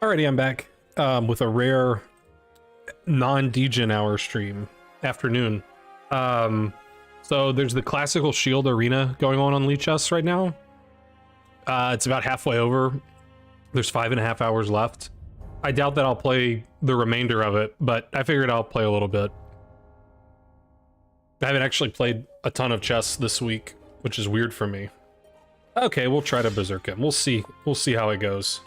Alrighty, I'm back with a rare non-degen hour stream afternoon. So there's the classical shield arena going on Lichess right now. It's about halfway over. There's 5.5 hours left. I doubt that I'll play the remainder of it, but I figured I'll play a little bit. I haven't actually played a ton of chess this week, which is weird for me. Okay, we'll try to berserk him. We'll see how it goes.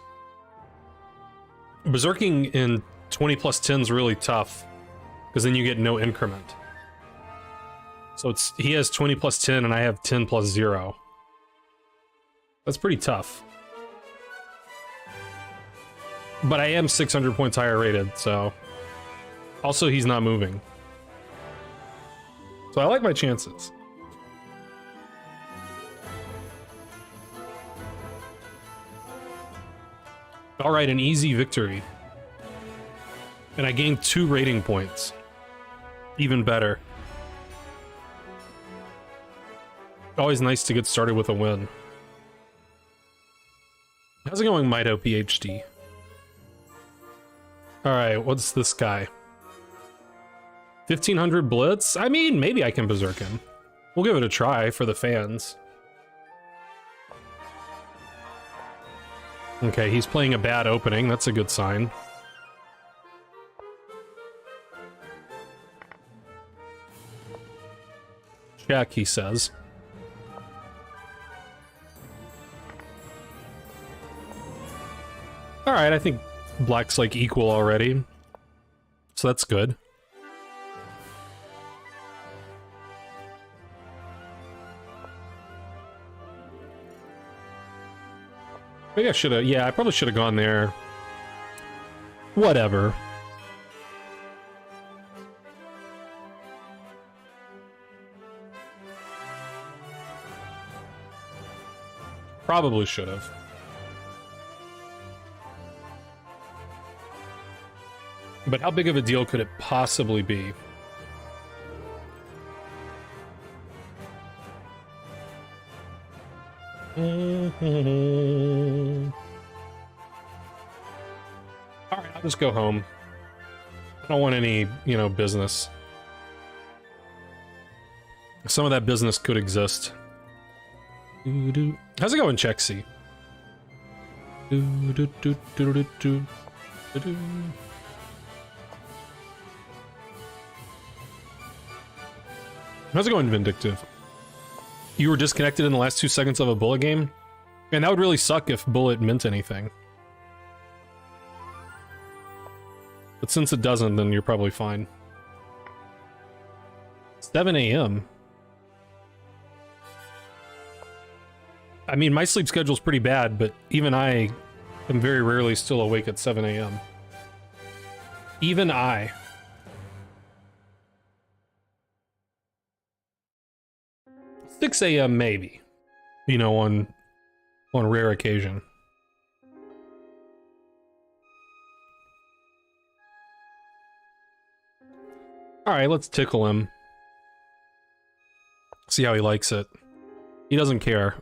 Berserking in 20 plus 10 is really tough, because then you get no increment. So he has 20 plus 10 and I have 10 plus 0. That's pretty tough. But I am 600 points higher rated, so... Also, he's not moving. So I like my chances. Alright, an easy victory. And I gained 2 rating points. Even better. Always nice to get started with a win. How's it going, Mido PhD? Alright, what's this guy? 1500 Blitz? I mean, maybe I can berserk him. We'll give it a try for the fans. Okay, he's playing a bad opening. That's a good sign. Check, he says. Alright, I think black's like equal already. So that's good. Maybe I should have, yeah, I probably should have gone there. Whatever. Probably should have. But how big of a deal could it possibly be? Alright, I'll just go home. I don't want any, you know, business. Some of that business could exist. How's it going, Chexy? How's it going, Vindictive? You were disconnected in the last 2 seconds of a bullet game? And that would really suck if bullet meant anything. But since it doesn't, then you're probably fine. 7 a.m. I mean, my sleep schedule's pretty bad, but even I am very rarely still awake at 7 a.m. Even I. Six a.m. maybe, you know, on rare occasion. All right, let's tickle him. See how he likes it. He doesn't care.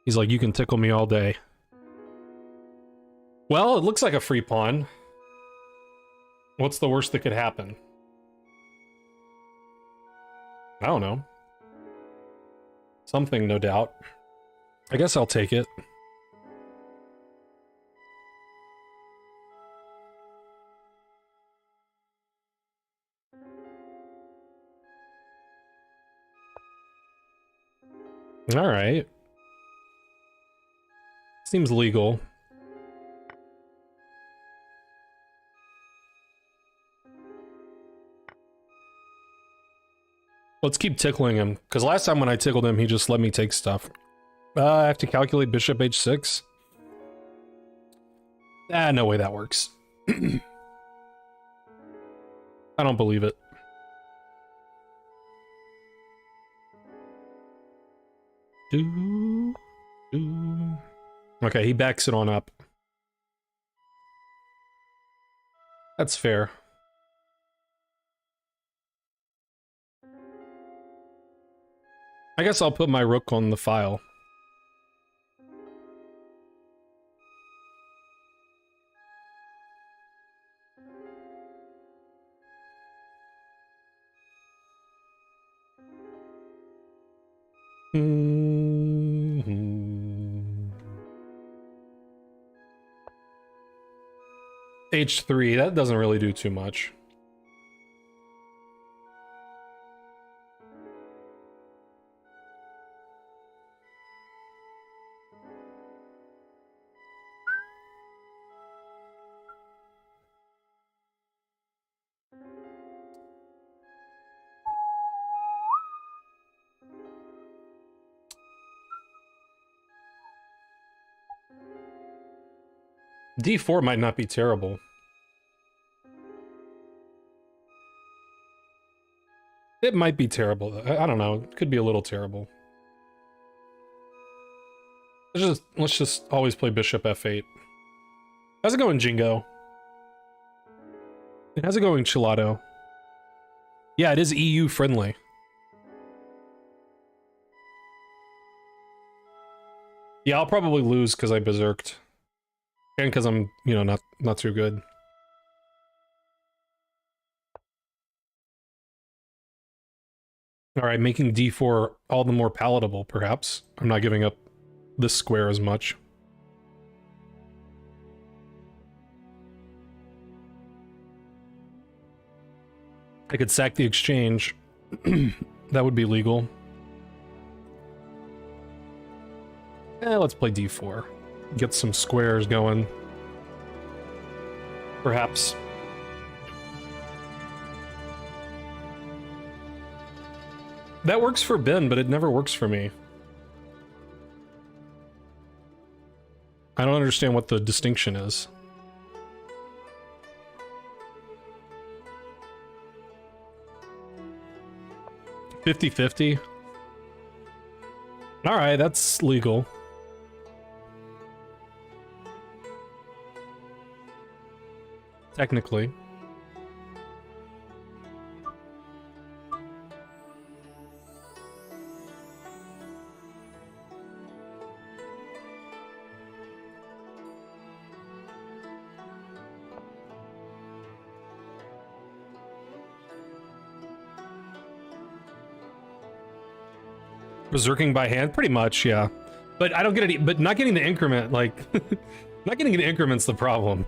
He's like, you can tickle me all day. Well, it looks like a free pawn. What's the worst that could happen? I don't know. Something, no doubt. I guess I'll take it. All right. Seems legal. Let's keep tickling him, because last time when I tickled him, he just let me take stuff. I have to calculate bishop h6. Ah, no way that works. I don't believe it. Okay, he backs it on up. That's fair. I guess I'll put my rook on the file. H3, that doesn't really do too much. D4 might not be terrible. It might be terrible. I don't know. It could be a little terrible. Let's just always play bishop f8. How's it going, Jingo? How's it going, Chilato? Yeah, it is EU friendly. Yeah, I'll probably lose because I berserked. And because I'm, you know, not too good. Alright, making d4 all the more palatable, perhaps. I'm not giving up this square as much. I could sack the exchange. That would be legal. Let's play d4. Get some squares going. Perhaps. That works for Ben, but it never works for me. I don't understand what the distinction is. $50-50? Alright, that's legal. Technically. Berserking by hand? Pretty much, yeah. But I don't get any, but not getting the increment, like, not getting the increment's the problem.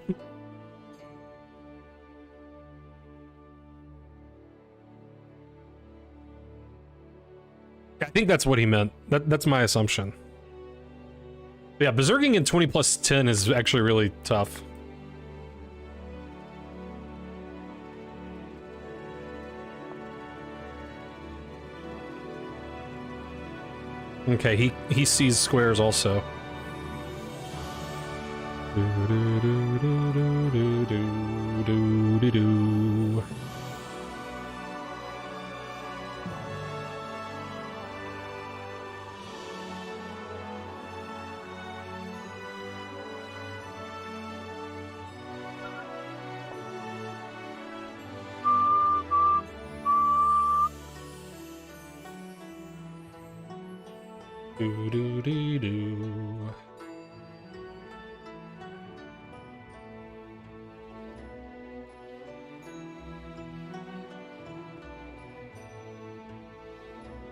I think that's what he meant. That's my assumption. But yeah, berserking in 20 plus 10 is actually really tough. Okay, he sees squares also.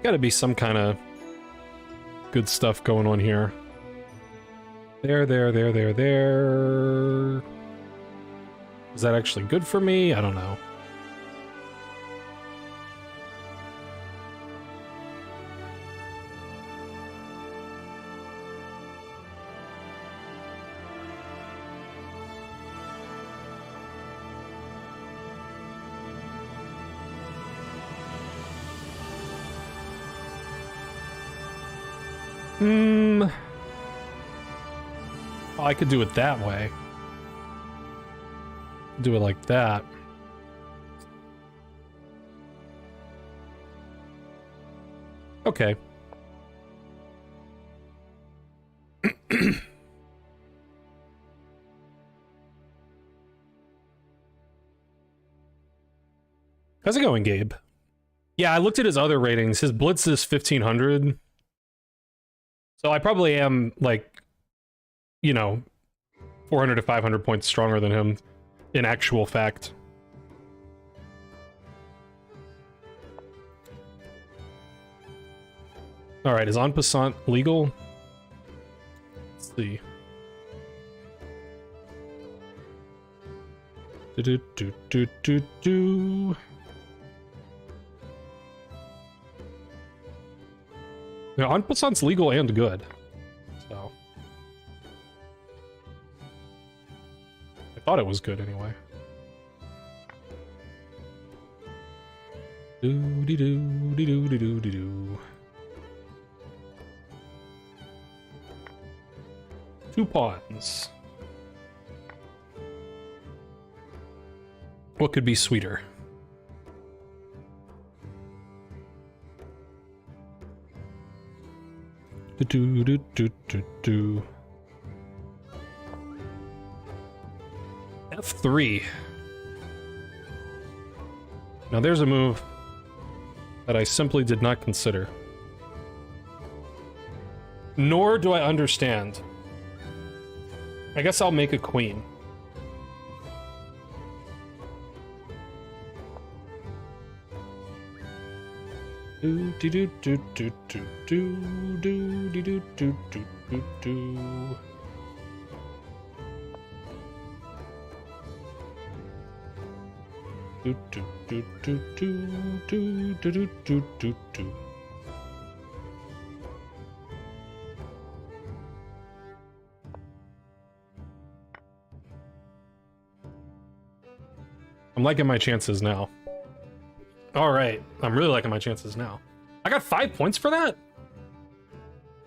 Gotta be some kind of good stuff going on here. There. Is that actually good for me? I don't know. Oh, I could do it that way. Do it like that. Okay. How's it going, Gabe? Yeah, I looked at his other ratings. His blitz is 1500. So I probably am, like, you know, 400 to 500 points stronger than him in actual fact. All right, is en passant legal? Let's see. Do. Yeah, en passant's legal and good. So I thought it was good anyway. Do. 2 pawns. What could be sweeter? Do. F3. Now there's a move that I simply did not consider. Nor do I understand. I guess I'll make a queen. Do. I'm liking my chances now. All right, I'm really liking my chances now. I got 5 points for that?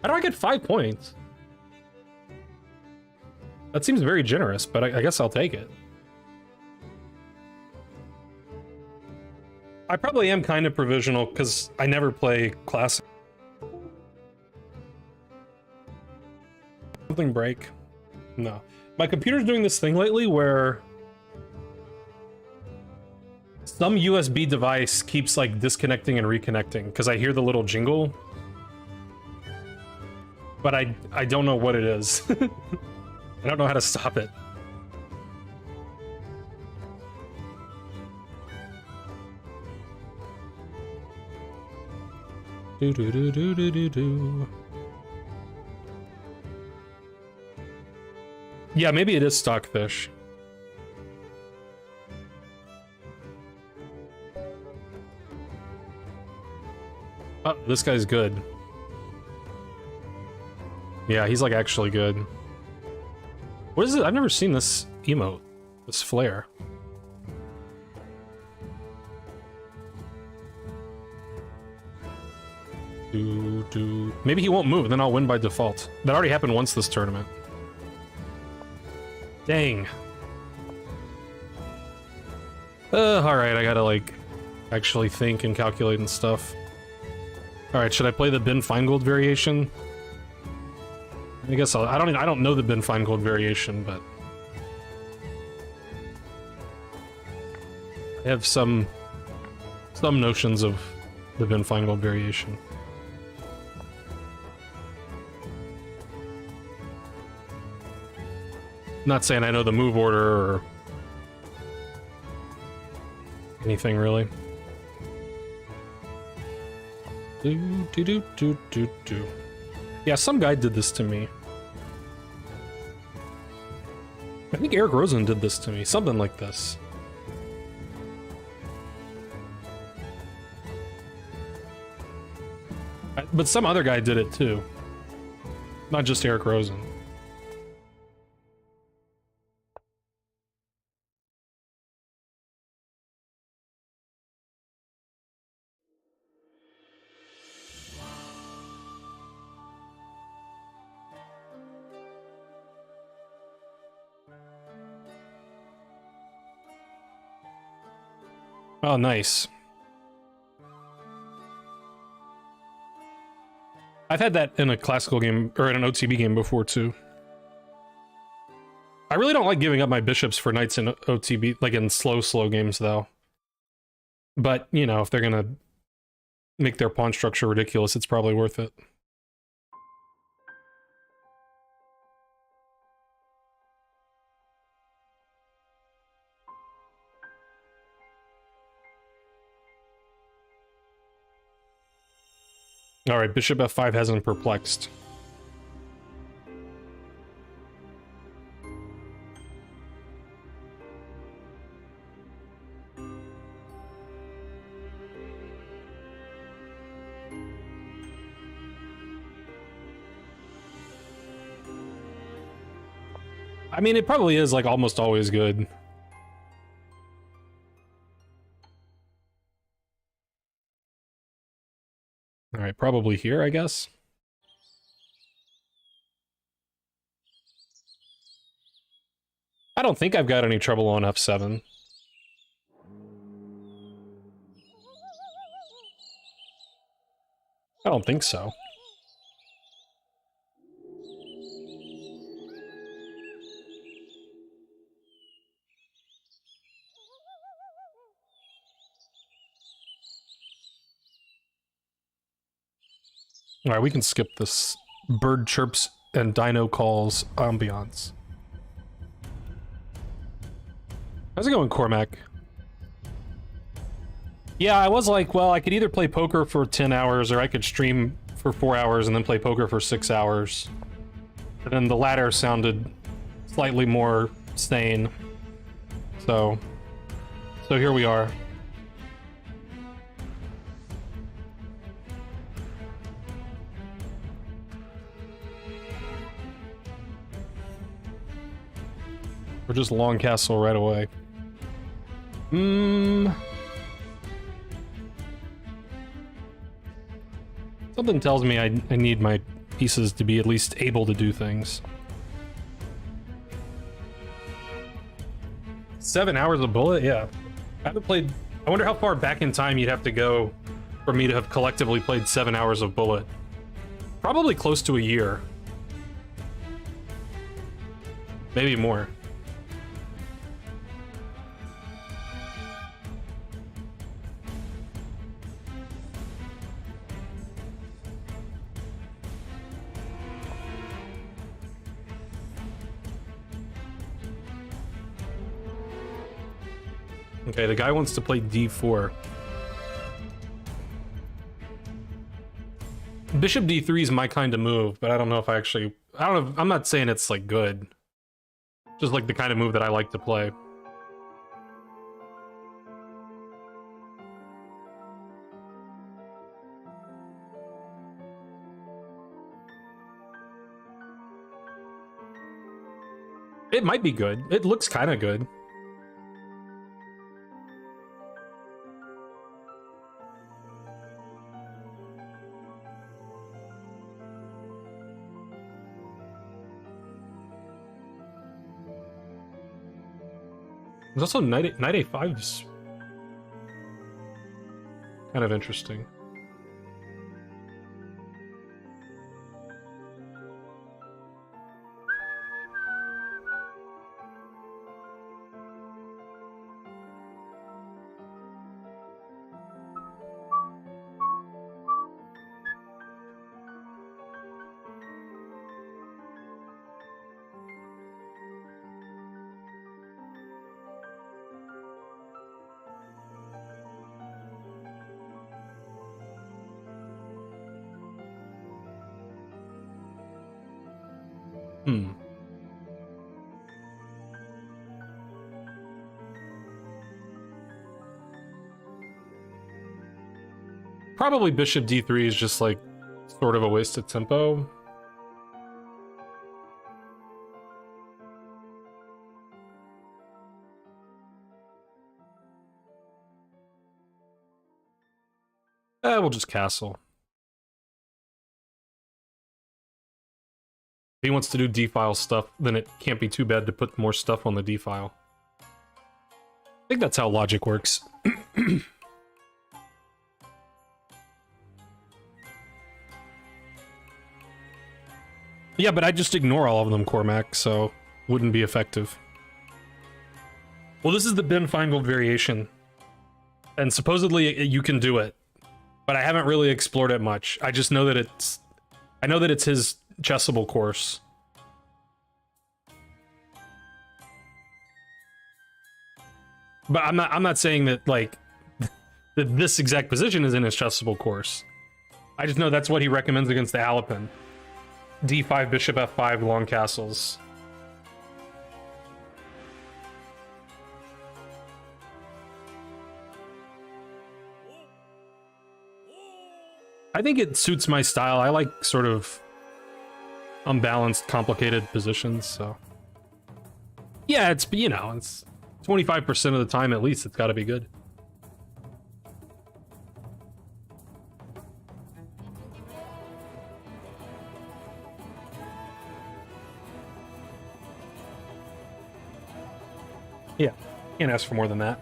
How do I get 5 points? That seems very generous, but I guess I'll take it. I probably am kind of provisional because I never play classic. Something break? No. My computer's doing this thing lately where some USB device keeps like disconnecting and reconnecting because I hear the little jingle. But I don't know what it is. I don't know how to stop it. Do. Yeah, maybe it is stockfish. Oh, this guy's good. Yeah, he's like actually good. What is it? I've never seen this emote. This flare. Do. Maybe he won't move, then I'll win by default. That already happened once this tournament. Dang. Alright, I gotta like actually think and calculate and stuff. Alright, should I play the Ben Feingold variation? I guess I don't know the Ben Feingold variation, but I have some notions of the Ben Feingold variation. Not saying I know the move order or anything really. Do. Yeah, some guy did this to me. I think Eric Rosen did this to me, something like this. But some other guy did it too. Not just Eric Rosen. Oh, nice. I've had that in a classical game, or in an OTB game before, too. I really don't like giving up my bishops for knights in OTB, like in slow games, though. But, you know, if they're gonna make their pawn structure ridiculous, it's probably worth it. All right, bishop f5 has him perplexed. I mean, it probably is like almost always good. All right, probably here, I guess. I don't think I've got any trouble on f7. I don't think so. All right, we can skip this bird chirps and dino calls ambiance. How's it going, Cormac? Yeah, I was like, well, I could either play poker for 10 hours or I could stream for 4 hours and then play poker for 6 hours. But then the latter sounded slightly more sane. So here we are. Or just long castle right away. Something tells me I need my pieces to be at least able to do things. 7 hours of bullet? Yeah. I haven't played... I wonder how far back in time you'd have to go for me to have collectively played 7 hours of bullet. Probably close to a year. Maybe more. Okay, the guy wants to play d4. Bishop d3 is my kind of move, but I don't know if I actually... I don't know, I'm not saying it's, like, good. Just, like, the kind of move that I like to play. It might be good. It looks kind of good. There's also knight a5 is kind of interesting. Probably bishop d3 is just like sort of a waste of tempo. We'll just castle. If he wants to do d-file stuff, then it can't be too bad to put more stuff on the d-file. I think that's how logic works. Yeah, but I just ignore all of them, Cormac, so wouldn't be effective. Well, this is the Ben Feingold variation, and supposedly you can do it, but I haven't really explored it much. I just know that it's... I know that it's his chessable course. But I'm not saying that, like, that this exact position is in his chessable course. I just know that's what he recommends against the Alapin. D5, bishop f5, long castles. I think it suits my style. I like sort of unbalanced, complicated positions, so... Yeah, it's, you know, it's 25% of the time at least, it's gotta be good. Yeah, can't ask for more than that.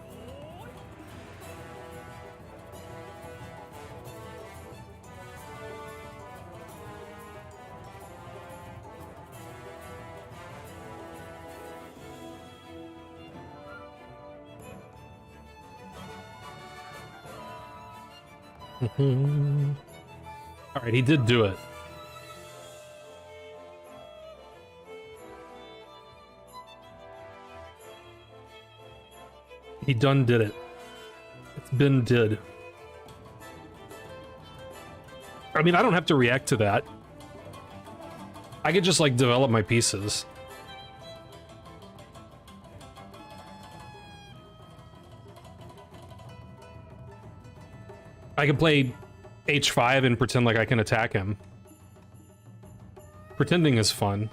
All right, he did do it. He done did it. It's been did. I mean, I don't have to react to that. I could just, like, develop my pieces. I can play h5 and pretend like I can attack him. Pretending is fun.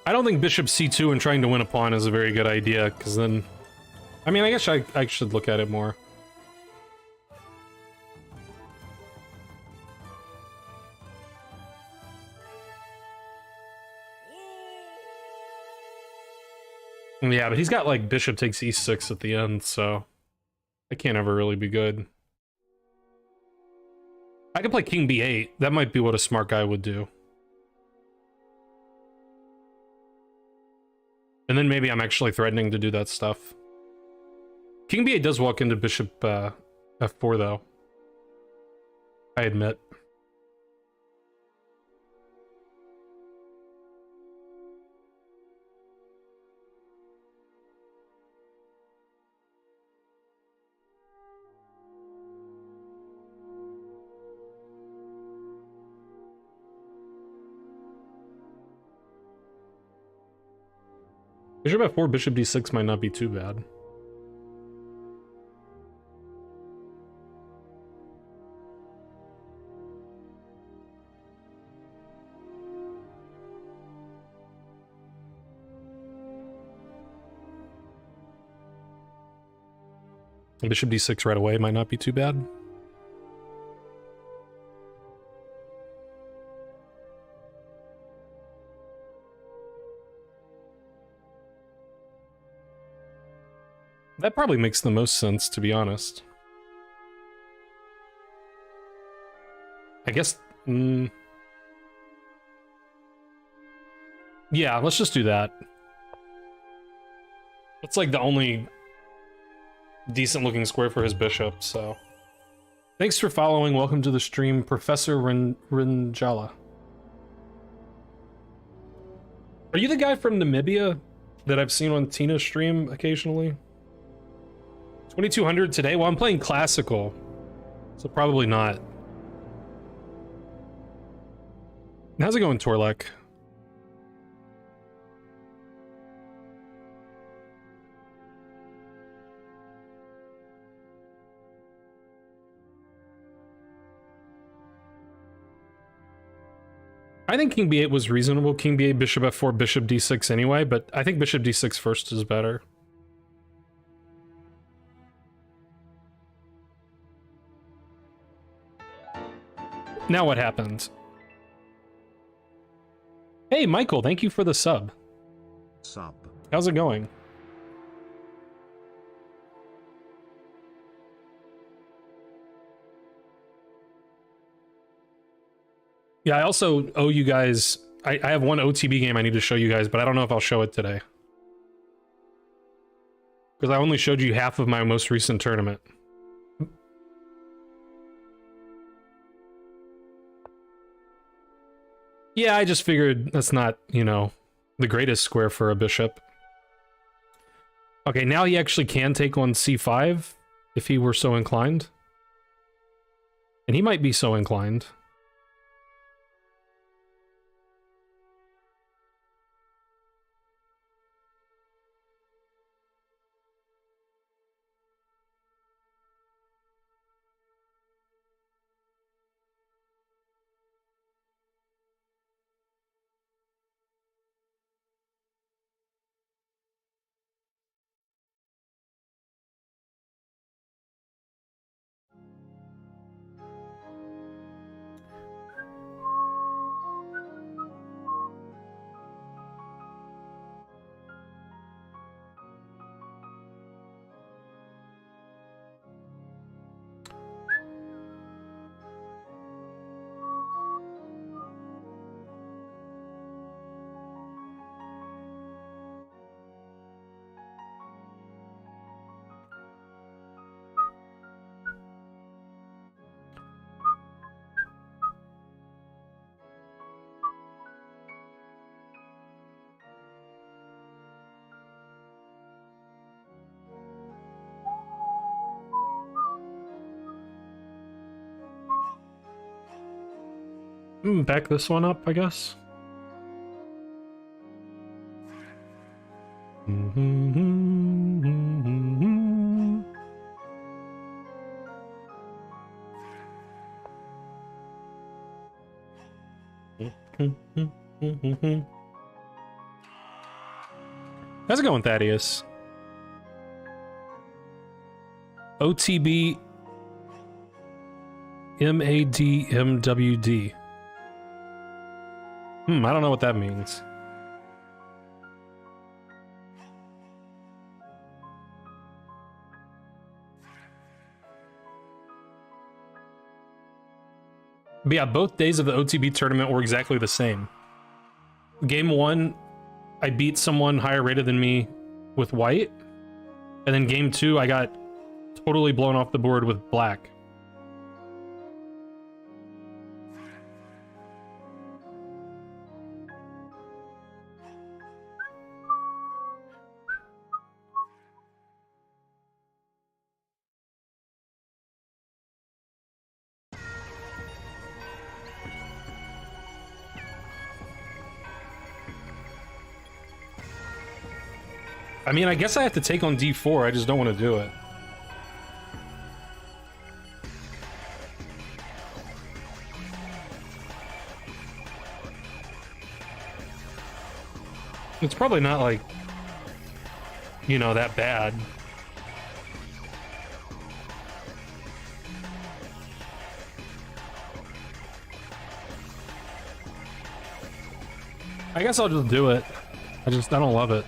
I don't think bishop c2 and trying to win a pawn is a very good idea, because then... I mean, I guess I should look at it more. Yeah, but he's got, like, bishop takes e6 at the end, so... It can't ever really be good. I could play king b8. That might be what a smart guy would do. And then maybe I'm actually threatening to do that stuff. King b8 does walk into bishop f4, though. I admit. Bishop f4, bishop d6 might not be too bad. Bishop d6 right away might not be too bad. That probably makes the most sense, to be honest. I guess... Yeah, let's just do that. It's like the only decent looking square for his bishop, so... Thanks for following. Welcome to the stream, Professor Rinjala. Are you the guy from Namibia that I've seen on Tina's stream occasionally? 2200 today? Well, I'm playing classical, so probably not. How's it going, Torlek? I think king b8 was reasonable. King b8, bishop f4, bishop d6 anyway, but I think bishop d6 first is better. Now what happened? Hey, Michael, thank you for the sub. How's it going? Yeah, I also owe you guys... I have one OTB game I need to show you guys, but I don't know if I'll show it today. Because I only showed you half of my most recent tournament. Yeah, I just figured that's not, you know, the greatest square for a bishop. Okay, now he actually can take on c5 if he were so inclined. And he might be so inclined. Back this one up, I guess. How's it going, Thaddeus? OTB MADMWD. I don't know what that means. But yeah, both days of the OTB tournament were exactly the same. Game 1, I beat someone higher rated than me with white. And then game 2, I got totally blown off the board with black. I mean, I guess I have to take on d4, I just don't want to do it. It's probably not, like, you know, that bad. I guess I'll just do it. I don't love it.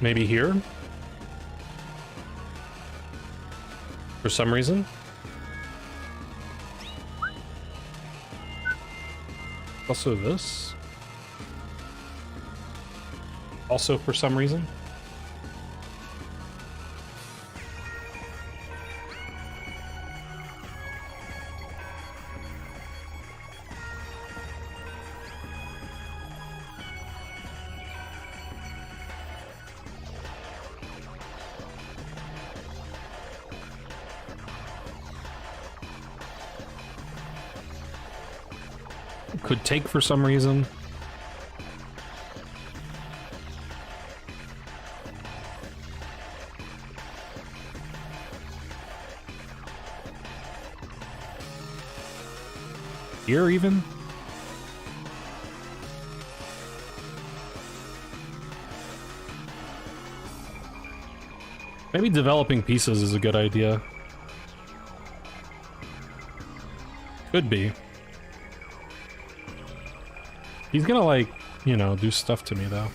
Maybe here? For some reason? Also this? Also for some reason? Could take for some reason. Here even? Maybe developing pieces is a good idea. Could be. He's gonna, like, you know, do stuff to me, though.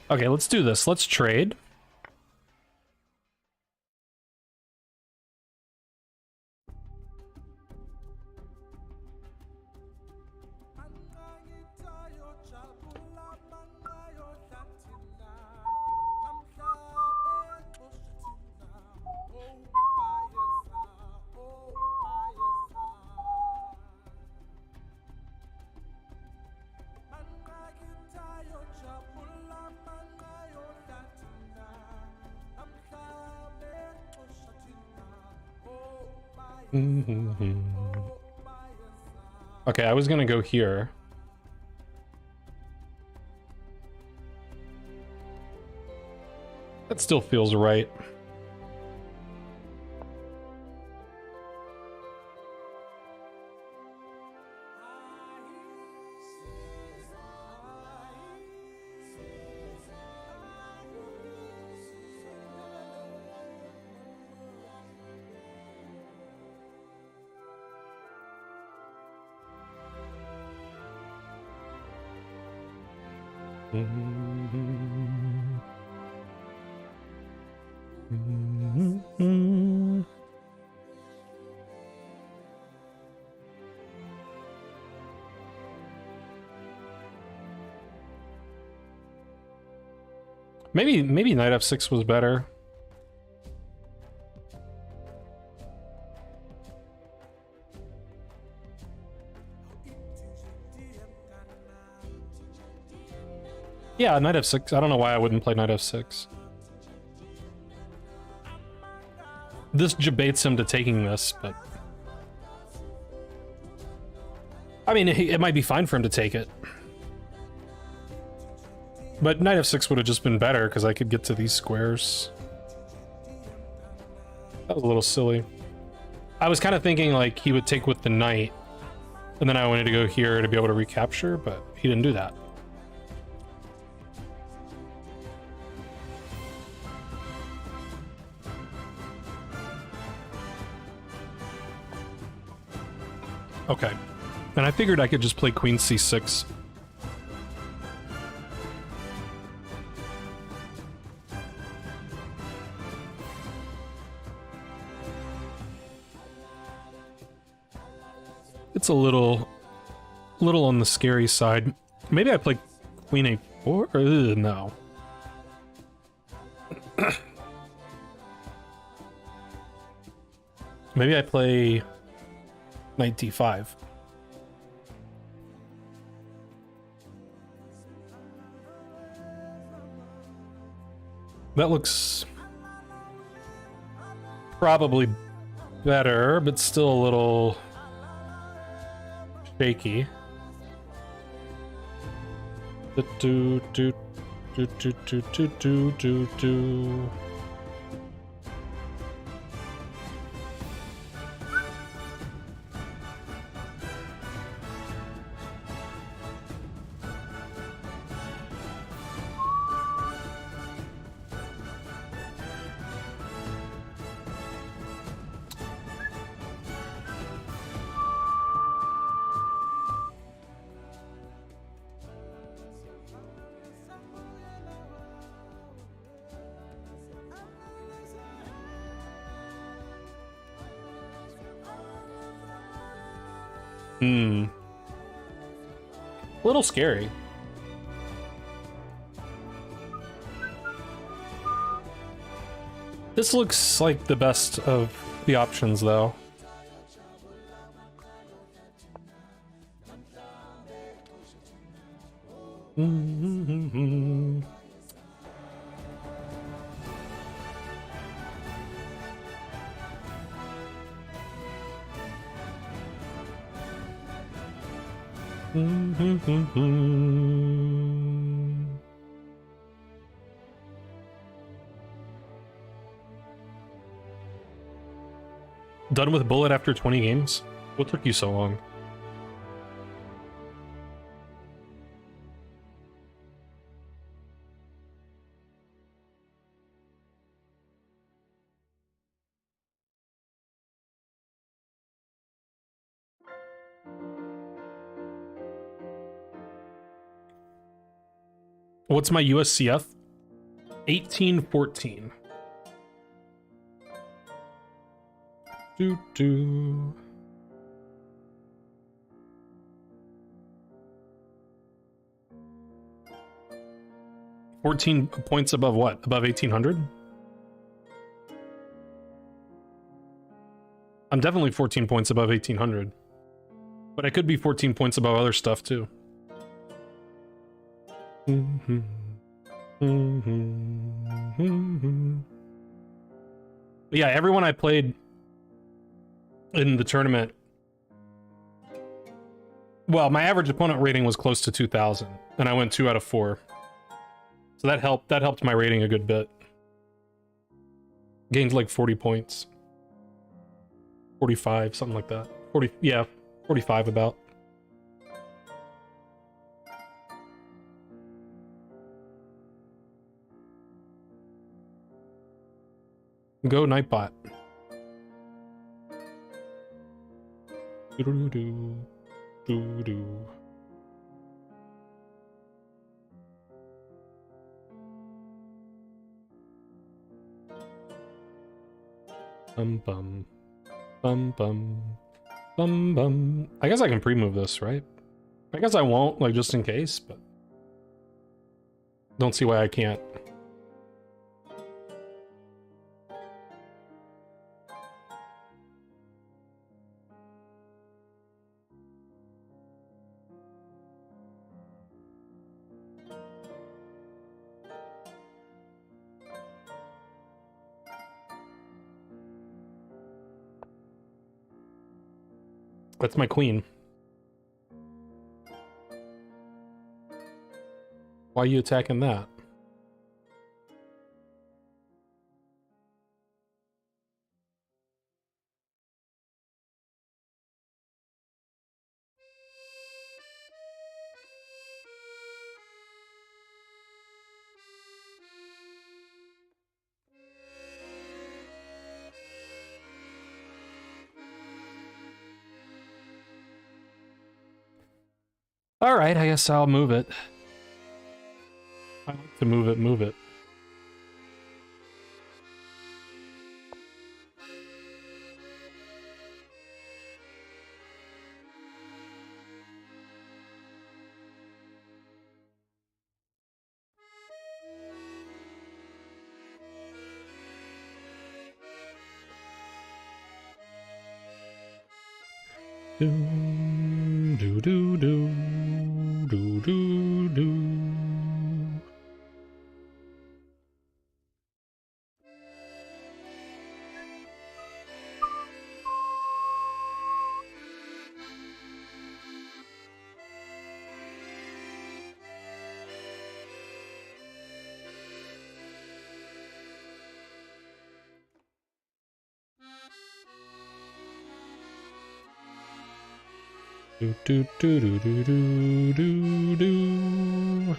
Okay, let's do this. Let's trade. Okay, I was gonna go here. That still feels right. Maybe knight f6 was better. Yeah, knight f6. I don't know why I wouldn't play knight f6. This debates him to taking this, but... I mean, it might be fine for him to take it. But knight f6 would have just been better, because I could get to these squares. That was a little silly. I was kind of thinking, like, he would take with the knight, and then I wanted to go here to be able to recapture, but he didn't do that. Okay. And I figured I could just play queen c6. It's a little on the scary side. Maybe I play queen a4? No. Maybe I play knight d5. That looks probably better, but still a little shaky. Do do do do do do do do do. A little scary. This looks like the best of the options, though. Done with Bullet after 20 games? What took you so long? What's my USCF? 1814. Do do. $14 points above what? Above 1800? I'm definitely 14 points above 1800. But I could be 14 points above other stuff too. But yeah, everyone I played in the tournament, well, my average opponent rating was close to 2000, and I went 2 out of 4. So that helped my rating a good bit. Gained like 40 points. 45, something like that. 40, yeah, 45 about. Go Nightbot. Doo-doo-doo. Doo-doo. Bum bum. Bum bum. Bum bum. I guess I can pre-move this, right? I guess I won't, like, just in case, but don't see why I can't. That's my queen. Why are you attacking that? All right, I guess I'll move it. I like to move it, move it. Do do do do do do do. Do do do do do do do do.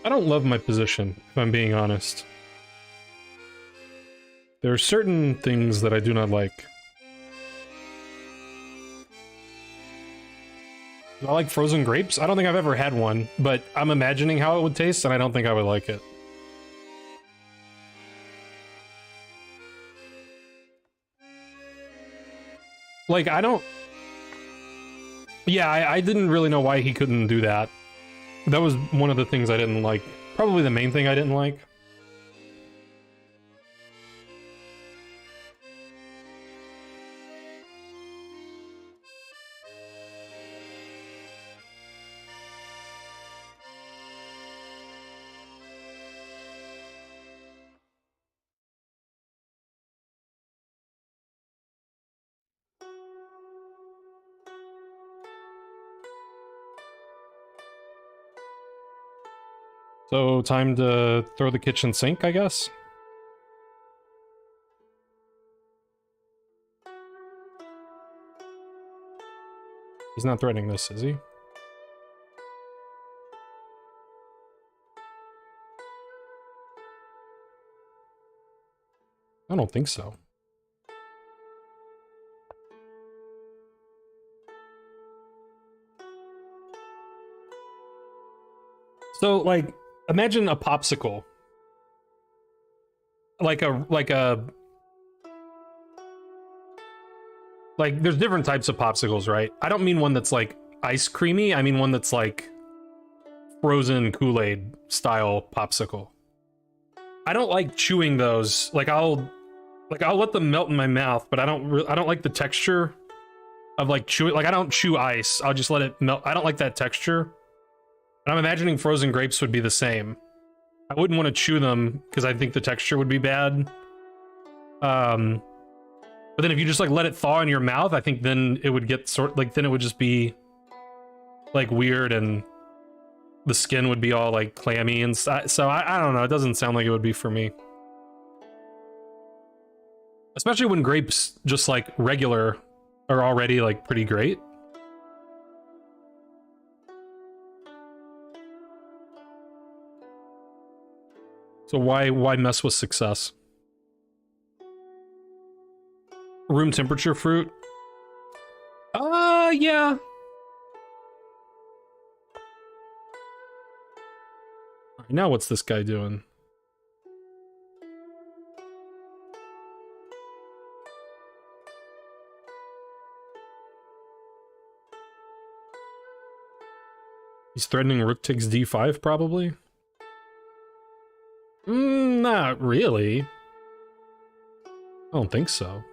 I don't love my position, if I'm being honest. There are certain things that I do not like. I like frozen grapes. I don't think I've ever had one, but I'm imagining how it would taste, and I don't think I would like it. Like, I don't... Yeah, I didn't really know why he couldn't do that. That was one of the things I didn't like. Probably the main thing I didn't like. So, time to throw the kitchen sink, I guess? He's not threatening this, is he? I don't think so. So, like, imagine a popsicle. Like, there's different types of popsicles, right? I don't mean one that's like ice creamy. I mean one that's like frozen Kool-Aid style popsicle. I don't like chewing those. I'll let them melt in my mouth, but I don't like the texture of like chewing. Like, I don't chew ice. I'll just let it melt. I don't like that texture. And I'm imagining frozen grapes would be the same. I wouldn't want to chew them because I think the texture would be bad. But then if you just like let it thaw in your mouth, I think then it would get then it would just be like weird and the skin would be all like clammy and so I don't know. It doesn't sound like it would be for me. Especially when grapes just like regular are already like pretty great. So why mess with success? Room temperature fruit? Yeah. Now what's this guy doing? He's threatening rook takes d5, probably? Not really. I don't think so.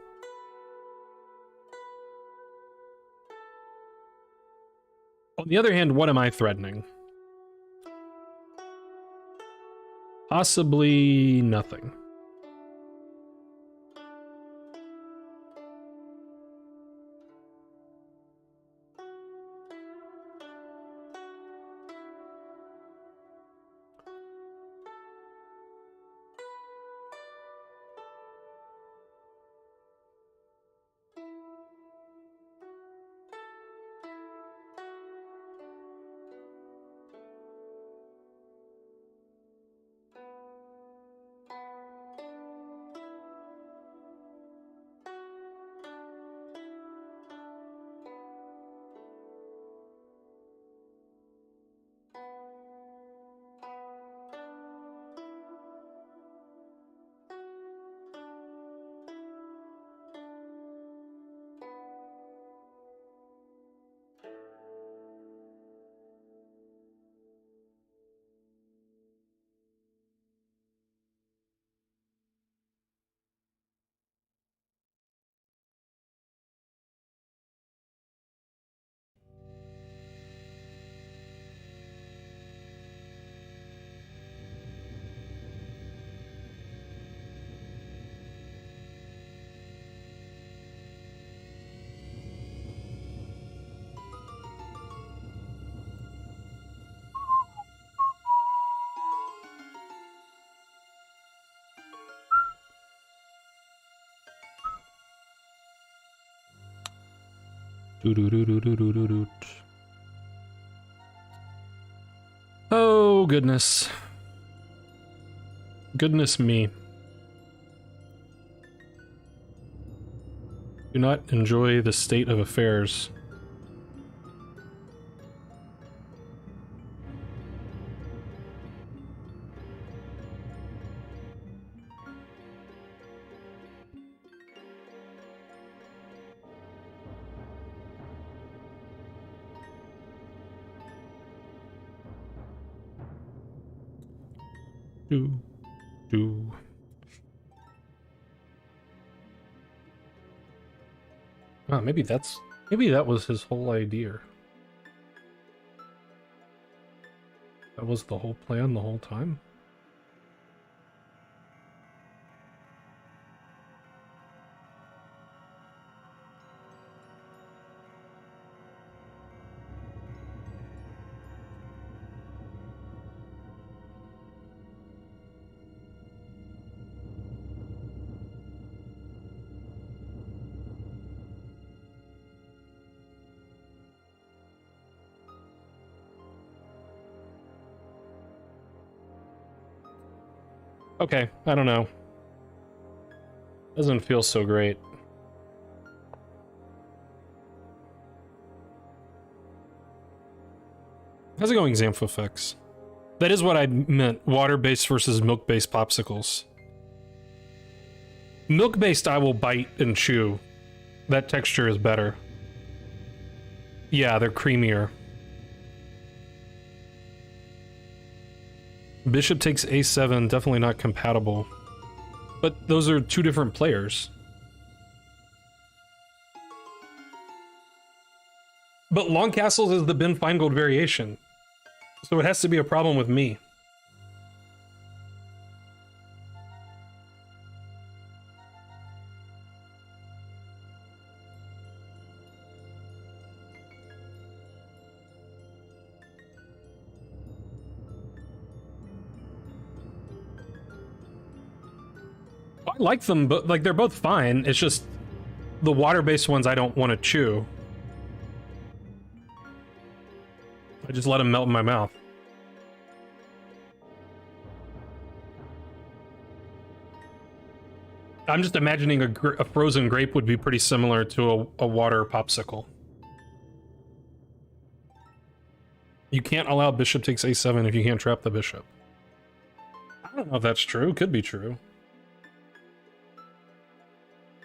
On the other hand, what am I threatening? Possibly nothing. Oh, goodness. Goodness me. Do not enjoy the state of affairs. Do. Oh, maybe that was his whole idea. That was the whole plan the whole time. Okay, I don't know. Doesn't feel so great. How's it going, Xamphofex? That is what I meant. Water-based versus milk-based popsicles. Milk-based I will bite and chew. That texture is better. Yeah, they're creamier. Bishop takes a7, definitely not compatible. But those are two different players. But Long Castles is the Ben Feingold variation. So it has to be a problem with me. I like them, but like they're both fine. It's just the water-based ones I don't want to chew. I just let them melt in my mouth. I'm just imagining a frozen grape would be pretty similar to a water popsicle. You can't allow bishop takes a7 if you can't trap the bishop. I don't know if that's true. Could be true.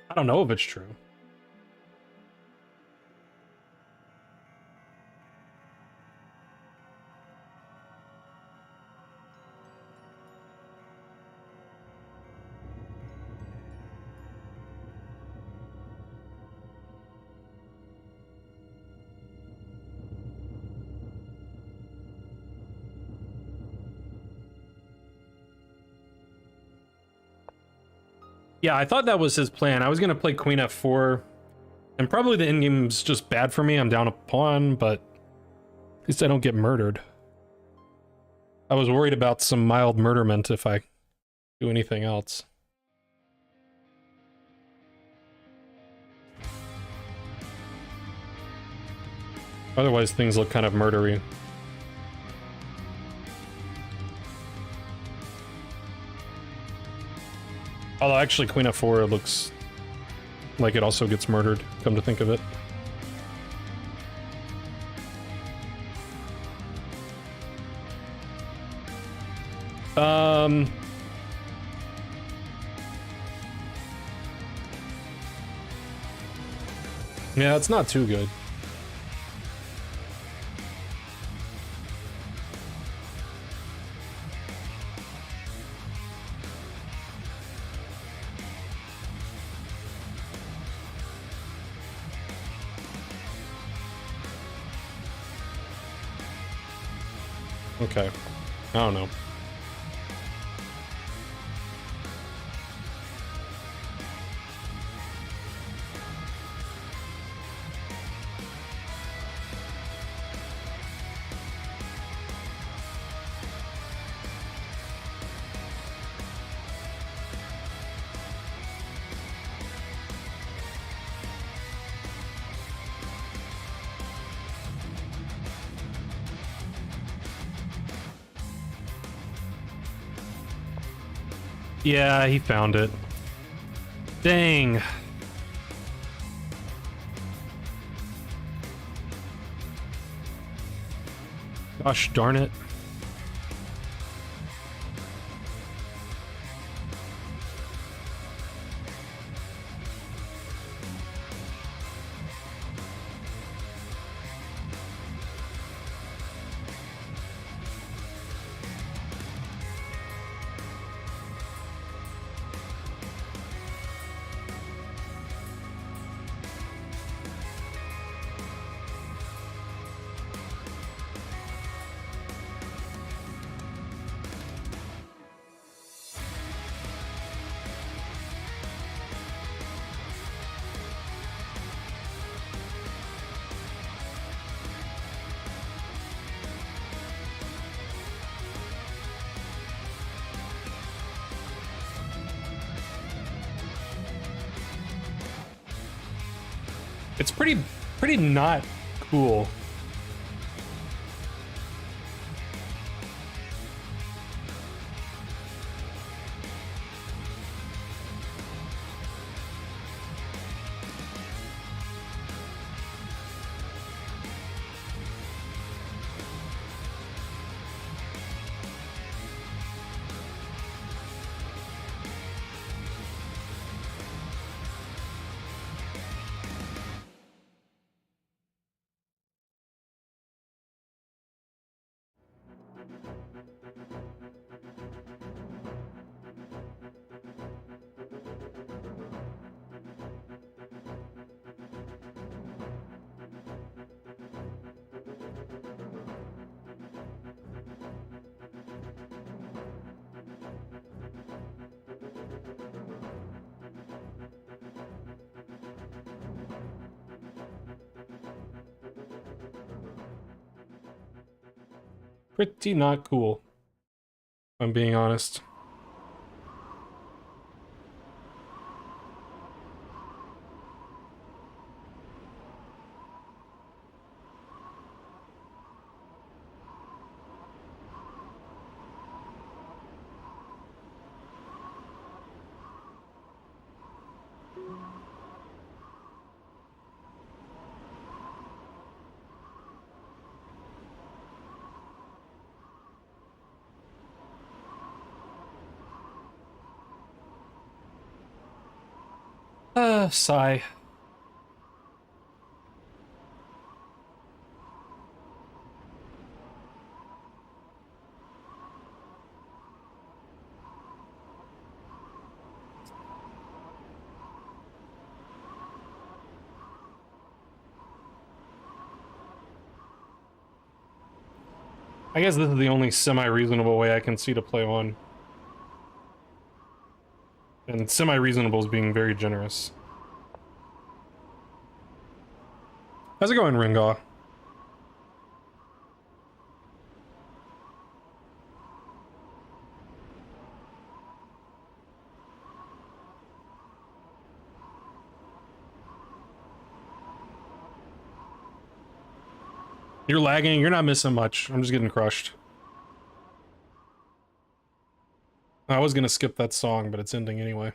I don't know if it's true. Yeah, I thought that was his plan. I was going to play queen f4, and probably the endgame's just bad for me. I'm down a pawn, but at least I don't get murdered. I was worried about some mild murderment if I do anything else. Otherwise, things look kind of murdery. Although actually queen f4 looks like it also gets murdered, come to think of it. Yeah, it's not too good. Okay. I don't know. Yeah, he found it. Dang. Gosh darn it. It's pretty not cool. Pretty not cool, if I'm being honest. Sigh. I guess this is the only semi-reasonable way I can see to play one. And semi-reasonable is being very generous. How's it going, Ringaw? You're lagging, you're not missing much. I'm just getting crushed. I was gonna skip that song, but it's ending anyway.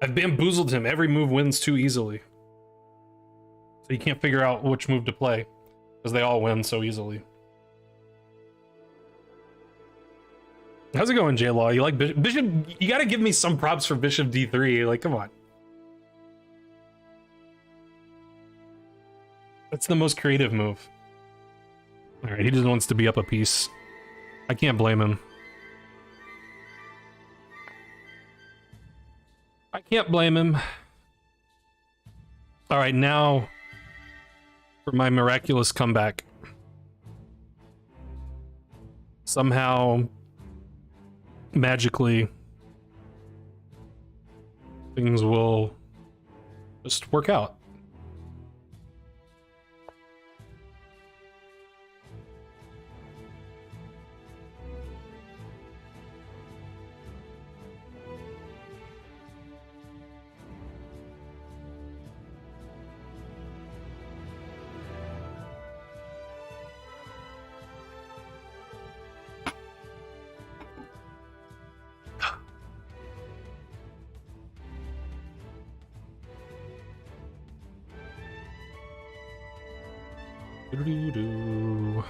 I've bamboozled him. Every move wins too easily. So you can't figure out which move to play, because they all win so easily. How's it going, J-Law? You like Bishop? Bishop, you gotta give me some props for Bishop D3. Like, come on. That's the most creative move. Alright, he just wants to be up a piece. I can't blame him. I can't blame him. Alright, now for my miraculous comeback. Somehow, magically, things will just work out. Doo-doo-doo.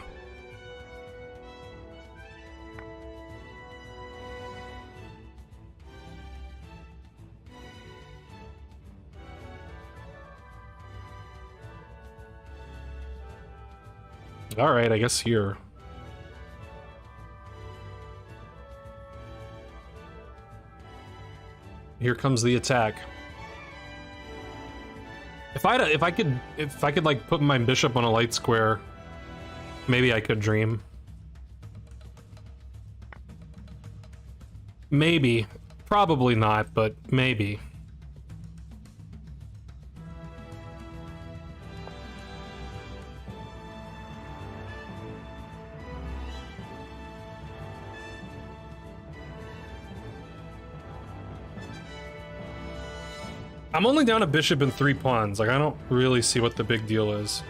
All right, I guess here. Here comes the attack. If I could like put my bishop on a light square, maybe I could dream. Maybe. Probably not, but maybe. I'm only down a bishop and 3 pawns. Like, I don't really see what the big deal is.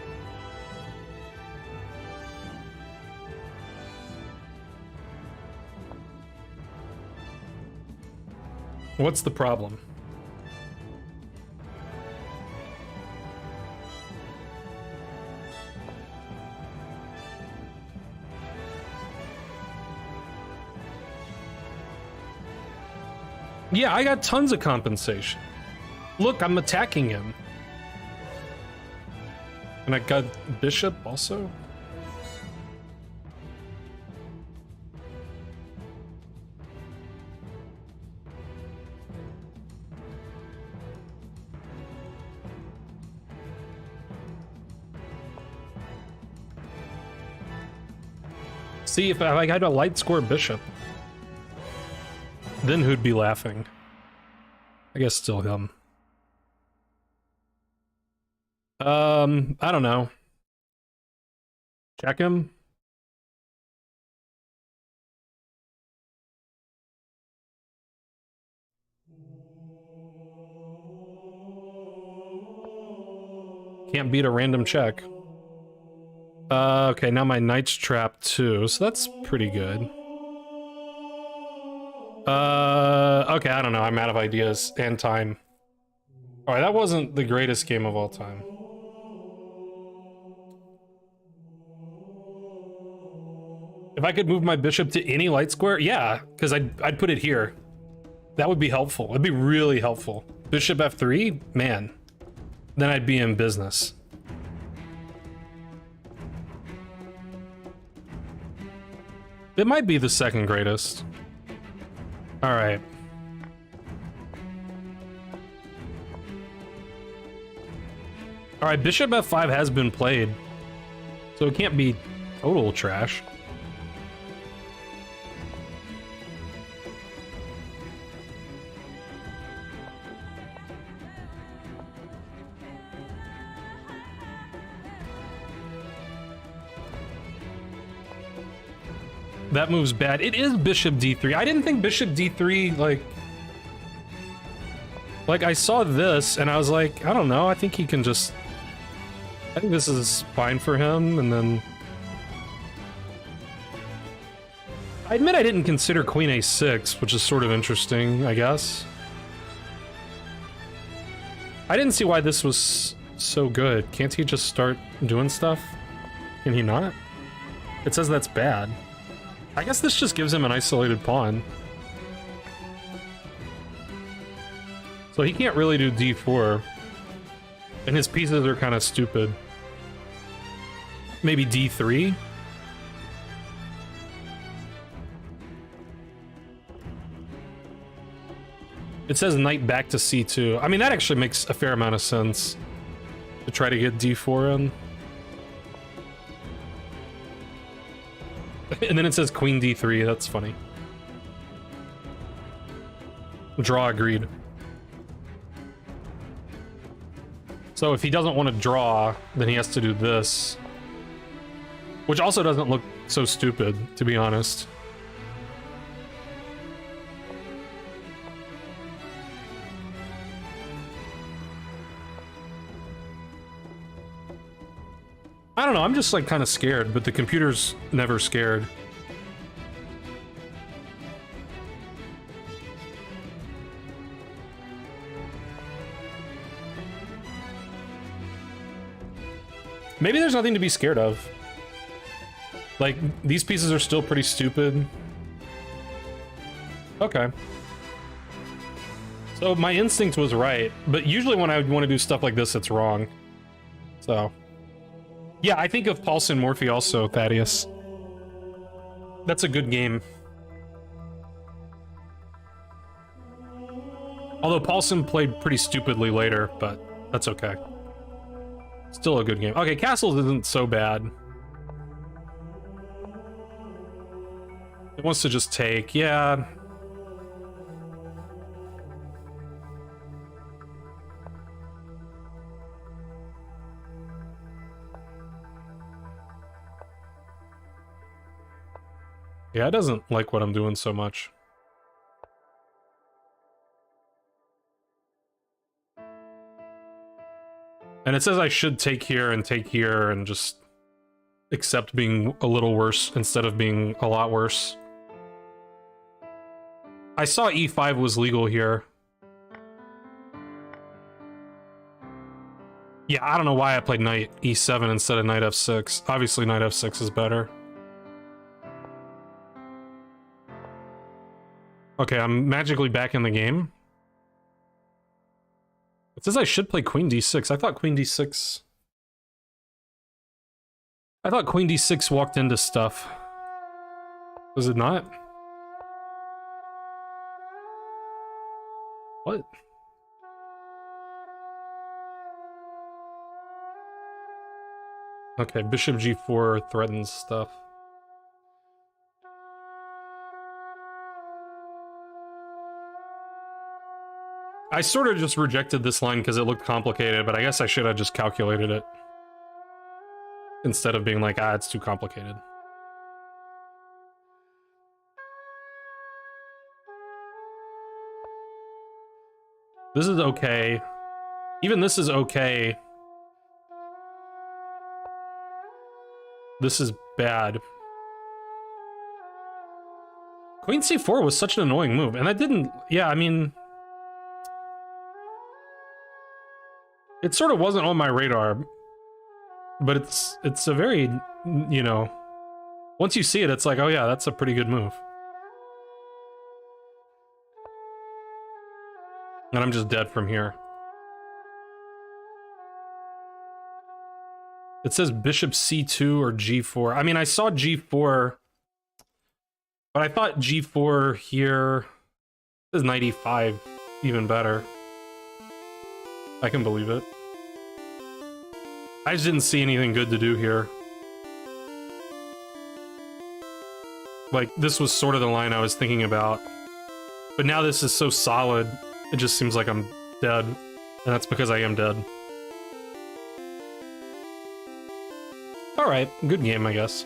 What's the problem? Yeah, I got tons of compensation. Look, I'm attacking him. And I got bishop also? See, if I had a light square bishop, then who'd be laughing? I guess still him. I don't know. Check him. Can't beat a random check. Okay, now my knight's trapped too, so that's pretty good. Okay, I don't know. I'm out of ideas and time. Alright, that wasn't the greatest game of all time. If I could move my bishop to any light square, yeah, because I'd put it here. That would be helpful. It'd be really helpful. Bishop f3, man. Then I'd be in business. It might be the second greatest. All right. All right, bishop f5 has been played, so it can't be total trash. That move's bad. It is bishop d3. I didn't think bishop d3, like I saw this and I was like, I don't know, I think he can just... I think this is fine for him, and then... I admit I didn't consider queen a6, which is sort of interesting, I guess. I didn't see why this was so good. Can't he just start doing stuff? Can he not? It says that's bad. I guess this just gives him an isolated pawn. So he can't really do d4. And his pieces are kind of stupid. Maybe d3? It says knight back to c2. I mean, that actually makes a fair amount of sense. To try to get d4 in. And then it says queen d3, that's funny. Draw agreed. So if he doesn't want to draw, then he has to do this. Which also doesn't look so stupid, to be honest. I don't know, I'm just like kind of scared, but the computer's never scared. Maybe there's nothing to be scared of. Like, these pieces are still pretty stupid. Okay. So my instinct was right, but usually when I want to do stuff like this, it's wrong. So... yeah, I think of Paulson Morphy also, Thaddeus. That's a good game. Although Paulson played pretty stupidly later, but that's okay. Still a good game. Okay, Castles isn't so bad. It wants to just take, yeah. Yeah, it doesn't like what I'm doing so much. And it says I should take here and just accept being a little worse instead of being a lot worse. I saw e5 was legal here. Yeah, I don't know why I played knight e7 instead of knight f6. Obviously knight f6 is better. Okay, I'm magically back in the game. It says I should play queen d6. I thought queen d6... I thought queen d6 walked into stuff. Was it not? What? Okay, bishop g4 threatens stuff. I sort of just rejected this line because it looked complicated, but I guess I should have just calculated it. Instead of being like, it's too complicated. This is okay. Even this is okay. This is bad. Queen c4 was such an annoying move, and that didn't... Yeah, I mean... It sort of wasn't on my radar, but it's a very, you know... Once you see it, it's like, oh yeah, that's a pretty good move. And I'm just dead from here. It says bishop c2 or g4. I mean, I saw g4, but I thought g4 here. It says knight e5, even better. I can believe it. I just didn't see anything good to do here. Like, this was sort of the line I was thinking about. But now this is so solid, it just seems like I'm dead. And that's because I am dead. Alright, good game, I guess.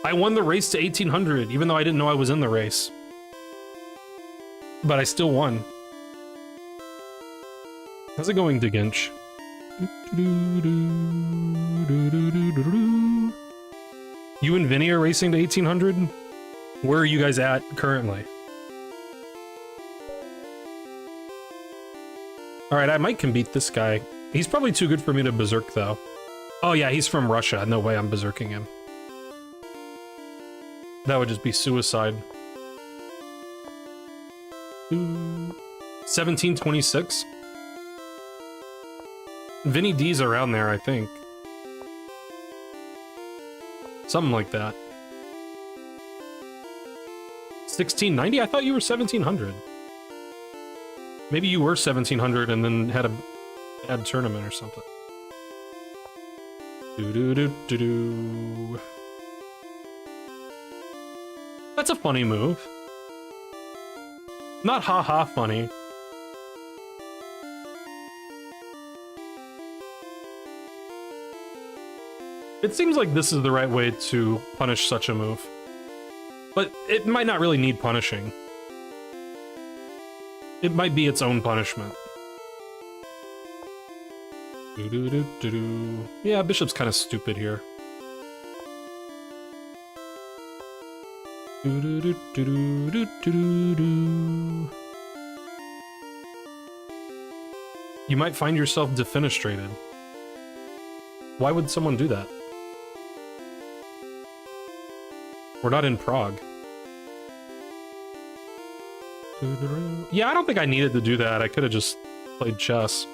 I won the race to 1800, even though I didn't know I was in the race. But I still won. How's it going, Diginch? You and Vinny are racing to 1800? Where are you guys at currently? Alright, I might can beat this guy. He's probably too good for me to berserk, though. Oh yeah, he's from Russia. No way I'm berserking him. That would just be suicide. 1726? Vinny D's around there, I think. Something like that. 1690? I thought you were 1700. Maybe you were 1700 and then had a bad tournament or something. That's a funny move. Not haha funny. It seems like this is the right way to punish such a move. But it might not really need punishing. It might be its own punishment. Yeah, bishop's kind of stupid here. You might find yourself defenestrated. Why would someone do that? We're not in Prague. Yeah, I don't think I needed to do that. I could have just played chess.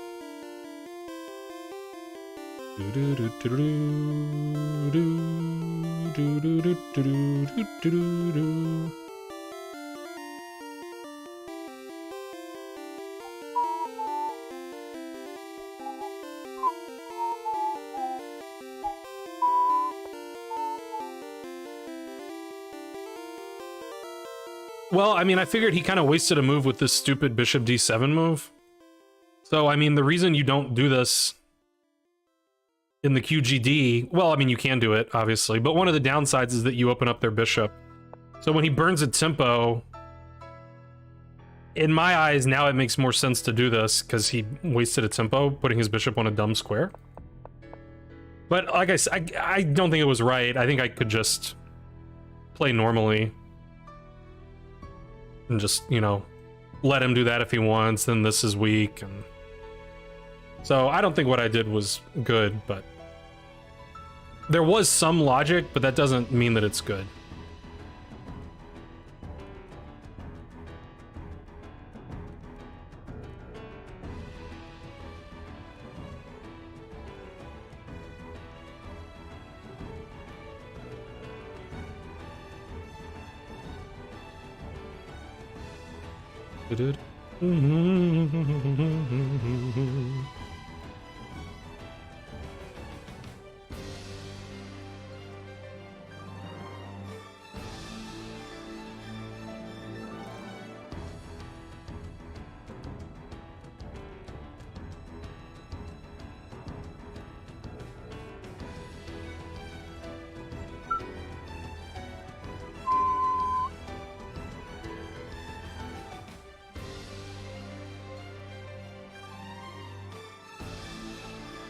Well, I mean, I figured he kind of wasted a move with this stupid bishop d7 move. So, I mean, the reason you don't do this in the QGD, well, I mean, you can do it, obviously, but one of the downsides is that you open up their bishop. So when he burns a tempo, in my eyes, now it makes more sense to do this, because he wasted a tempo, putting his bishop on a dumb square. But like I said, I don't think it was right. I think I could just play normally. And just, you know, let him do that if he wants, then this is weak, and... So, I don't think what I did was good, but... There was some logic, but that doesn't mean that it's good.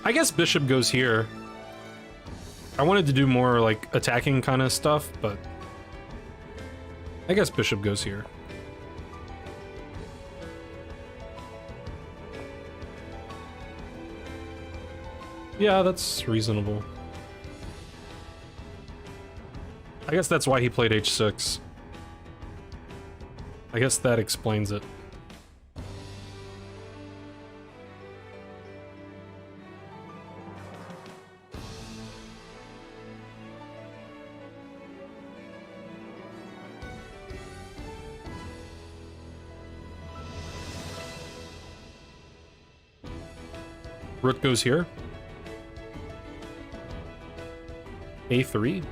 I guess bishop goes here. I wanted to do more like attacking kind of stuff, but I guess bishop goes here. Yeah, that's reasonable. I guess that's why he played h6. I guess that explains it. Rook goes here. A3.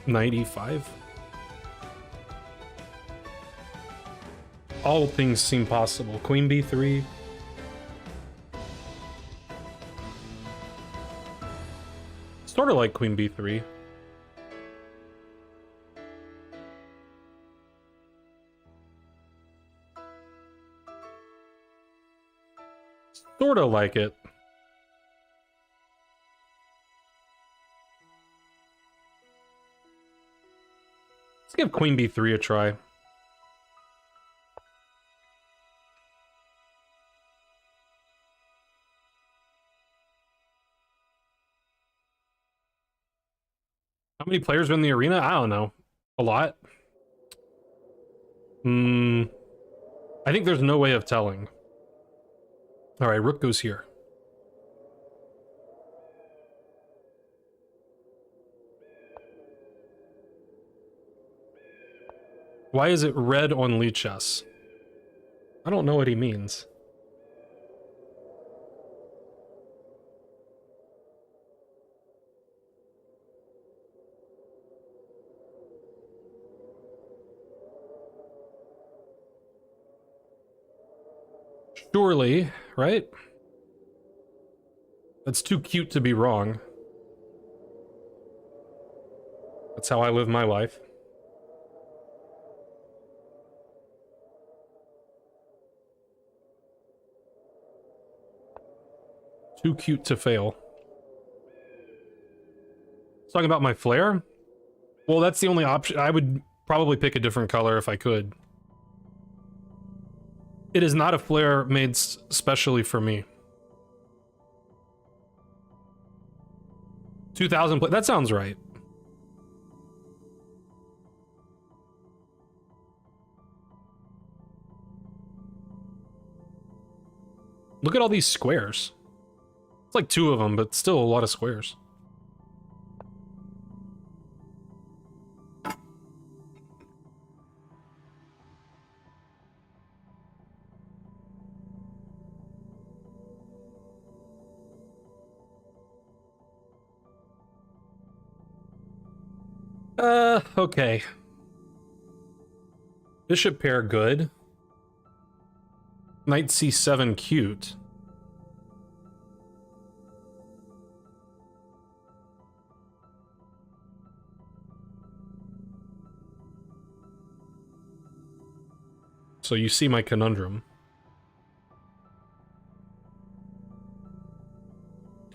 Knight e5. All things seem possible. Queen b3. Sort of like queen b3. Sort of like it. Let's give queen b3 a try. How many players are in the arena? I don't know. A lot. I think there's no way of telling. All right, rook goes here. Why is it red on Lichess? I don't know what he means. Surely, right? That's too cute to be wrong. That's how I live my life. Too cute to fail. Talking about my flare? Well, that's the only option. I would probably pick a different color if I could. It is not a flare made specially for me. 2,000 play. That sounds right. Look at all these squares. It's like 2 of them, but still a lot of squares. Okay. Bishop pair good. Knight c7 cute. So you see my conundrum.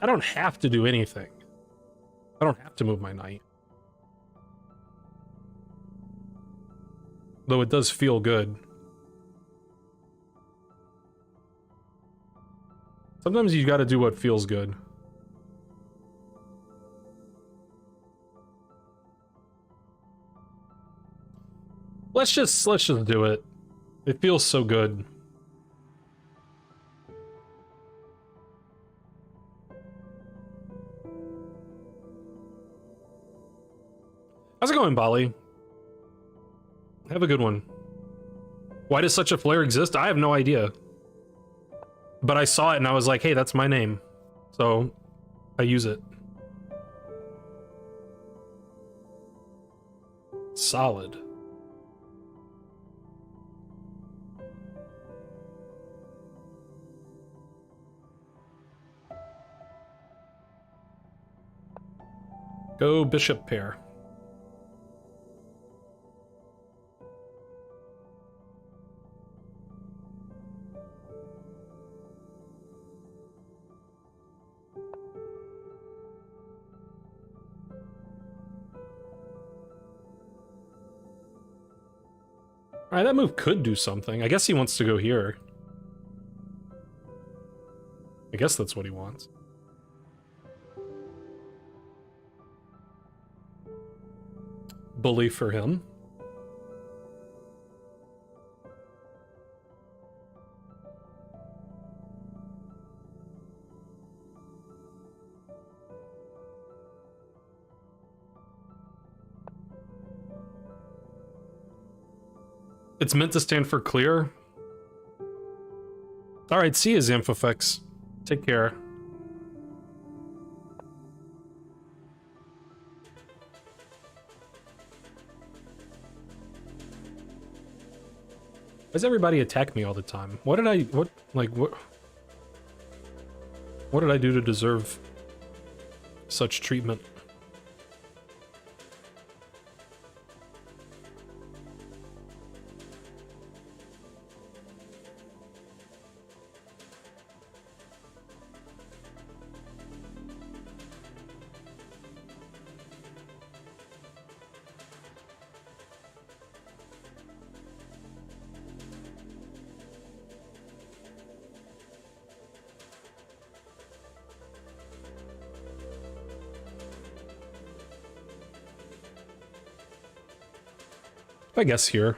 I don't have to do anything. I don't have to move my knight. Though it does feel good. Sometimes you gotta do what feels good. Let's just do it. It feels so good. How's it going, Bali? Have a good one. Why does such a flare exist? I have no idea. But I saw it and I was like, hey, that's my name. So I use it. Solid. Go bishop pair. Alright, that move could do something. I guess he wants to go here. I guess that's what he wants. Bully for him. It's meant to stand for clear. Alright, see you, Zamphofex. Take care. Why does everybody attack me all the time? What did I, what did I do to deserve such treatment? I guess here.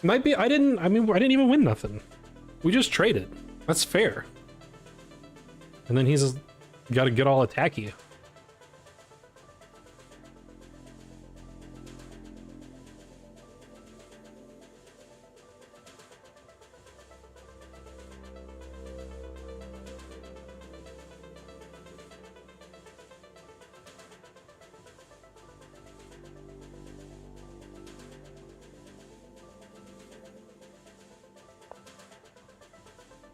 Might be, I didn't even win nothing. We just traded. That's fair. And then he's got to get all attacky.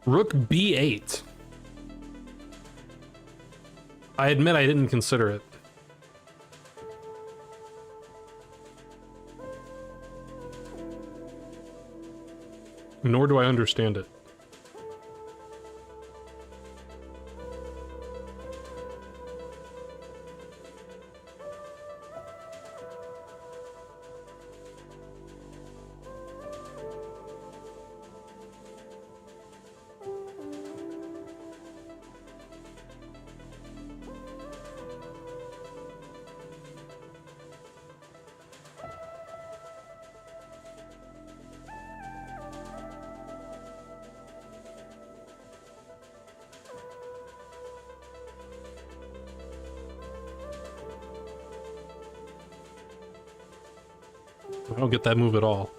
Rook b8. I admit I didn't consider it. Nor do I understand it. I don't get that move at all.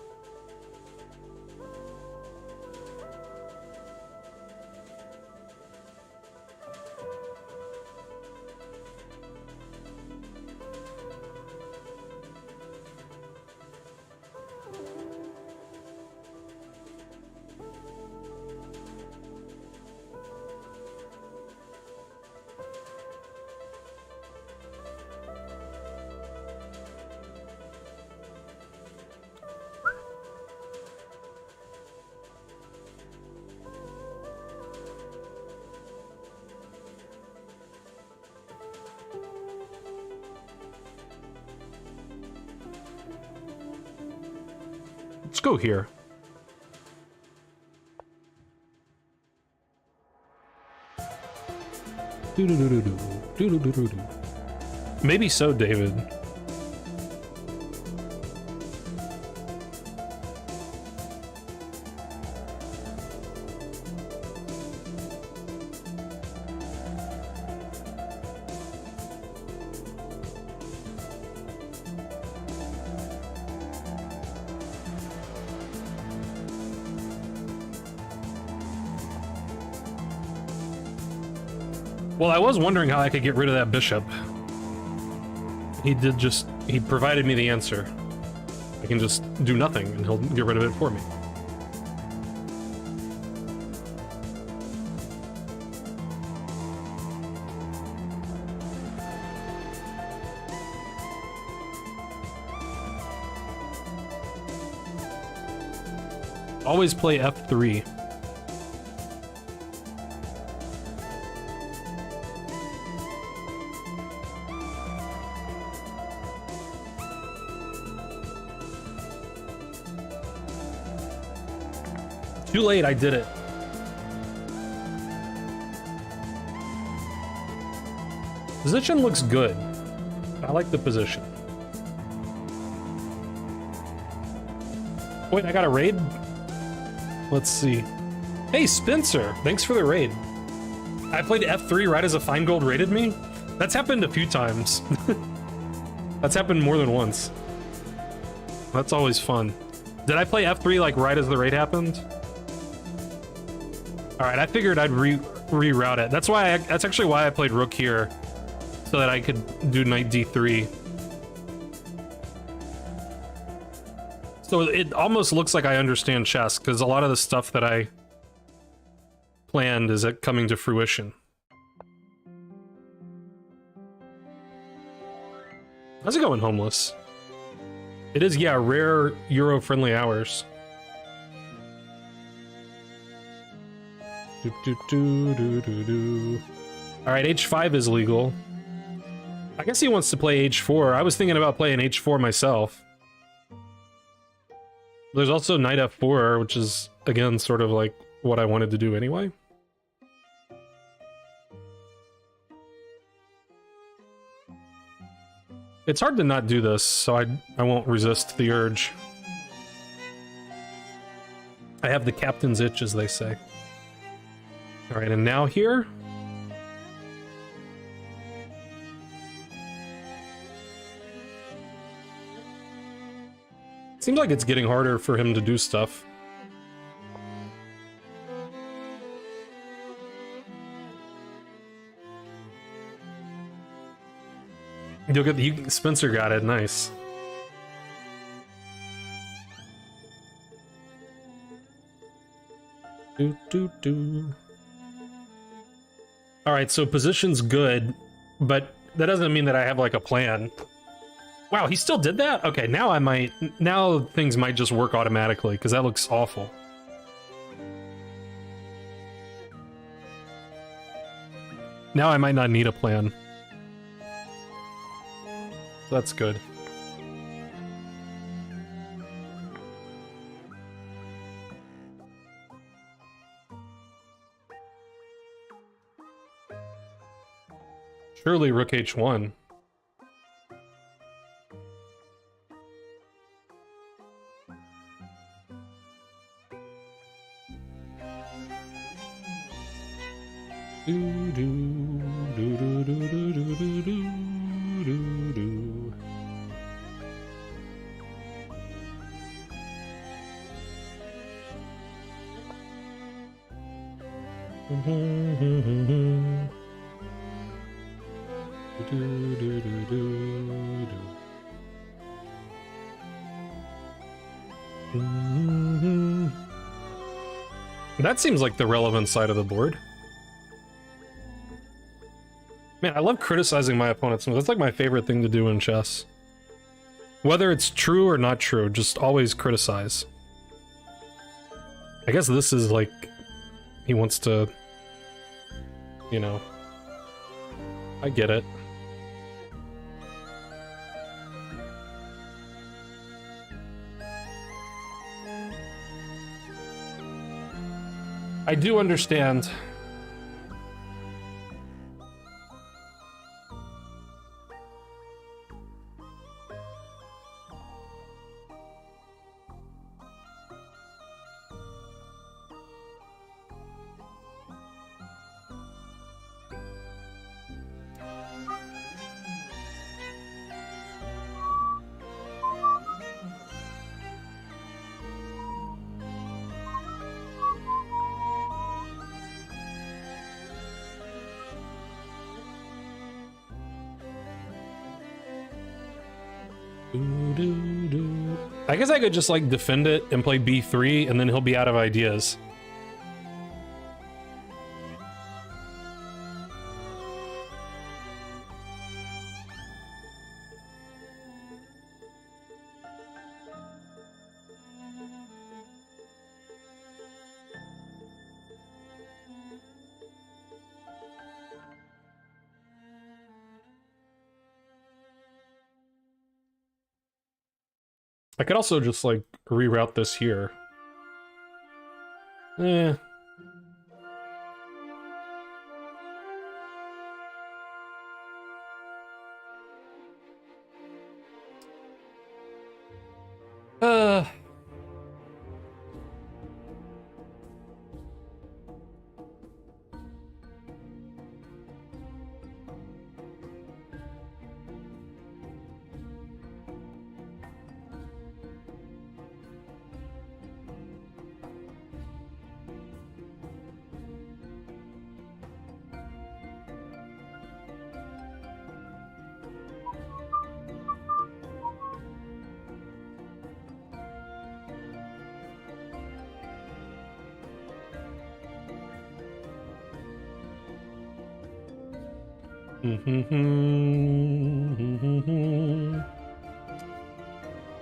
Let's go here. Maybe so, David. Well, I was wondering how I could get rid of that bishop. He provided me the answer. I can just do nothing and he'll get rid of it for me. Always play F3. Too late, I did it. Position looks good. I like the position. Wait, I got a raid? Let's see. Hey, Spencer, thanks for the raid. I played F3 right as a Feingold raided me? That's happened a few times. That's happened more than once. That's always fun. Did I play F3 like right as the raid happened? Alright, I figured I'd reroute it. That's actually why I played Rook here. So that I could do Knight D3. So it almost looks like I understand chess, because a lot of the stuff that I planned is coming to fruition. How's it going, Homeless? It is, yeah, rare Euro-friendly hours. Alright, H5 is legal. I guess he wants to play H4. I was thinking about playing H4 myself. There's also Knight F4, which is, again, sort of like what I wanted to do anyway. It's hard to not do this, so I won't resist the urge. I have the captain's itch, as they say. Alright, and now here... Seems like it's getting harder for him to do stuff. You'll get Spencer got it, nice. Alright, so position's good, but that doesn't mean that I have like a plan. Wow, he still did that? Okay, now things might just work automatically, because that looks awful. Now I might not need a plan. That's good. Surely Rook H1. That seems like the relevant side of the board. Man, I love criticizing my opponents. That's like my favorite thing to do in chess. Whether it's true or not true, just always criticize. I guess this is like... he wants to... you know... I get it. I do understand. I guess I could just like defend it and play b3 and then he'll be out of ideas. I could also just like reroute this here. Eh. Uh.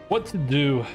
What to do?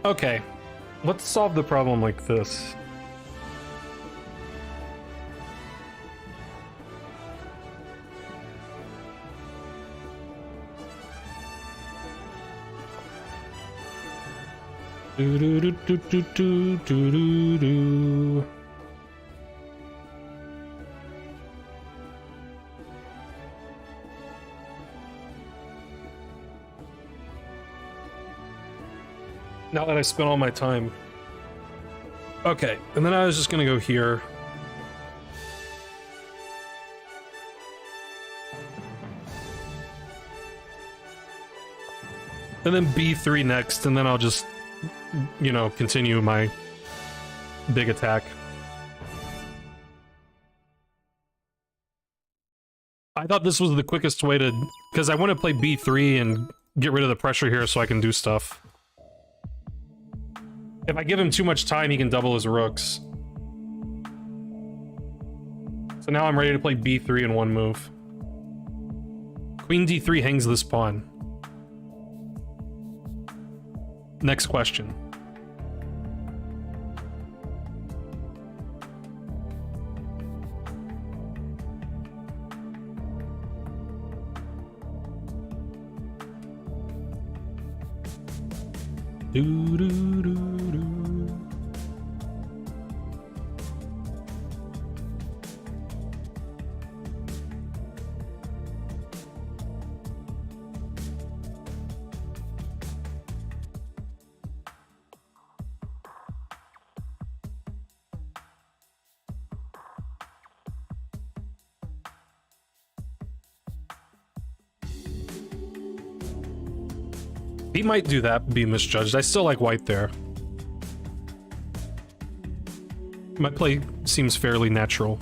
Okay, let's solve the problem like this. Do do do do do do do do. Now that I spent all my time. Okay, and then I was just gonna go here. And then B3 next, and then I'll just, you know, continue my big attack. I thought this was the quickest way to... because I want to play B3 and get rid of the pressure here so I can do stuff. If I give him too much time, he can double his rooks. So now I'm ready to play B3 in one move. Queen D3 hangs this pawn. Next question. Do do do do. He might do that, be misjudged. I still like white there. My play seems fairly natural.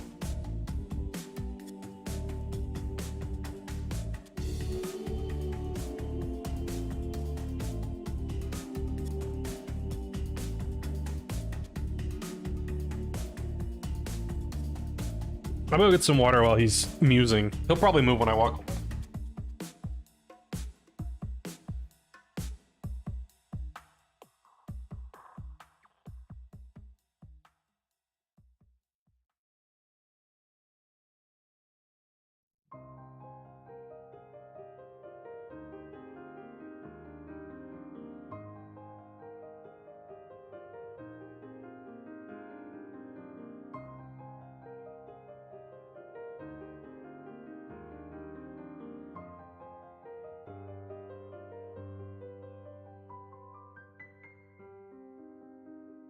I'm gonna get some water while he's musing. He'll probably move when I walk away.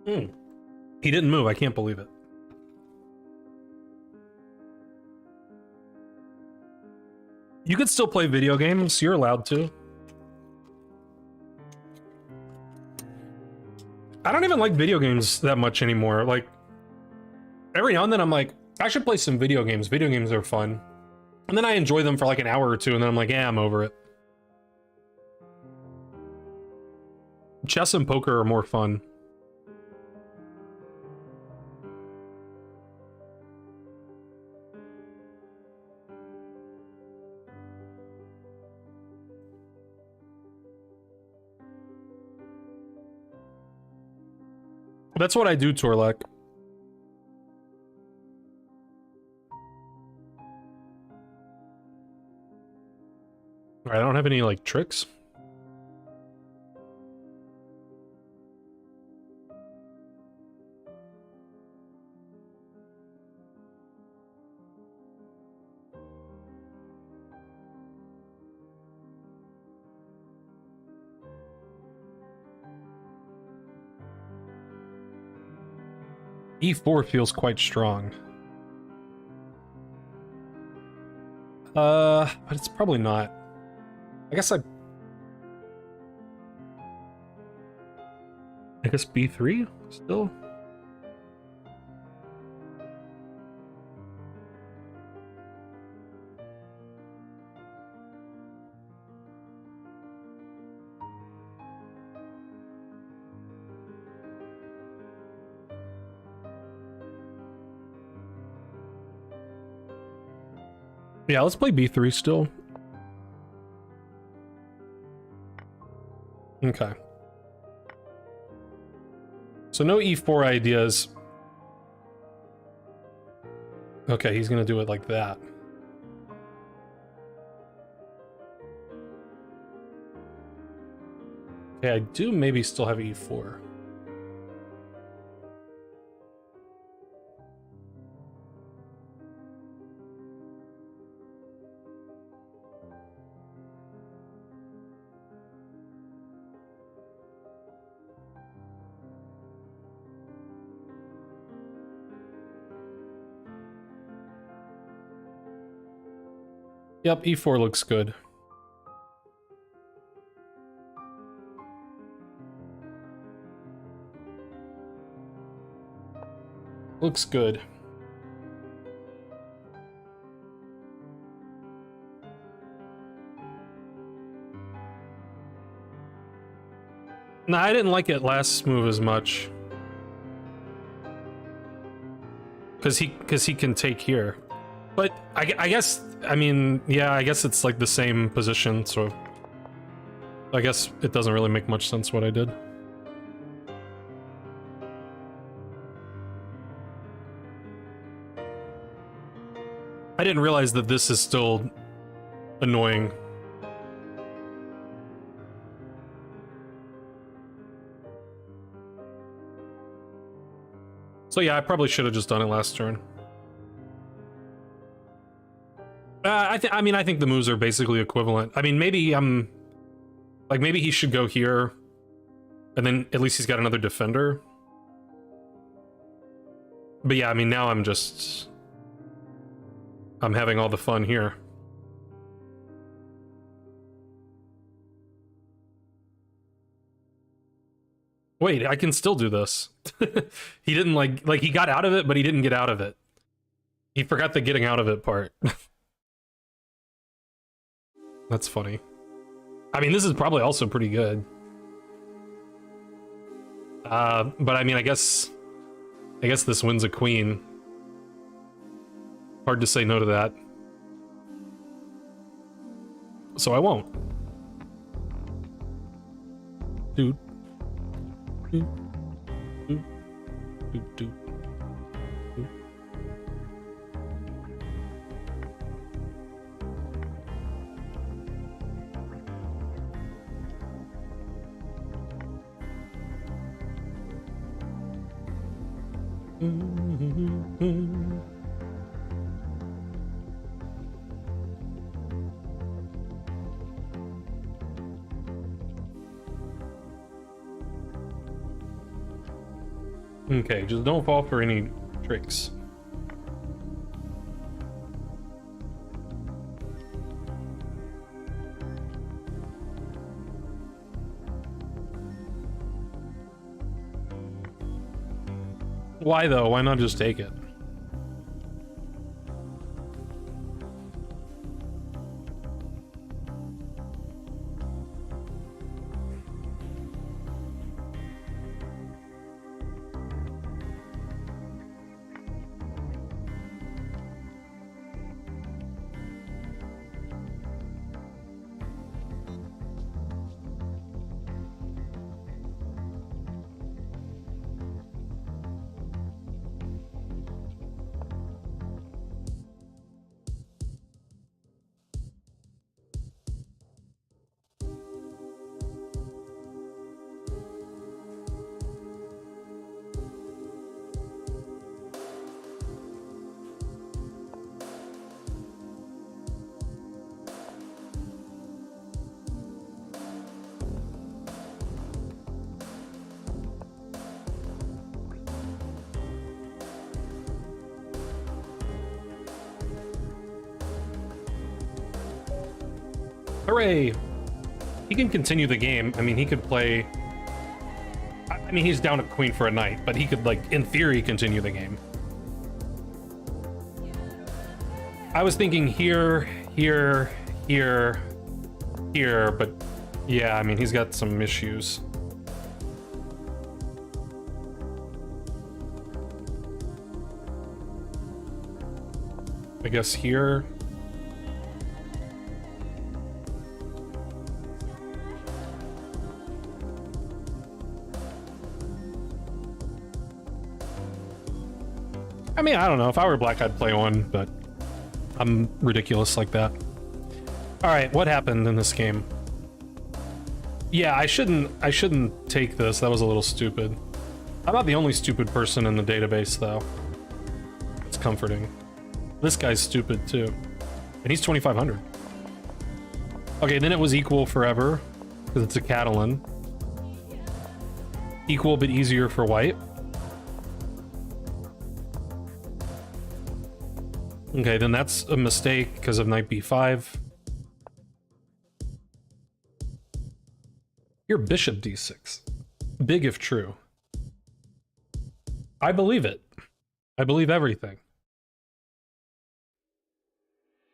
Hmm. He didn't move. I can't believe it. You could still play video games. You're allowed to. I don't even like video games that much anymore. Like, every now and then I'm like, I should play some video games. Video games are fun. And then I enjoy them for like an hour or two, and then I'm like, yeah, I'm over it. Chess and poker are more fun. That's what I do, Torlek. I don't have any, like, tricks. E4 feels quite strong. But it's probably not. I guess B3 still? Yeah, let's play B3 still. Okay. So no E4 ideas. Okay, he's gonna do it like that. Okay, I do maybe still have E4. Yep, E4 looks good. Looks good. No, I didn't like it last move as much. Cause he can take here. But I guess, I mean, yeah, I guess it's like the same position, so I guess it doesn't really make much sense what I did. I didn't realize that this is still annoying. So yeah, I probably should have just done it last turn. I mean, I think the moves are basically equivalent. I mean, maybe like maybe he should go here, and then at least he's got another defender. But yeah, I mean, now I'm having all the fun here. Wait, I can still do this. He didn't like he got out of it, but he didn't get out of it. He forgot the getting out of it part. That's funny. I mean, this is probably also pretty good. But I mean, I guess this wins a queen. Hard to say no to that. So I won't. Dude. Doot. Doot. Doot. Doot. Doot. Okay, just don't fall for any tricks. Why though? Why not just take it? Hooray! He can continue the game. I mean, he could play... I mean, he's down a queen for a knight, but he could, like, in theory, continue the game. I was thinking here, here, here, here, but yeah, I mean, he's got some issues. I guess here... I mean, I don't know. If I were black, I'd play one, but I'm ridiculous like that. All right, what happened in this game? Yeah, I shouldn't take this. That was a little stupid. I'm not the only stupid person in the database, though. It's comforting. This guy's stupid, too. And he's 2,500. Okay, then it was equal forever, because it's a Catalan. Equal, but easier for white. Okay, then that's a mistake because of knight b5. You're bishop d6. Big if true. I believe it. I believe everything.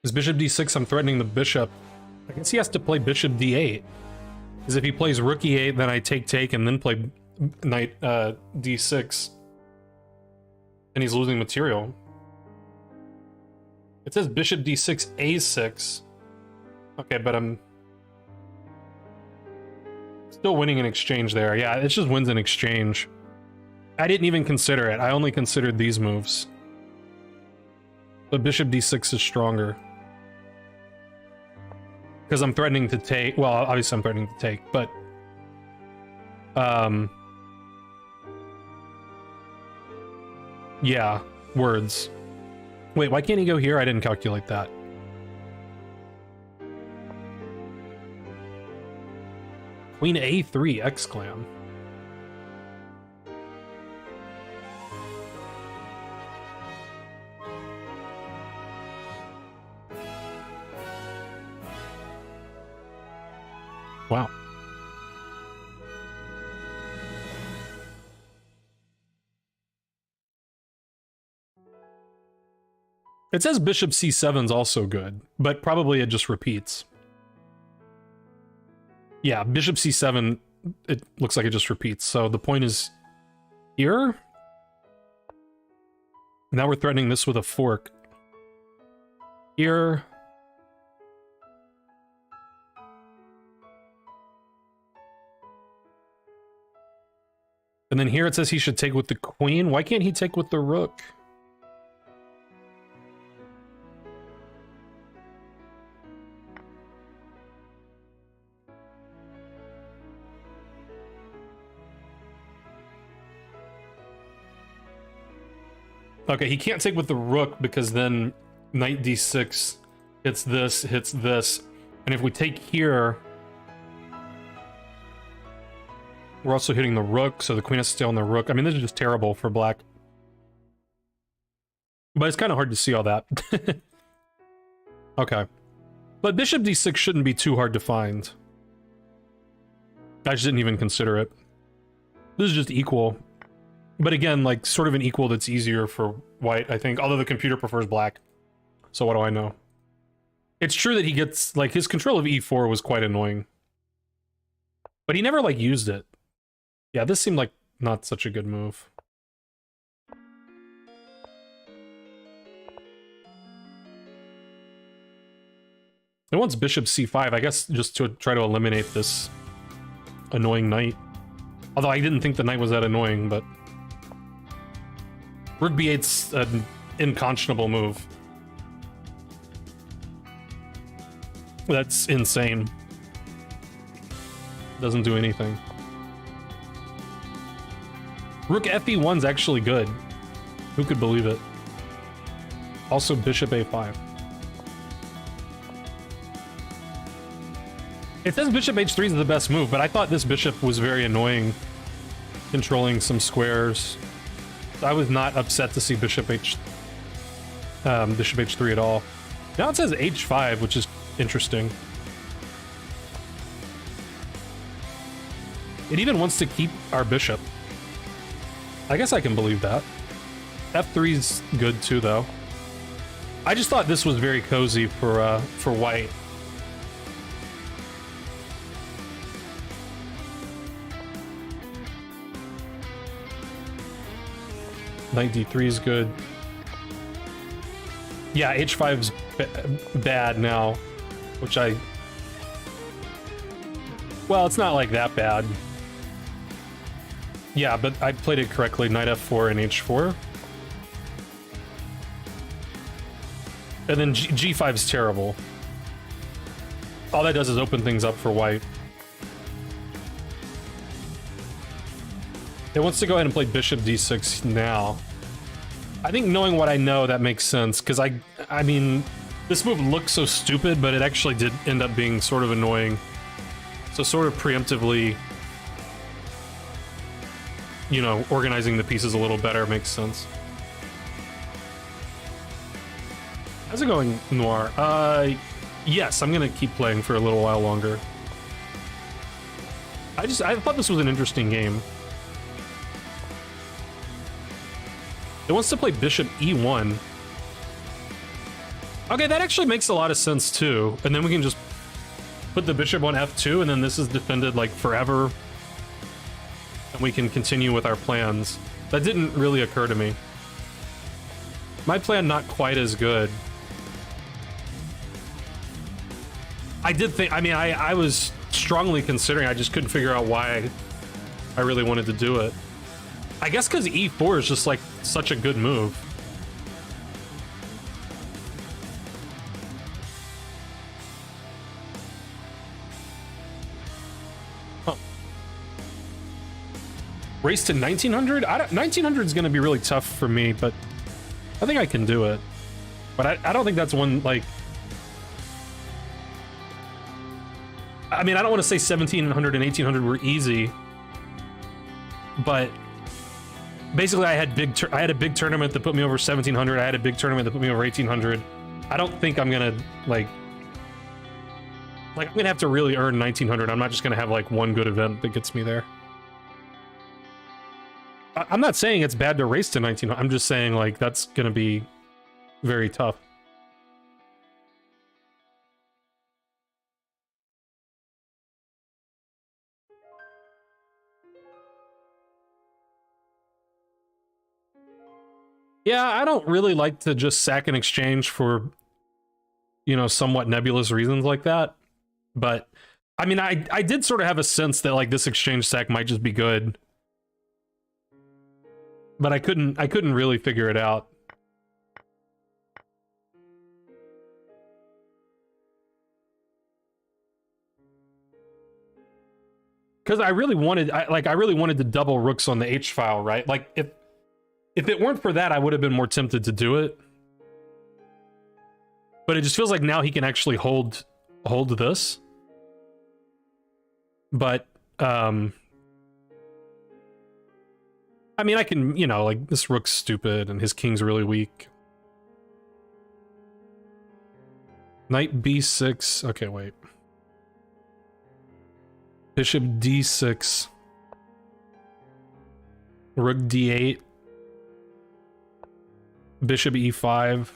Is bishop d6, I'm threatening the bishop. I guess he has to play bishop d8. Because if he plays rook e8, then I take, and then play knight d6. And he's losing material. It says bishop d6, a6. Okay, but I'm still winning an exchange there. Yeah, it just wins an exchange. I didn't even consider it. I only considered these moves. But bishop d6 is stronger. Because I'm threatening to take... Well, obviously I'm threatening to take, but... Yeah, words. Wait, why can't he go here? I didn't calculate that. Queen a3, exclam. Wow. It says bishop c7's also good, but probably it just repeats. Yeah, bishop c7, it looks like it just repeats. So the point is here. Now we're threatening this with a fork. Here. And then here it says he should take with the queen. Why can't he take with the rook? Okay, he can't take with the rook because then knight d6 hits this. And if we take here... We're also hitting the rook, so the queen has to stay on the rook. I mean, this is just terrible for black. But it's kind of hard to see all that. Okay. But bishop d6 shouldn't be too hard to find. I just didn't even consider it. This is just equal. But again, like, sort of an equal that's easier for white, I think. Although the computer prefers black. So what do I know? It's true that he gets, like, his control of e4 was quite annoying. But he never, like, used it. Yeah, this seemed like not such a good move. It wants bishop c5, I guess, just to try to eliminate this annoying knight. Although I didn't think the knight was that annoying, but... Rook b8's an unconscionable move. That's insane. Doesn't do anything. Rook fe1's actually good. Who could believe it? Also bishop a5. It says bishop h3 is the best move, but I thought this bishop was very annoying, controlling some squares. I was not upset to see bishop h3 at all. Now it says h5, which is interesting. It even wants to keep our bishop. I guess I can believe that. f3's good too, though. I just thought this was very cozy for white. Knight d3 is good. Yeah, h5's bad now, which I... Well, it's not like that bad. Yeah, but I played it correctly. Knight f4 and h4. And then g5's terrible. All that does is open things up for white. It wants to go ahead and play bishop d6 now. I think knowing what I know, that makes sense, because I mean, this move looks so stupid, but it actually did end up being sort of annoying. So sort of preemptively, you know, organizing the pieces a little better makes sense. How's it going, Noir? Yes, I'm gonna keep playing for a little while longer. I thought this was an interesting game. It wants to play bishop e1. Okay, that actually makes a lot of sense too. And then we can just put the bishop on f2, and then this is defended like forever. And we can continue with our plans. That didn't really occur to me. My plan not quite as good. I did think, I mean, I was strongly considering, I just couldn't figure out why I really wanted to do it. I guess because e4 is just like such a good move. Huh. Race to 1900? 1900 is going to be really tough for me, but I think I can do it. But I don't think that's one, like... I mean, I don't want to say 1700 and 1800 were easy, but... Basically, I had a big tournament that put me over 1700. I had a big tournament that put me over 1800. I don't think I'm gonna like I'm gonna have to really earn 1900. I'm not just gonna have like one good event that gets me there. I'm not saying it's bad to race to 1900. I'm just saying like that's gonna be very tough. Yeah, I don't really like to just sack an exchange for, you know, somewhat nebulous reasons like that. But, I mean, I did sort of have a sense that, like, this exchange sack might just be good. But I couldn't really figure it out. Because I really wanted to double rooks on the H-file, right? Like, if it weren't for that, I would have been more tempted to do it. But it just feels like now he can actually hold this. But, I mean, I can, you know, like, this rook's stupid and his king's really weak. Knight b6. Okay, wait. Bishop d6. Rook d8. Bishop e5.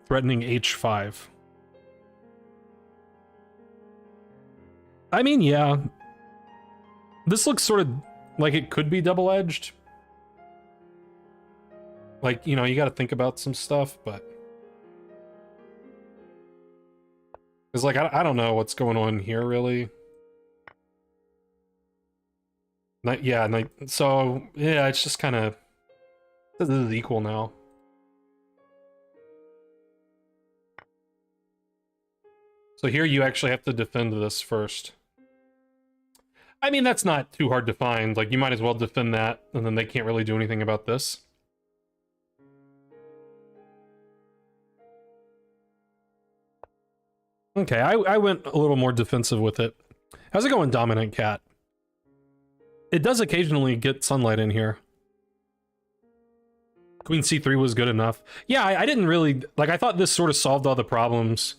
Threatening h5. I mean, yeah. This looks sort of like it could be double-edged. Like, you know, you gotta think about some stuff, but... It's like, I don't know what's going on here, really. So, yeah, it's just kind of... This is equal now. So here you actually have to defend this first. I mean, that's not too hard to find. Like, you might as well defend that, and then they can't really do anything about this. Okay, I went a little more defensive with it. How's it going, Dominant Cat? It does occasionally get sunlight in here. Queen c3 was good enough. Yeah, I didn't really... Like, I thought this sort of solved all the problems.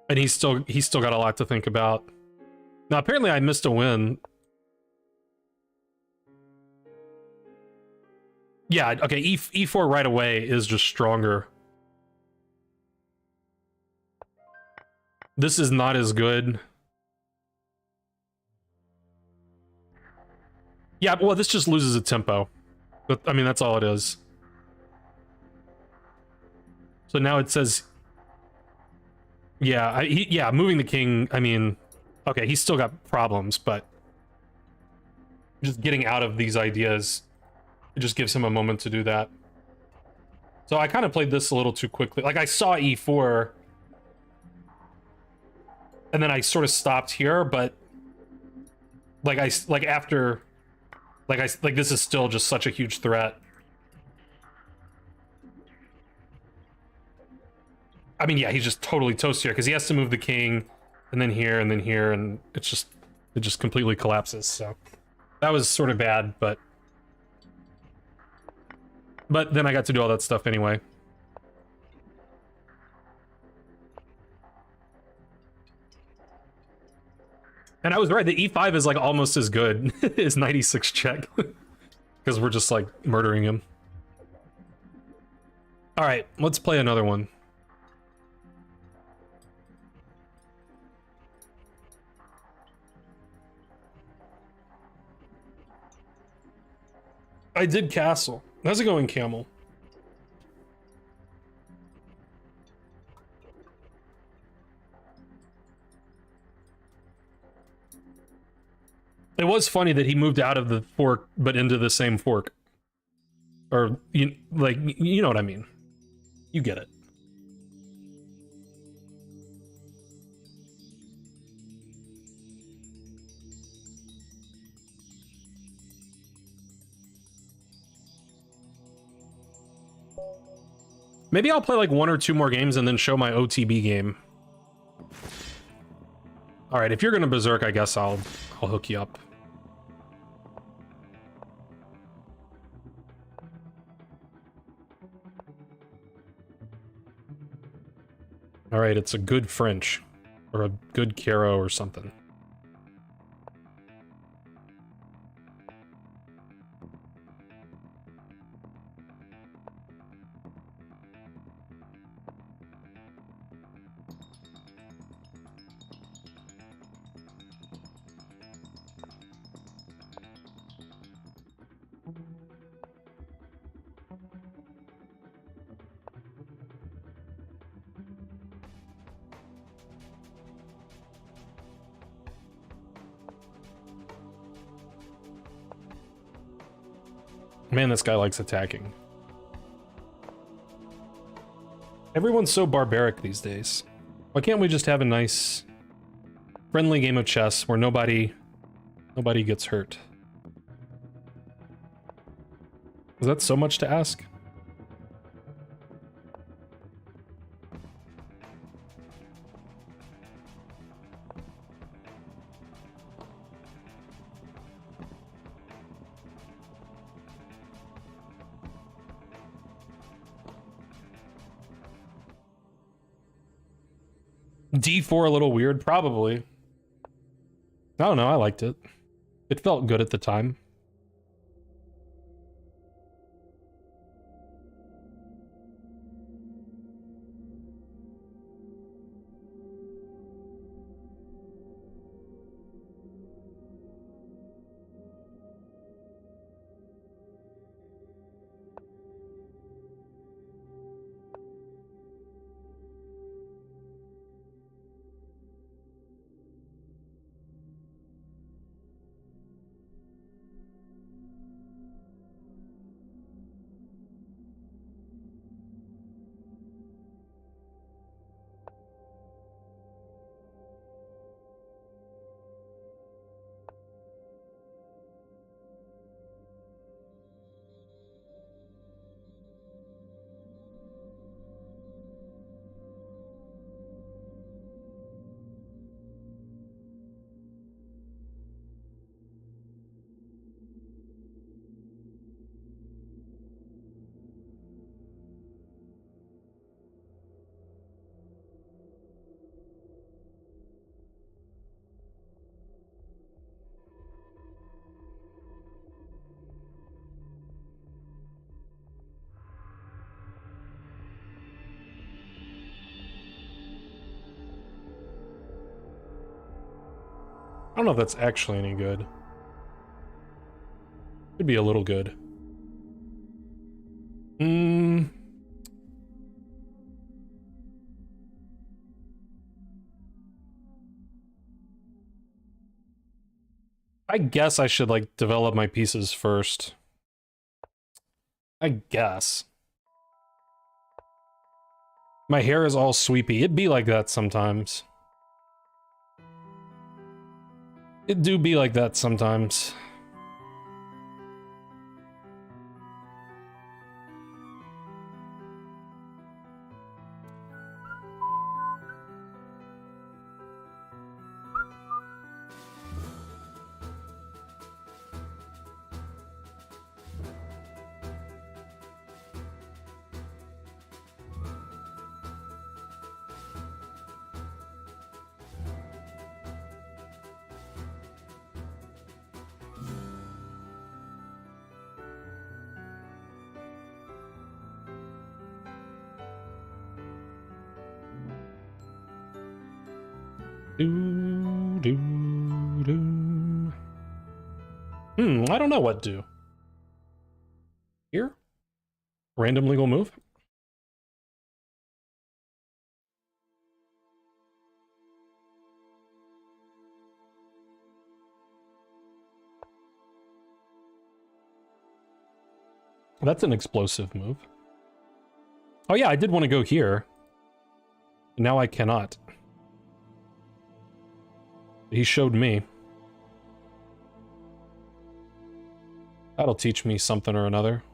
And he's still got a lot to think about. Now, apparently I missed a win. Yeah, okay, e4 right away is just stronger. This is not as good. Yeah, well, this just loses a tempo. But, I mean, that's all it is. So now it says... Yeah, yeah, moving the king, I mean... Okay, he's still got problems, but... Just getting out of these ideas, it just gives him a moment to do that. So I kind of played this a little too quickly. Like, I saw e4... And then I sort of stopped here, but... Like, after... Like, this is still just such a huge threat. I mean, yeah, he's just totally toast here, because he has to move the king, and then here, and it just completely collapses, so... That was sort of bad, but... But then I got to do all that stuff anyway. And I was right, the e5 is, like, almost as good as 96 check. Because we're just, like, murdering him. Alright, let's play another one. I did castle. How's it going, Camel? It was funny that he moved out of the fork, but into the same fork. Or, you know what I mean. You get it. Maybe I'll play like 1 or 2 more games and then show my OTB game. Alright, if you're gonna berserk, I guess I'll hook you up. Alright, it's a good French. Or a good Caro or something. Man, this guy likes attacking. Everyone's so barbaric these days. Why can't we just have a nice, friendly game of chess where nobody gets hurt? Is that so much to ask? D4 a little weird, probably. I don't know, I liked it. It felt good at the time. I don't know if that's actually any good. Could be a little good. I guess I should, like, develop my pieces first. I guess. My hair is all sweepy. It be like that sometimes. It do be like that sometimes. I don't know what do. Here? Random legal move? That's an explosive move. Oh yeah, I did want to go here. Now I cannot. He showed me. That'll teach me something or another.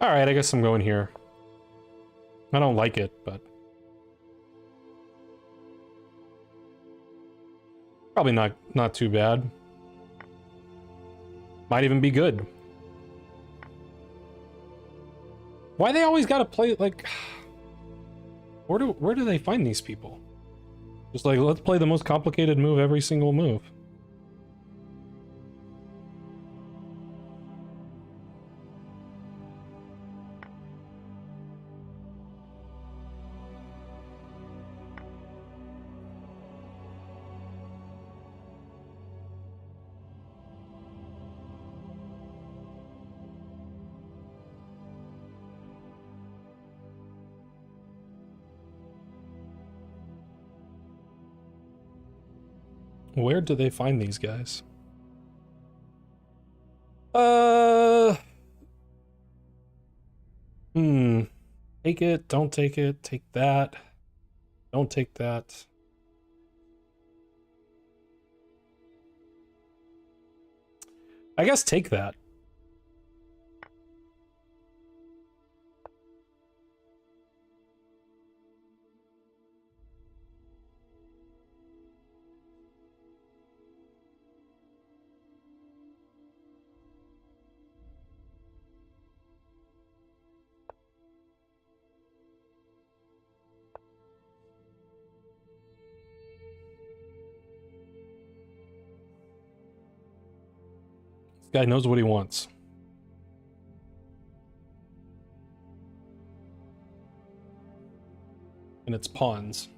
Alright, I guess I'm going here. I don't like it, but... probably not too bad. Might even be good. Why they always gotta play, like... Where do they find these people? Just like, let's play the most complicated move every single move. Where do they find these guys? Uh... Take it, don't take it, take that. Don't take that. I guess take that. Guy knows what he wants. And it's pawns.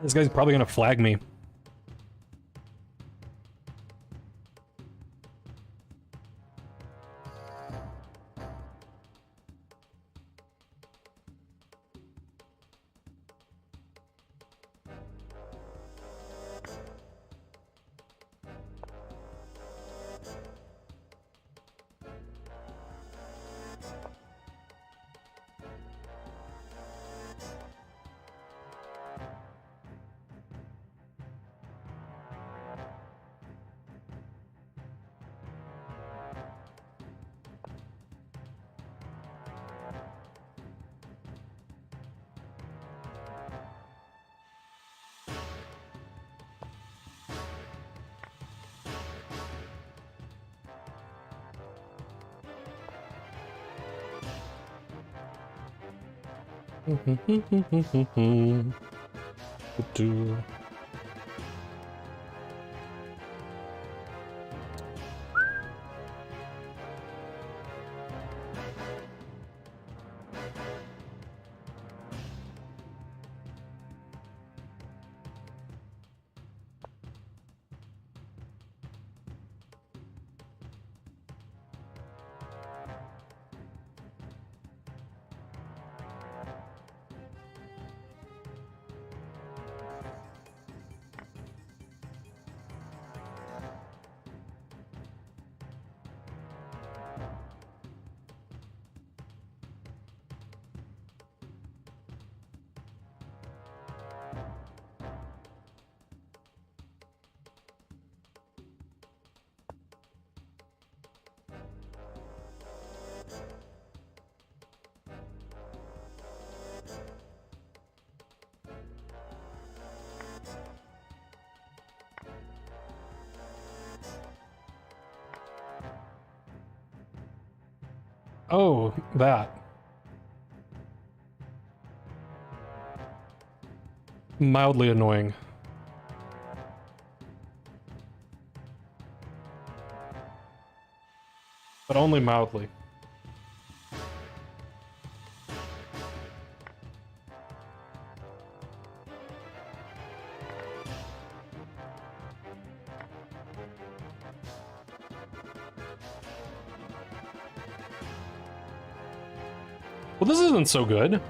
This guy's probably gonna flag me. Do. Oh, that. Mildly annoying. But only mildly. Well, this isn't so good.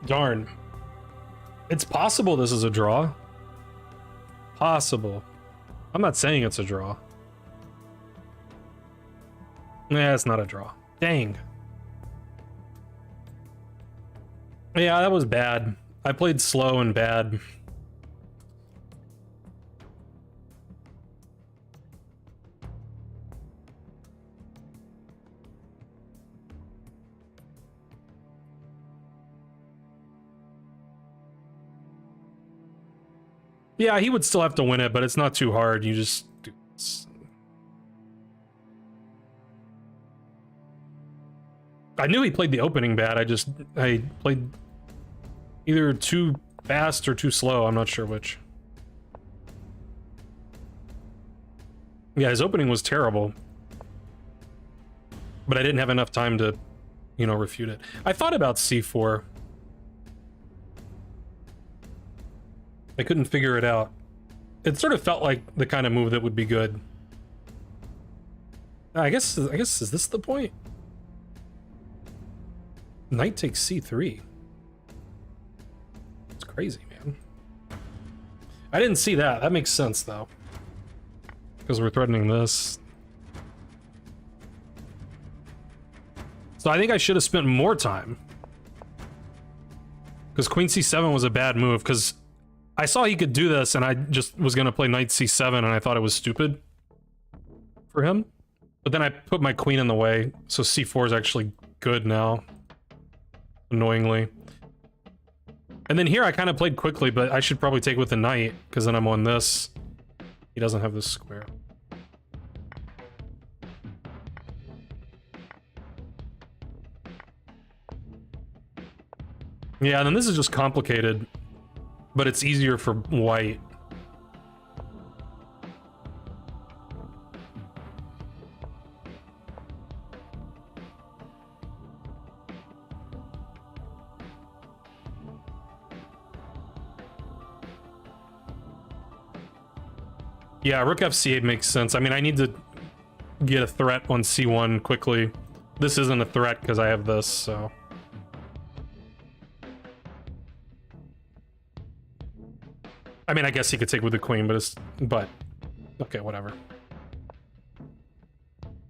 Darn. It's possible this is a draw. Possible. I'm not saying it's a draw. Yeah, it's not a draw. Dang. Yeah, that was bad. I played slow and bad. Yeah, he would still have to win it, but it's not too hard. You just do this. I knew he played the opening bad. I played either too fast or too slow. I'm not sure which. Yeah, his opening was terrible. But I didn't have enough time to, you know, refute it. I thought about C4. I couldn't figure it out. It sort of felt like the kind of move that would be good. I guess is this the point? Knight takes c3. It's crazy, man. I didn't see that. That makes sense though, because we're threatening this. So I think I should have spent more time, because queen c7 was a bad move, because I saw he could do this and I just was gonna play knight c7 and I thought it was stupid for him. But then I put my queen in the way, so c4 is actually good now, annoyingly. And then here I kind of played quickly, but I should probably take with the knight, because then I'm on this. He doesn't have this square. Yeah, and then this is just complicated, but it's easier for white. Yeah, rook f8 makes sense. I mean, I need to get a threat on c1 quickly. This isn't a threat because I have this, so... I mean, I guess he could take with the queen, but it's... but... okay, whatever.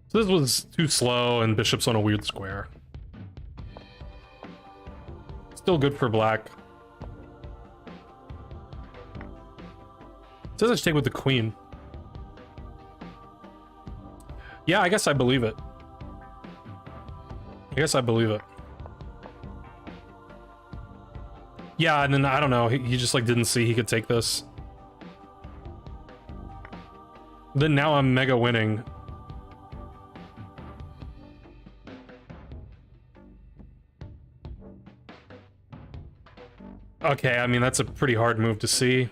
So this was too slow, and bishop's on a weird square. Still good for black. It says I should take with the queen. Yeah, I guess I believe it. I guess I believe it. Yeah, and then, I don't know, he just, like, didn't see he could take this. Then now I'm mega winning. Okay, I mean, that's a pretty hard move to see.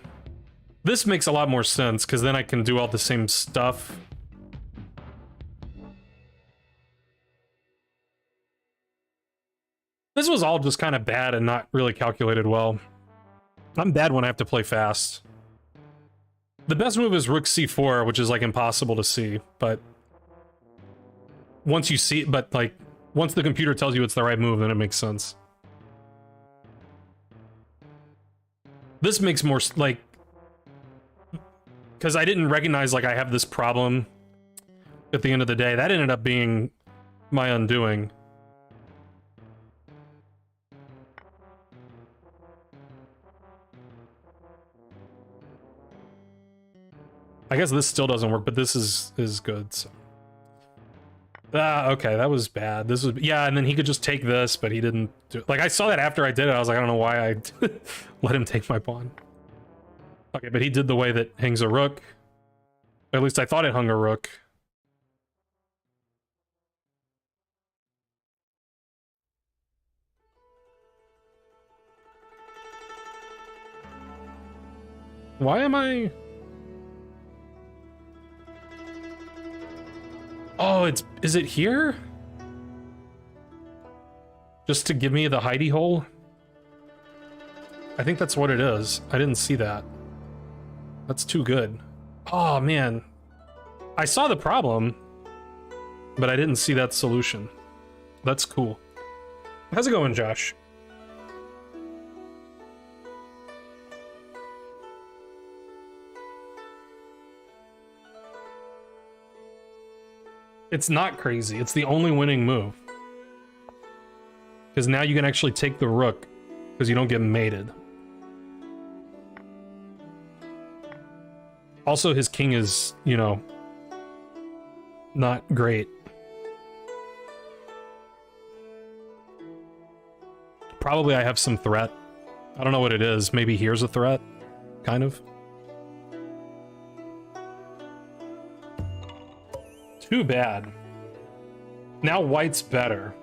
This makes a lot more sense, because then I can do all the same stuff. This was all just kind of bad and not really calculated well. I'm bad when I have to play fast. The best move is rook c4, which is like impossible to see, but once you see it, but like once the computer tells you it's the right move, then it makes sense. This makes more like, because I didn't recognize like I have this problem at the end of the day. That ended up being my undoing. I guess this still doesn't work, but this is good. So. Okay, that was bad. This was, yeah, and then he could just take this, but he didn't do it. Like, I saw that after I did it. I was like, I don't know why I let him take my pawn. Okay, but he did the way that hangs a rook. At least I thought it hung a rook. Why am I... Oh, is it here? Just to give me the hidey hole? I think that's what it is. I didn't see that. That's too good. Oh, man. I saw the problem, but I didn't see that solution. That's cool. How's it going, Josh? It's not crazy. It's the only winning move. Because now you can actually take the rook, because you don't get mated. Also, his king is, you know, not great. Probably I have some threat. I don't know what it is. Maybe here's a threat, kind of. Too bad. Now white's better,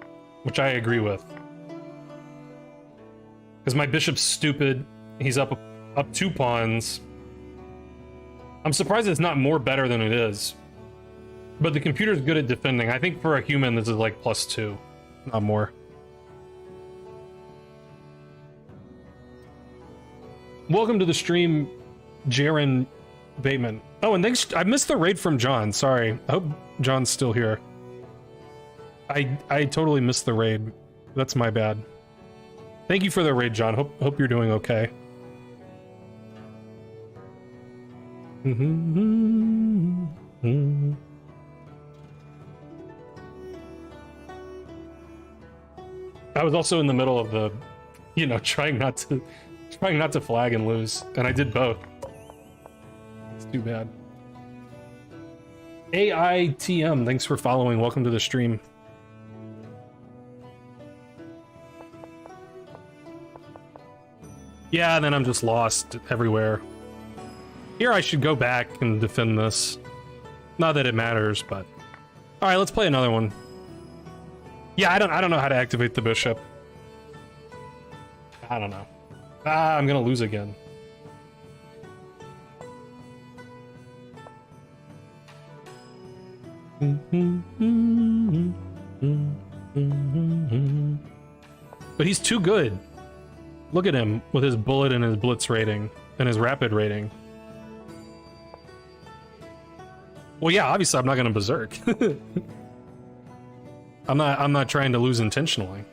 which I agree with. Because my bishop's stupid. He's up 2 pawns. I'm surprised it's not more better than it is. But the computer's good at defending. I think for a human, this is like +2, not more. Welcome to the stream, Jaren Bateman. Oh, and thanks. I missed the raid from John. Sorry. I hope John's still here. I totally missed the raid. That's my bad. Thank you for the raid, John. Hope you're doing okay. I was also in the middle of the, you know, trying not to flag and lose, and I did both. It's too bad. AITM, thanks for following. Welcome to the stream. Yeah, and then I'm just lost everywhere. Here I should go back and defend this. Not that it matters, but... Alright, let's play another one. Yeah, I don't know how to activate the bishop. I don't know. Ah, I'm gonna lose again. But he's too good. Look at him with his bullet and his blitz rating and his rapid rating. Well, yeah, obviously I'm not gonna berserk. I'm not trying to lose intentionally.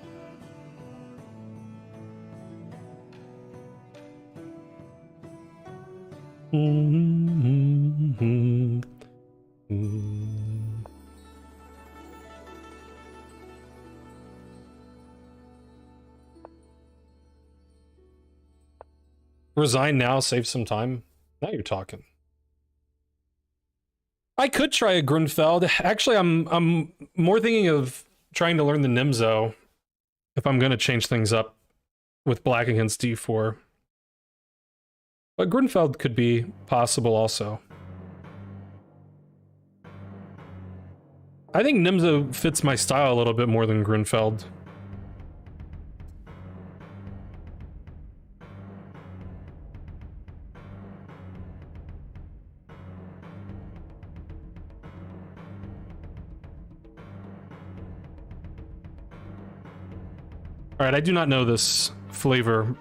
Resign now, save some time. Now you're talking. I could try a Grunfeld. Actually, I'm more thinking of trying to learn the Nimzo if I'm gonna change things up with black against d4. But Grunfeld could be possible also. I think Nimzo fits my style a little bit more than Grunfeld. Alright, I do not know this flavor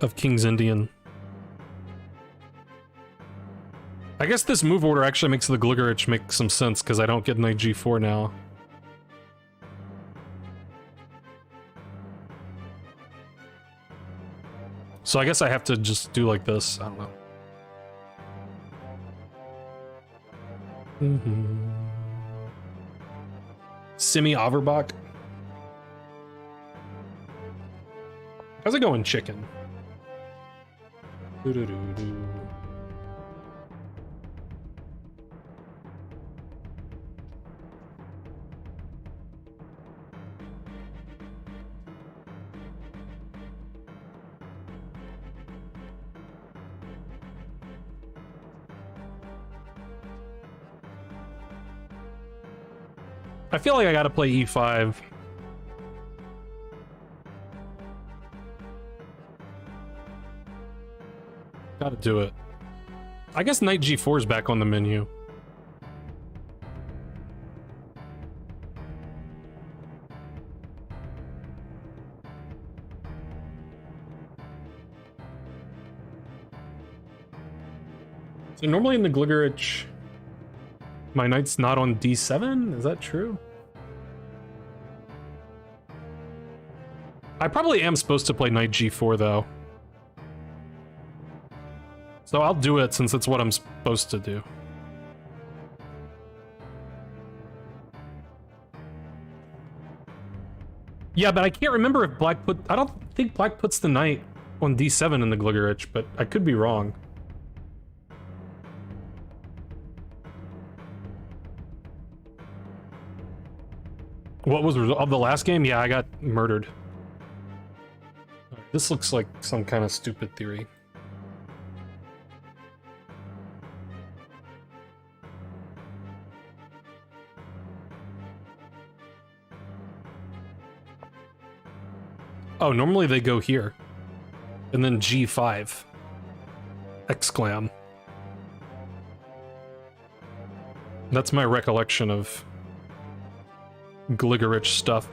of King's Indian. I guess this move order actually makes the Gligorich make some sense, because I don't get knight g4 now. So I guess I have to just do like this. I don't know. Simi Averbach. How's it going, chicken? Doo-doo-doo-doo. I feel like I gotta play e5. Gotta do it. I guess knight g4 is back on the menu. So normally in the Gligorich, my knight's not on d7? Is that true? I probably am supposed to play knight g4 though. So I'll do it since it's what I'm supposed to do. Yeah, but I can't remember if black put... I don't think black puts the knight on d7 in the Gligorich, but I could be wrong. What was the result of the last game? Yeah, I got murdered. This looks like some kind of stupid theory. Oh, normally they go here. And then G5. Exclam. That's my recollection of Gligorich stuff.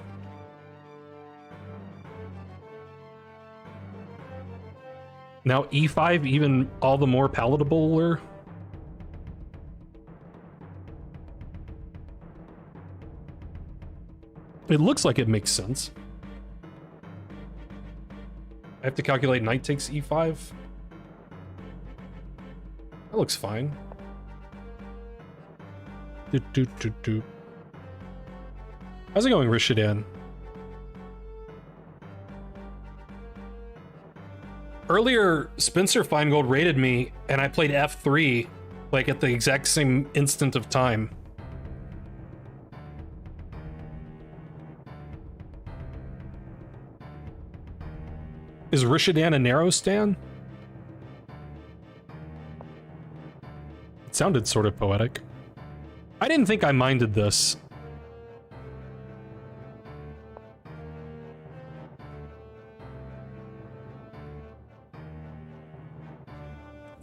Now E5 even all the more palatable. It looks like it makes sense. I have to calculate knight takes E5. That looks fine. How's it going, Rishidan? Earlier, Spencer Feingold raided me, and I played F3, like at the exact same instant of time. Is Rishidan a narrow stan? It sounded sort of poetic. I didn't think I minded this.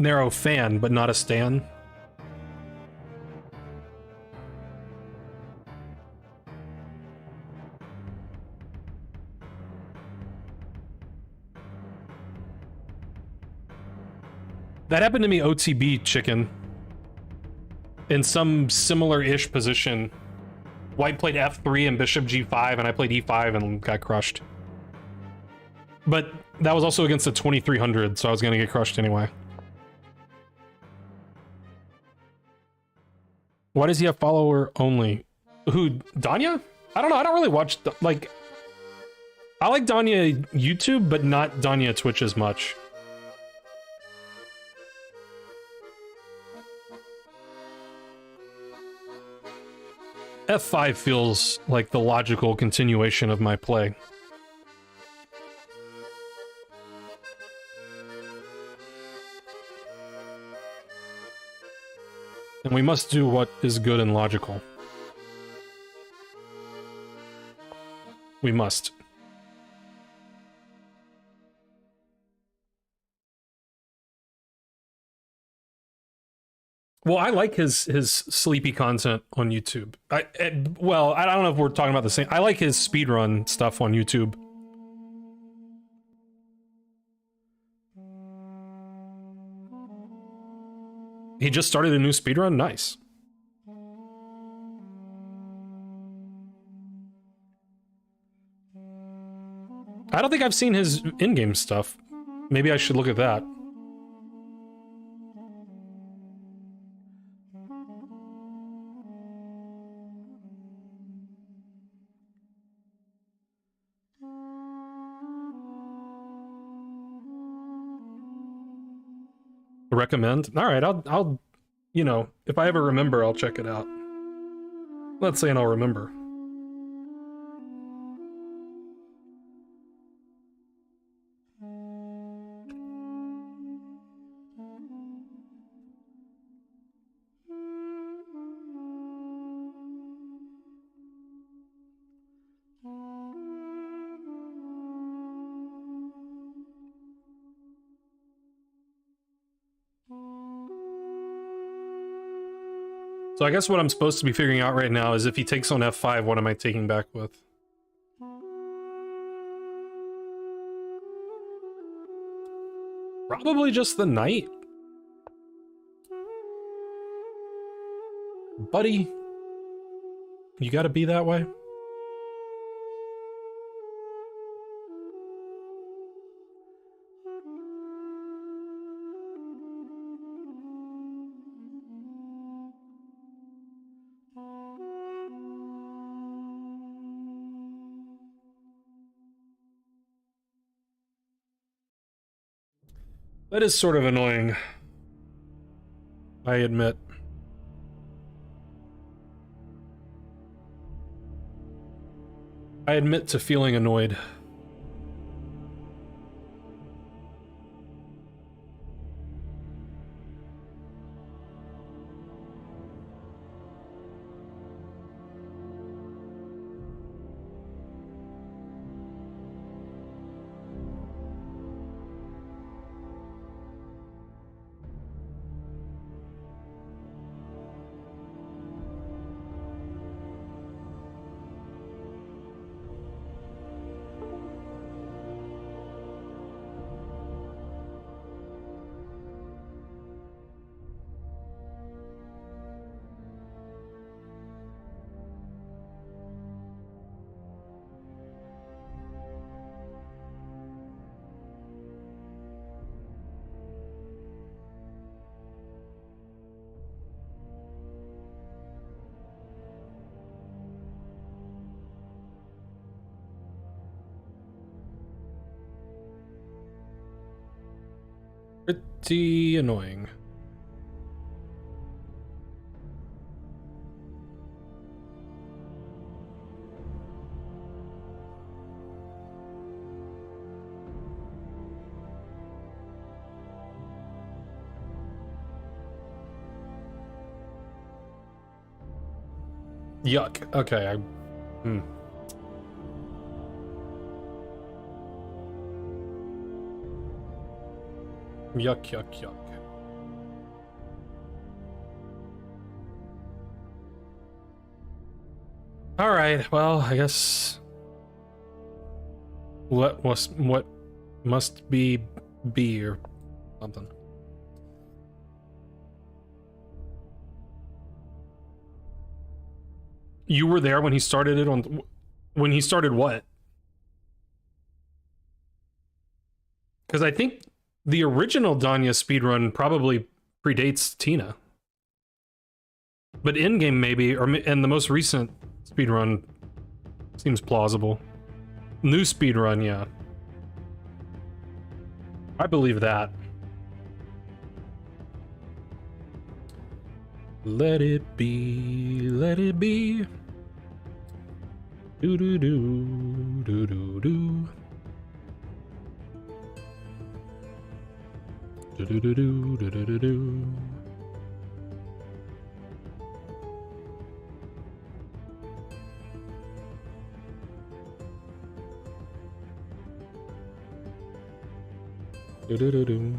Narrow fan, but not a stan. That happened to me OTB, chicken. In some similar-ish position. White played F3 and Bishop G5, and I played E5 and got crushed. But that was also against a 2300, so I was gonna get crushed anyway. Why does he have follower only? Who, Danya? I don't know, I don't really watch, like... I like Danya YouTube, but not Danya Twitch as much. F5 feels like the logical continuation of my play. And we must do what is good and logical. We must. Well, I like his sleepy content on YouTube. Well, I don't know if we're talking about the same. I like his speedrun stuff on YouTube. He just started a new speedrun? Nice. I don't think I've seen his in-game stuff. Maybe I should look at that. Recommend? Alright, I'll, you know, if I ever remember, I'll check it out. Let's say and I'll remember. So I guess what I'm supposed to be figuring out right now is if he takes on F5, what am I taking back with? Probably just the knight. Buddy, you gotta be that way? That is sort of annoying, I admit. I admit to feeling annoyed. Pretty annoying. Yuck. Okay, Yuck, yuck, yuck. All right, well, I guess what must be or something. You were there when he started it on when he started what? Because I think the original Danya speedrun probably predates Tina. But in-game maybe, and the most recent speedrun seems plausible. New speedrun, yeah. I believe that. Let it be, let it be. Do do do do do do. Do do do do do do do do. Do do do do.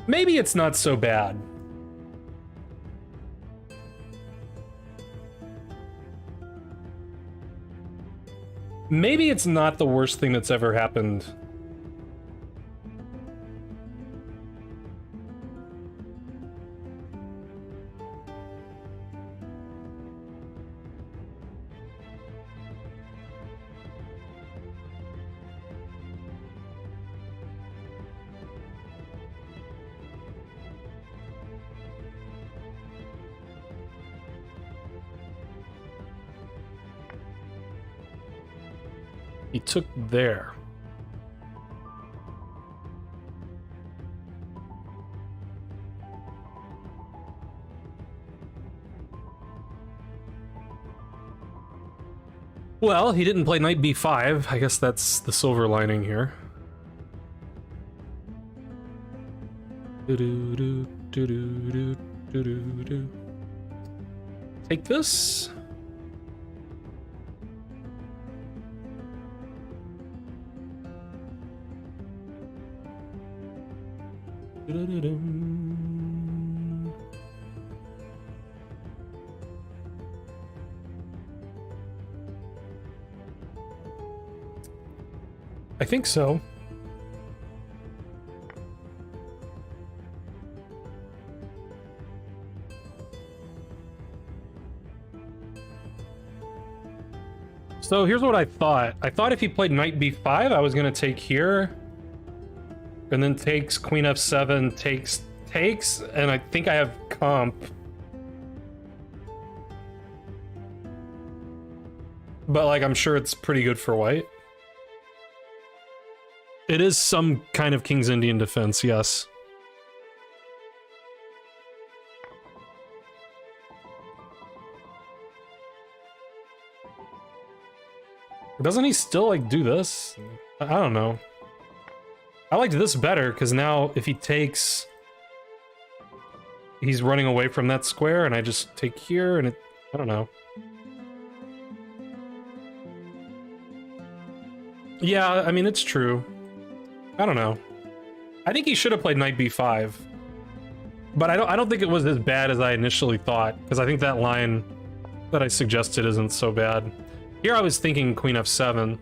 Maybe it's not so bad. Maybe it's not the worst thing that's ever happened. He took there. Well, he didn't play knight b5. I guess that's the silver lining here. Take this. I think so. So here's what I thought. I thought if he played knight b5, I was going to take here. And then takes queen f7, takes, and I think I have comp. But like, I'm sure it's pretty good for white. It is some kind of King's Indian defense, yes. Doesn't he still like do this? I don't know. I liked this better because now if he takes, he's running away from that square, and I just take here, and I don't know. Yeah, I mean, it's true. I don't know. I think he should have played knight b5, but I don't think it was as bad as I initially thought, because I think that line that I suggested isn't so bad. Here I was thinking queen f7.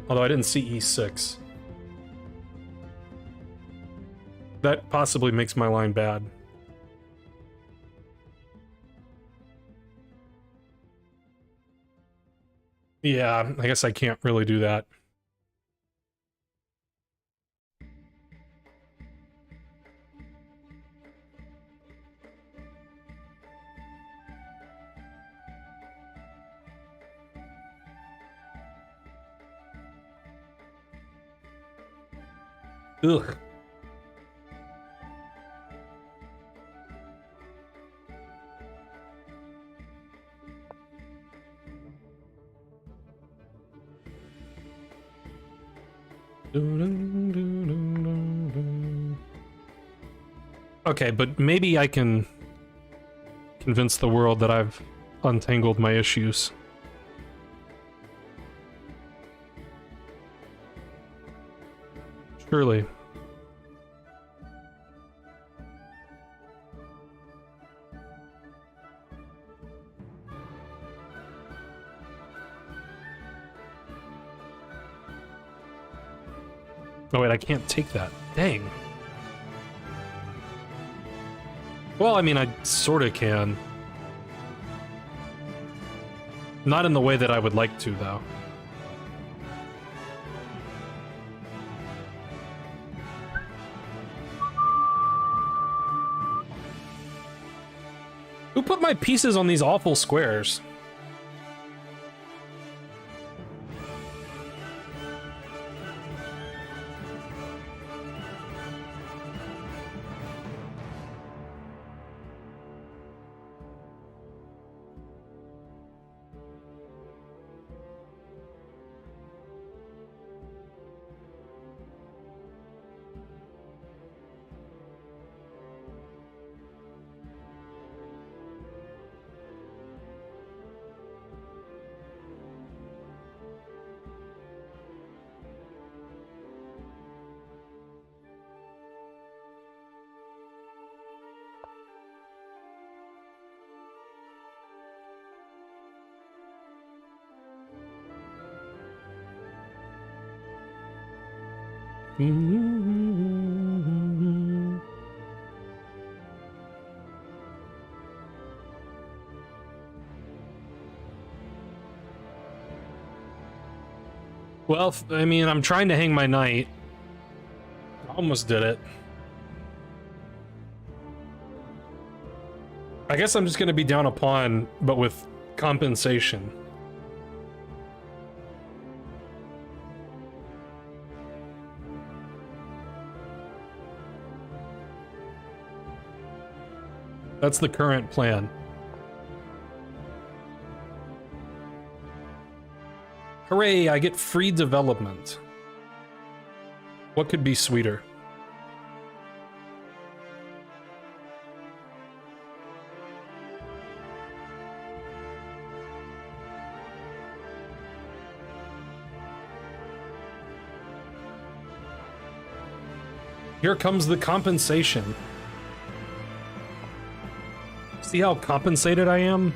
Although I didn't see e6. That possibly makes my line bad. Yeah, I guess I can't really do that. Ugh. Okay, but maybe I can convince the world that I've untangled my issues. Surely. Oh wait, I can't take that. Dang. Well, I mean, I sorta can. Not in the way that I would like to, though. Who put my pieces on these awful squares? Well, I mean, I'm trying to hang my knight. Almost did it. I guess I'm just gonna be down a pawn, but with compensation. That's the current plan. Hooray, I get free development. What could be sweeter? Here comes the compensation. See how compensated I am?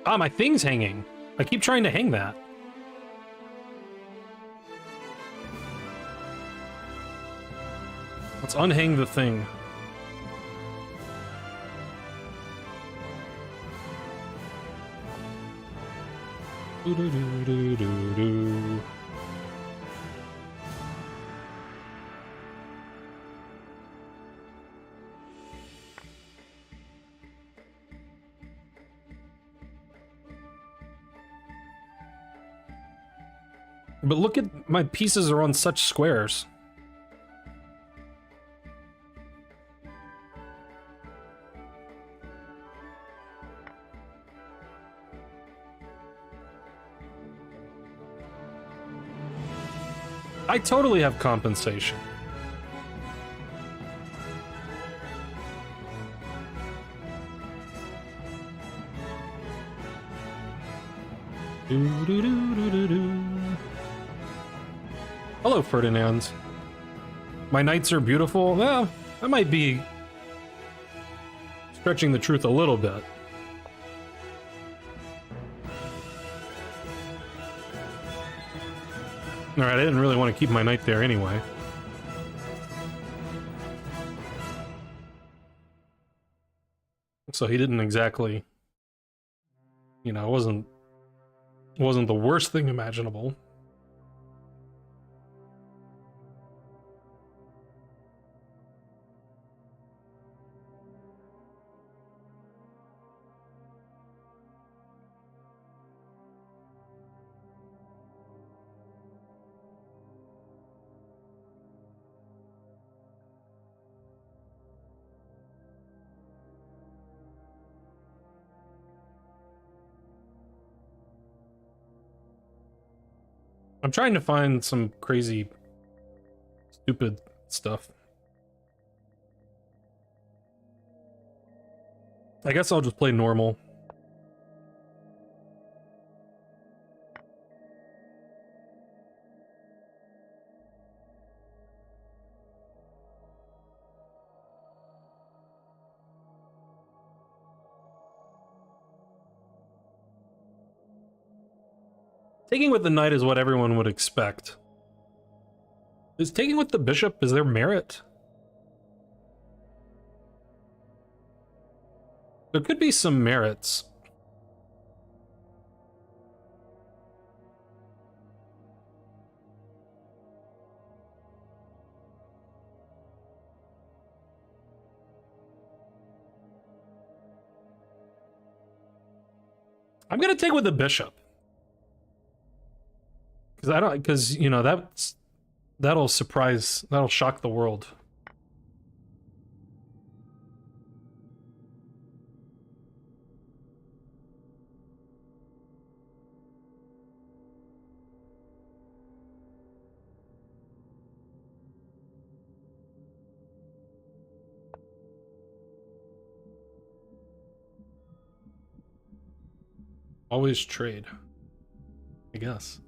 Ah, my thing's hanging. I keep trying to hang that. Let's unhang the thing. Do-do-do-do-do-do. But look at my pieces are on such squares. I totally have compensation. Do-do-do-do-do-do. Hello, Ferdinand. My knights are beautiful. Well, that might be stretching the truth a little bit. Alright, I didn't really want to keep my knight there anyway. So he didn't exactly... You know, it wasn't the worst thing imaginable. I'm trying to find some crazy, stupid stuff. I guess I'll just play normal. Taking with the knight is what everyone would expect. Is taking with the bishop, is there merit? There could be some merits. I'm gonna take with the bishop. Because you know, that'll shock the world. Always trade, I guess.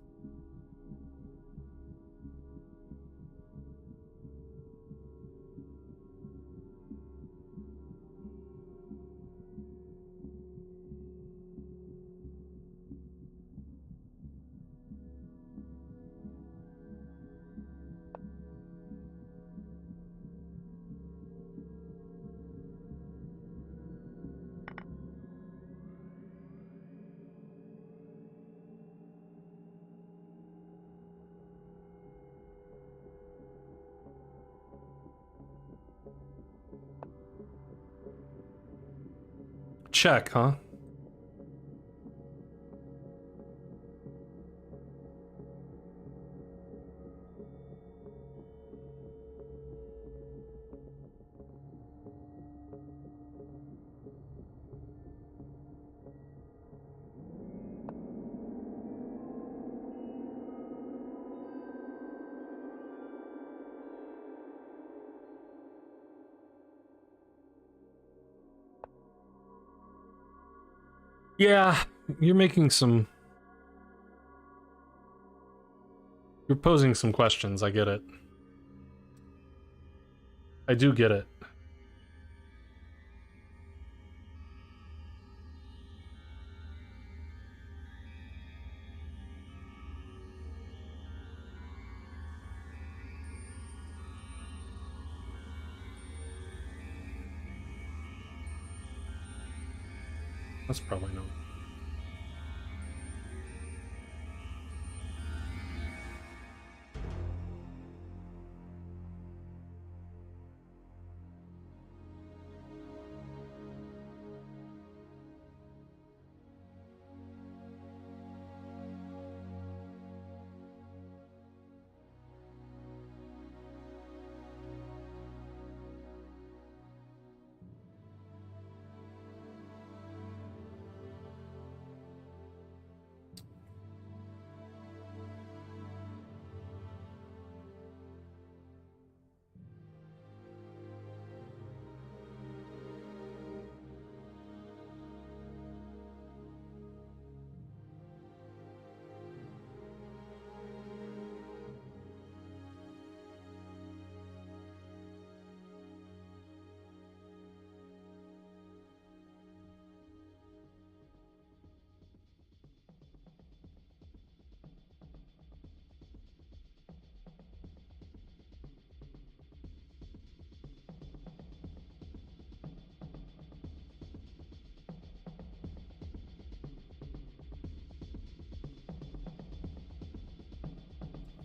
Check, huh? Yeah, you're making some... You're posing some questions, I get it. I do get it. That's probably not.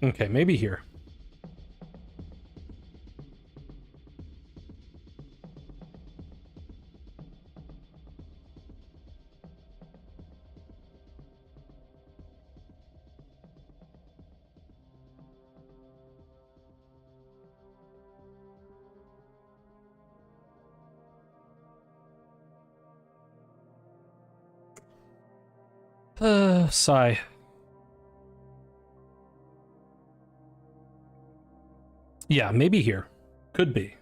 Okay, maybe here. Sigh. Yeah, maybe here. Could be.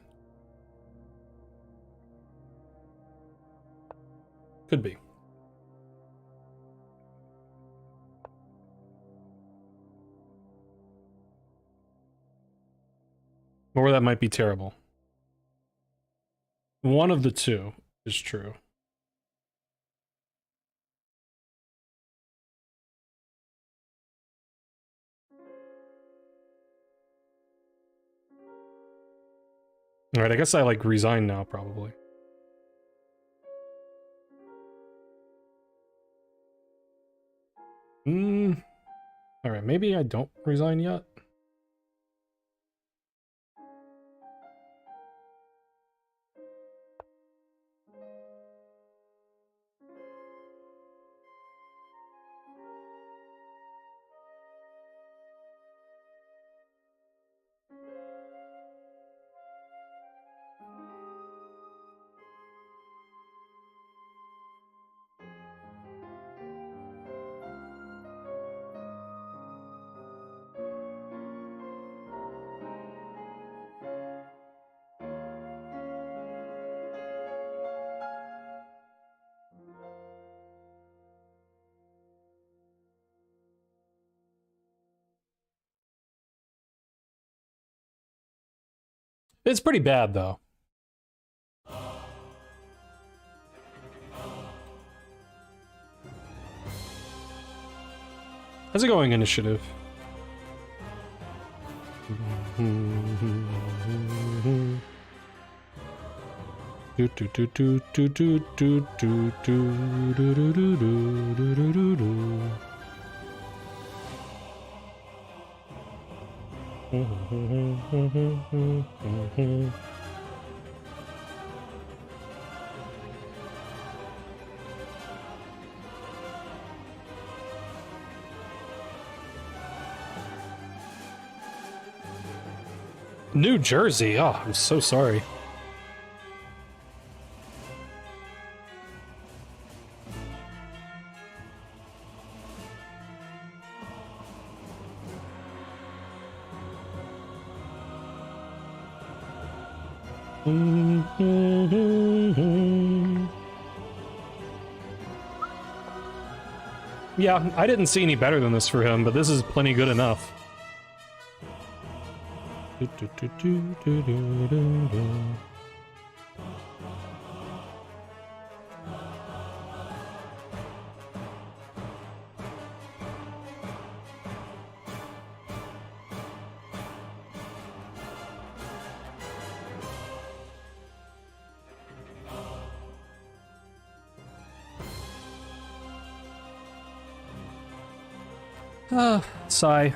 Could be. Or that might be terrible. One of the two is true. Alright, I guess I, like, resign now, probably. Alright, maybe I don't resign yet. It's pretty bad, though. How's it going, initiative? New Jersey. Oh, I'm so sorry. Yeah, I didn't see any better than this for him, but this is plenty good enough. Sigh.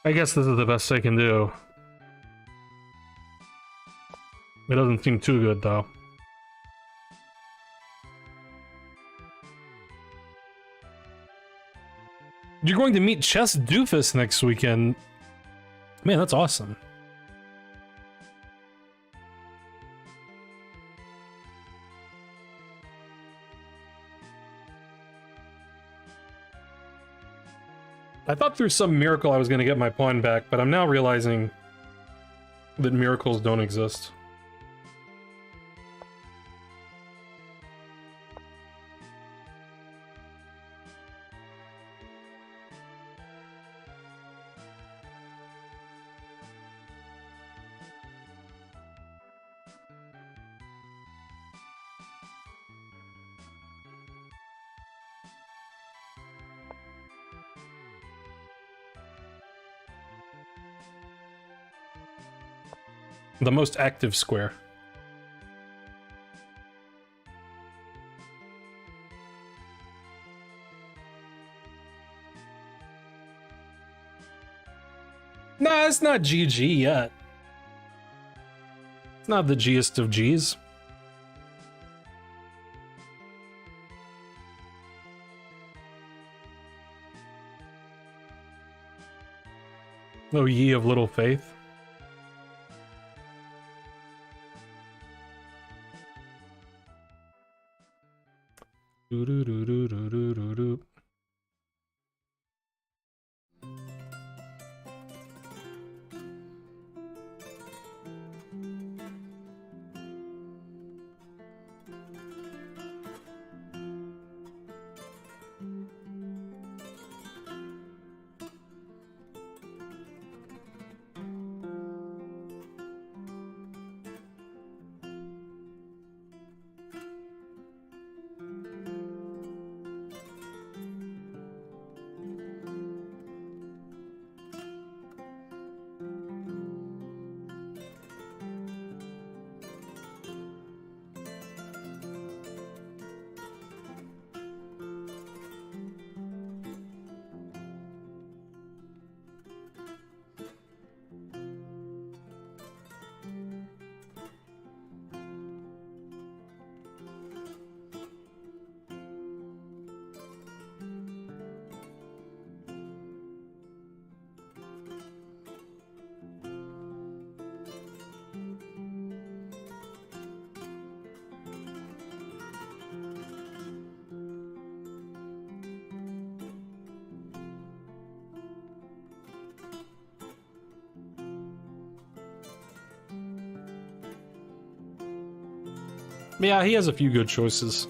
I guess this is the best I can do. It doesn't seem too good, though. You're going to meet Chess Doofus next weekend. Man, that's awesome. I thought through some miracle I was going to get my pawn back, but I'm now realizing that miracles don't exist. The most active square. Nah, it's not GG yet. It's not the G'est of G's. Oh, ye of little faith. Do do do do do do do do. Yeah, he has a few good choices.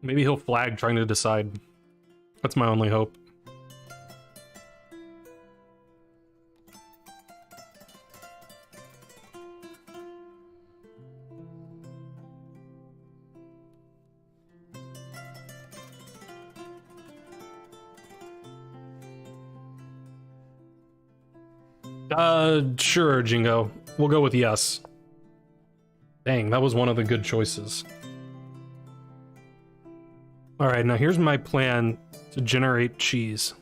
Maybe he'll flag trying to decide. That's my only hope. Sure, Jingo. We'll go with yes. Dang, that was one of the good choices. Alright, now here's my plan to generate cheese.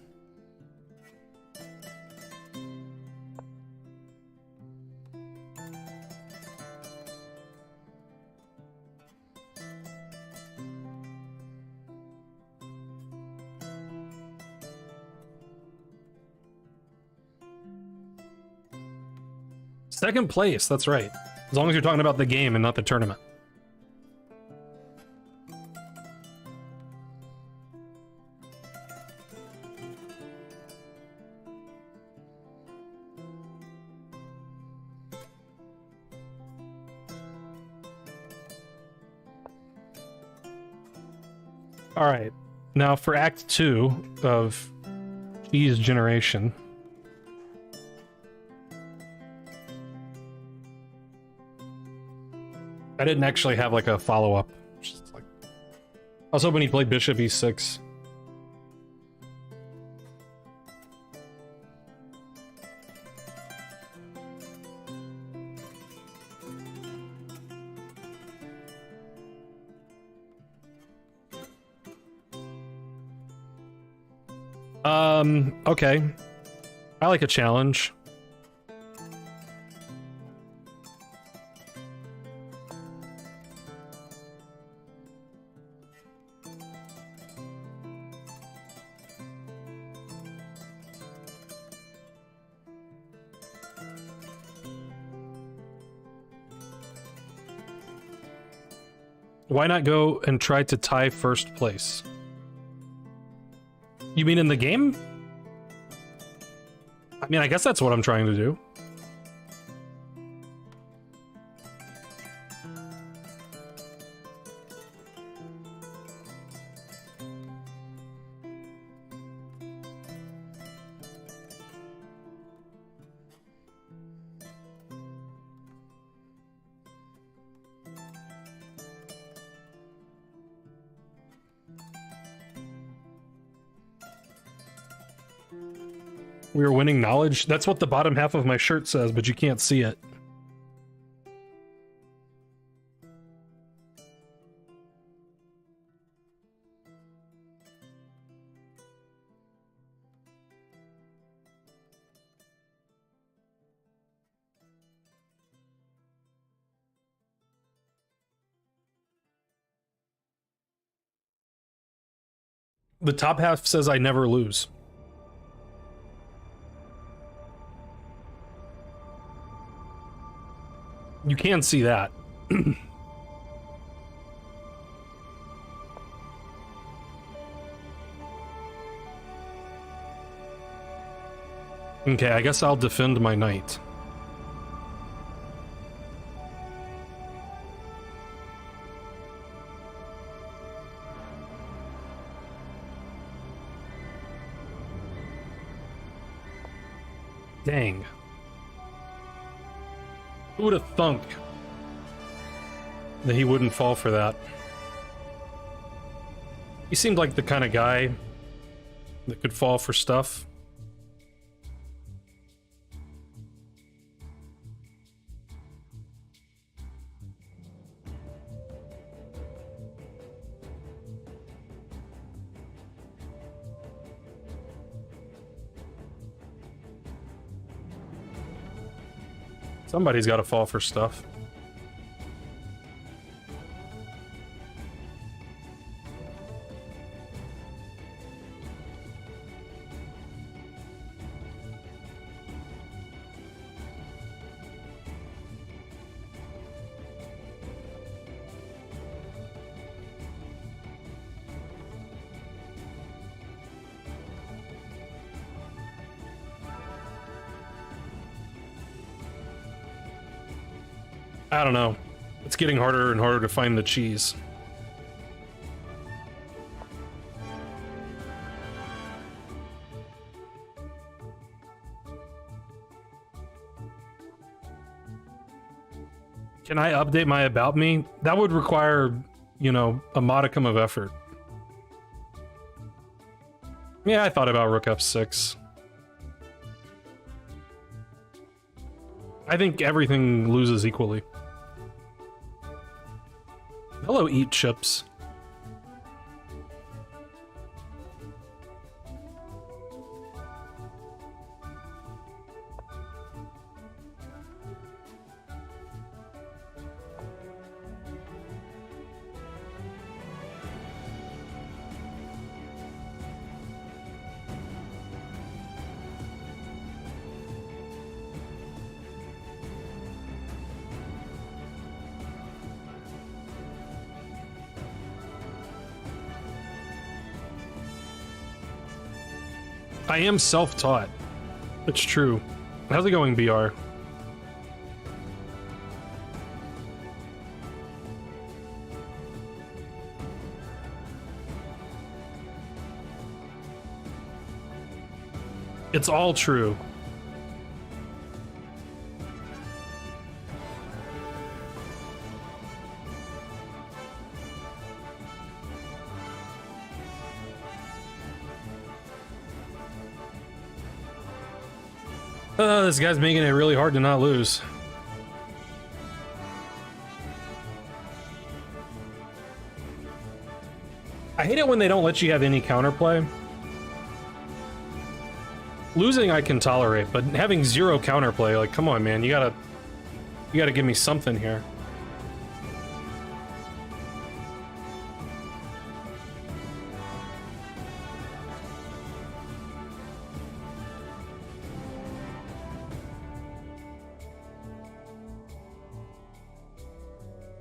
Second place, that's right. As long as you're talking about the game and not the tournament. All right, now for Act 2 of Cheese Generation. I didn't actually have like a follow-up. Like, I was hoping he played Bishop E6. Okay. I like a challenge. Why not go and try to tie first place? You mean in the game? I mean, I guess that's what I'm trying to do. We were winning knowledge. That's what the bottom half of my shirt says, but you can't see it. The top half says I never lose. You can see that. Okay, I guess I'll defend my knight. Dang. Who would have thunk that he wouldn't fall for that? He seemed like the kind of guy that could fall for stuff. Somebody's got to fall for stuff. I don't know. It's getting harder and harder to find the cheese. Can I update my about me? That would require, you know, a modicum of effort. Yeah, I thought about rook f6. I think everything loses equally. Hello, eat chips. I am self-taught. It's true. How's it going, BR? It's all true. This guy's making it really hard to not lose. I hate it when they don't let you have any counterplay. Losing I can tolerate, but having zero counterplay, like, come on, man, you gotta give me something here.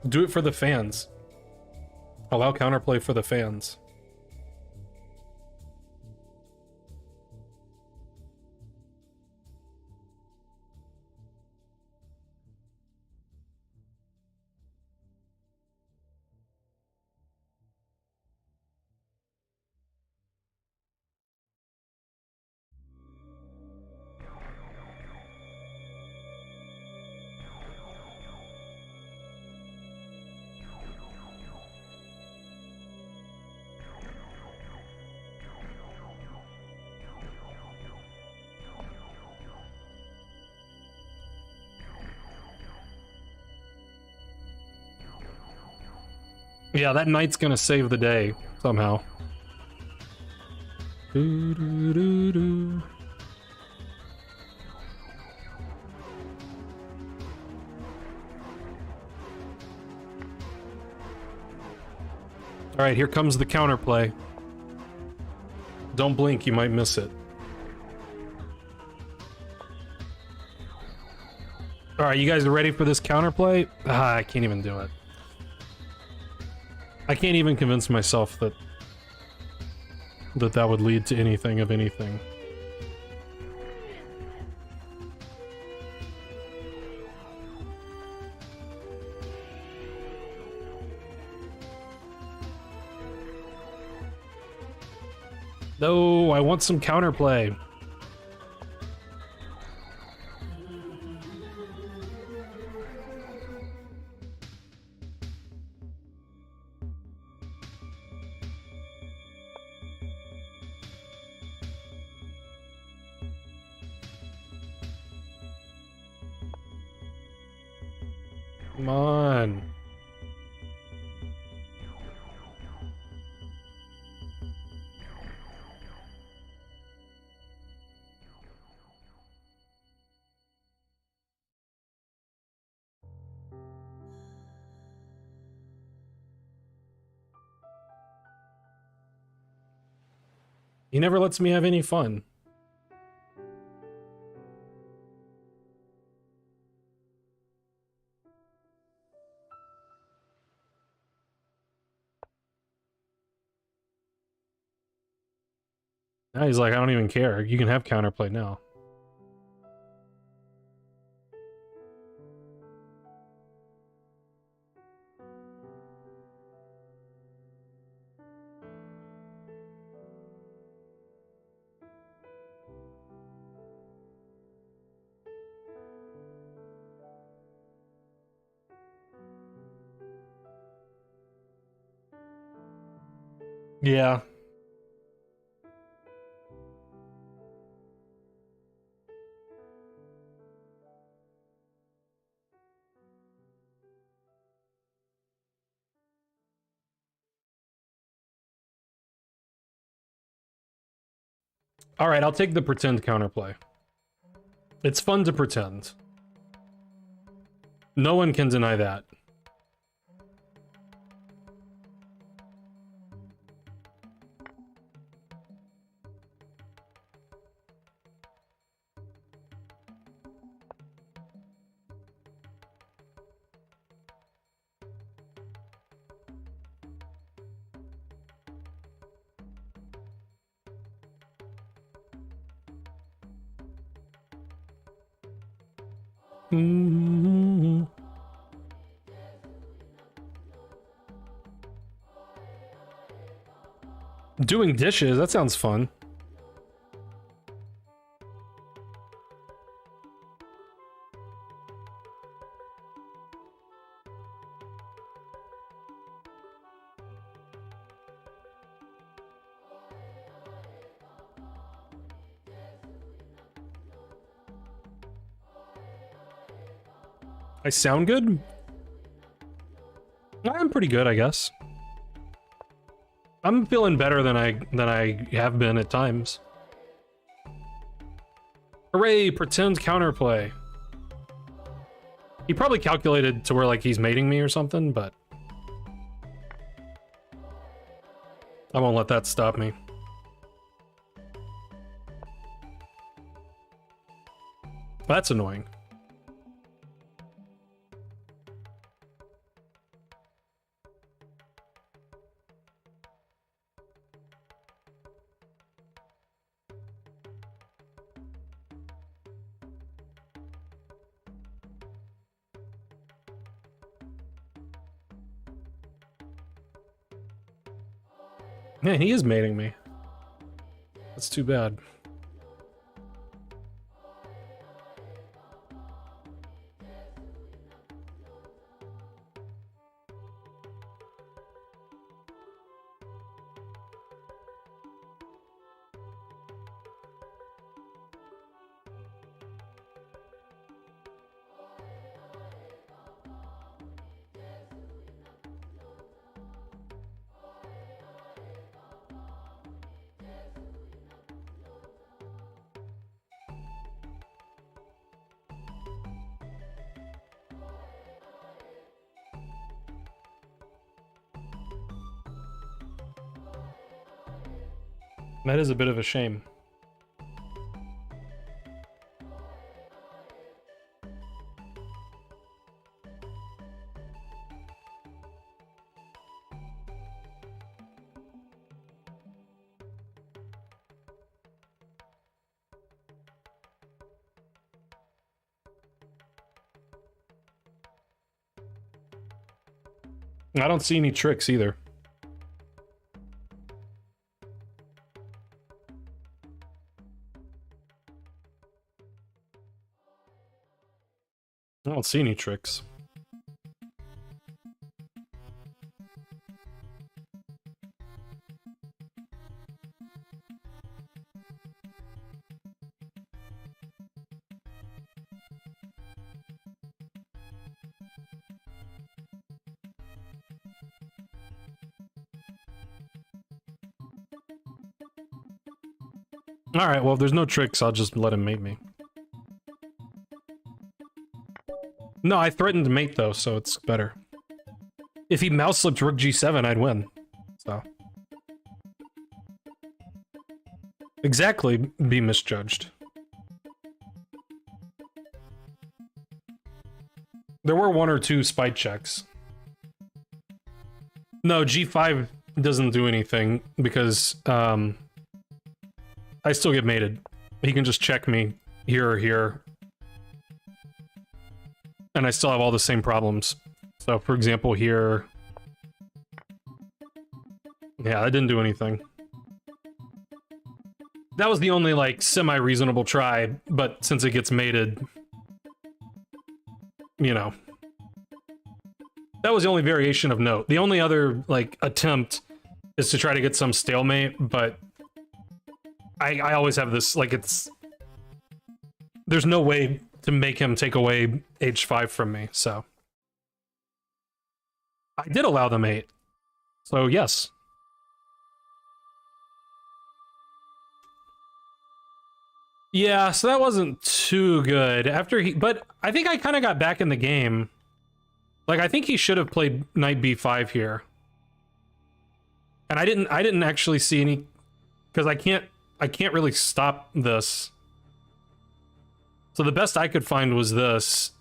Do it for the fans. Allow counterplay for the fans. Yeah, that knight's gonna save the day somehow. Doo, doo, doo, doo. All right, here comes the counterplay. Don't blink, you might miss it. All right, you guys are ready for this counterplay? Ah, I can't even do it. I can't even convince myself that that would lead to anything of anything. No, I want some counterplay. Come on. He never lets me have any fun. Now he's like, I don't even care. You can have counterplay now. Yeah. All right, I'll take the pretend counterplay. It's fun to pretend. No one can deny that. Mm-hmm. Doing dishes, that sounds fun. I sound good? I'm pretty good, I guess. I'm feeling better than I have been at times. Hooray, pretend counterplay. He probably calculated to where like he's mating me or something, but I won't let that stop me. That's annoying. Man, he is mating me. That's too bad. That is a bit of a shame. I don't see any tricks either. I don't see any tricks. Alright, well, if there's no tricks, I'll just let him mate me. No, I threatened to mate, though, so it's better. If he mouse slipped rook g7, I'd win. So. Exactly, be misjudged. There were one or two spite checks. No, g5 doesn't do anything, because, I still get mated. He can just check me here or here. And I still have all the same problems. So, for example, here... Yeah, that didn't do anything. That was the only, like, semi-reasonable try, but since it gets mated... You know. That was the only variation of note. The only other, like, attempt is to try to get some stalemate, but... I always have this, like, it's... There's no way to make him take away h5 from me, so... I did allow the mate. So, yes. Yeah, so that wasn't too good. After he... But I think I kind of got back in the game. Like, I think he should have played knight b5 here. And I didn't actually see any... Because I can't really stop this. So the best I could find was this.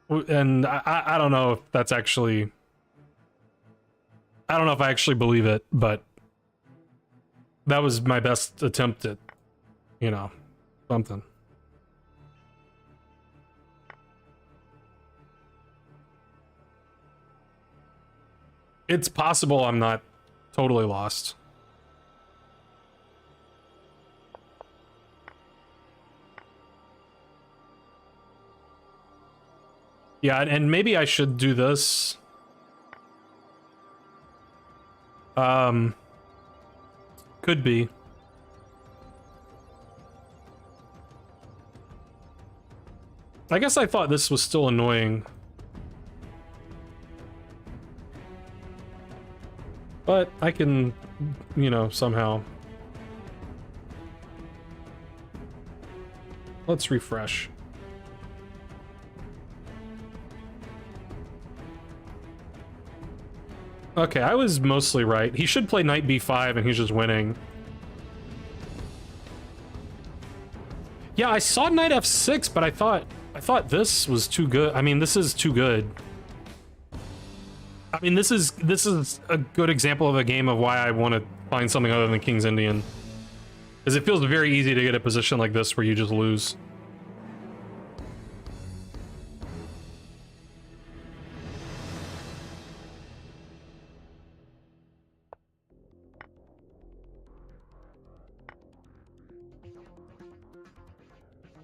And I don't know if that's actually... I don't know if I actually believe it, but... That was my best attempt at, you know, something. It's possible I'm not totally lost. Yeah, and maybe I should do this. Could be. I guess I thought this was still annoying. But I can, you know, somehow. Let's refresh. Okay, I was mostly right. He should play knight b5 and he's just winning. Yeah, I saw knight f6, but I thought this was too good. I mean, this is too good. I mean, this is a good example of a game of why I want to find something other than King's Indian. Because it feels very easy to get a position like this where you just lose.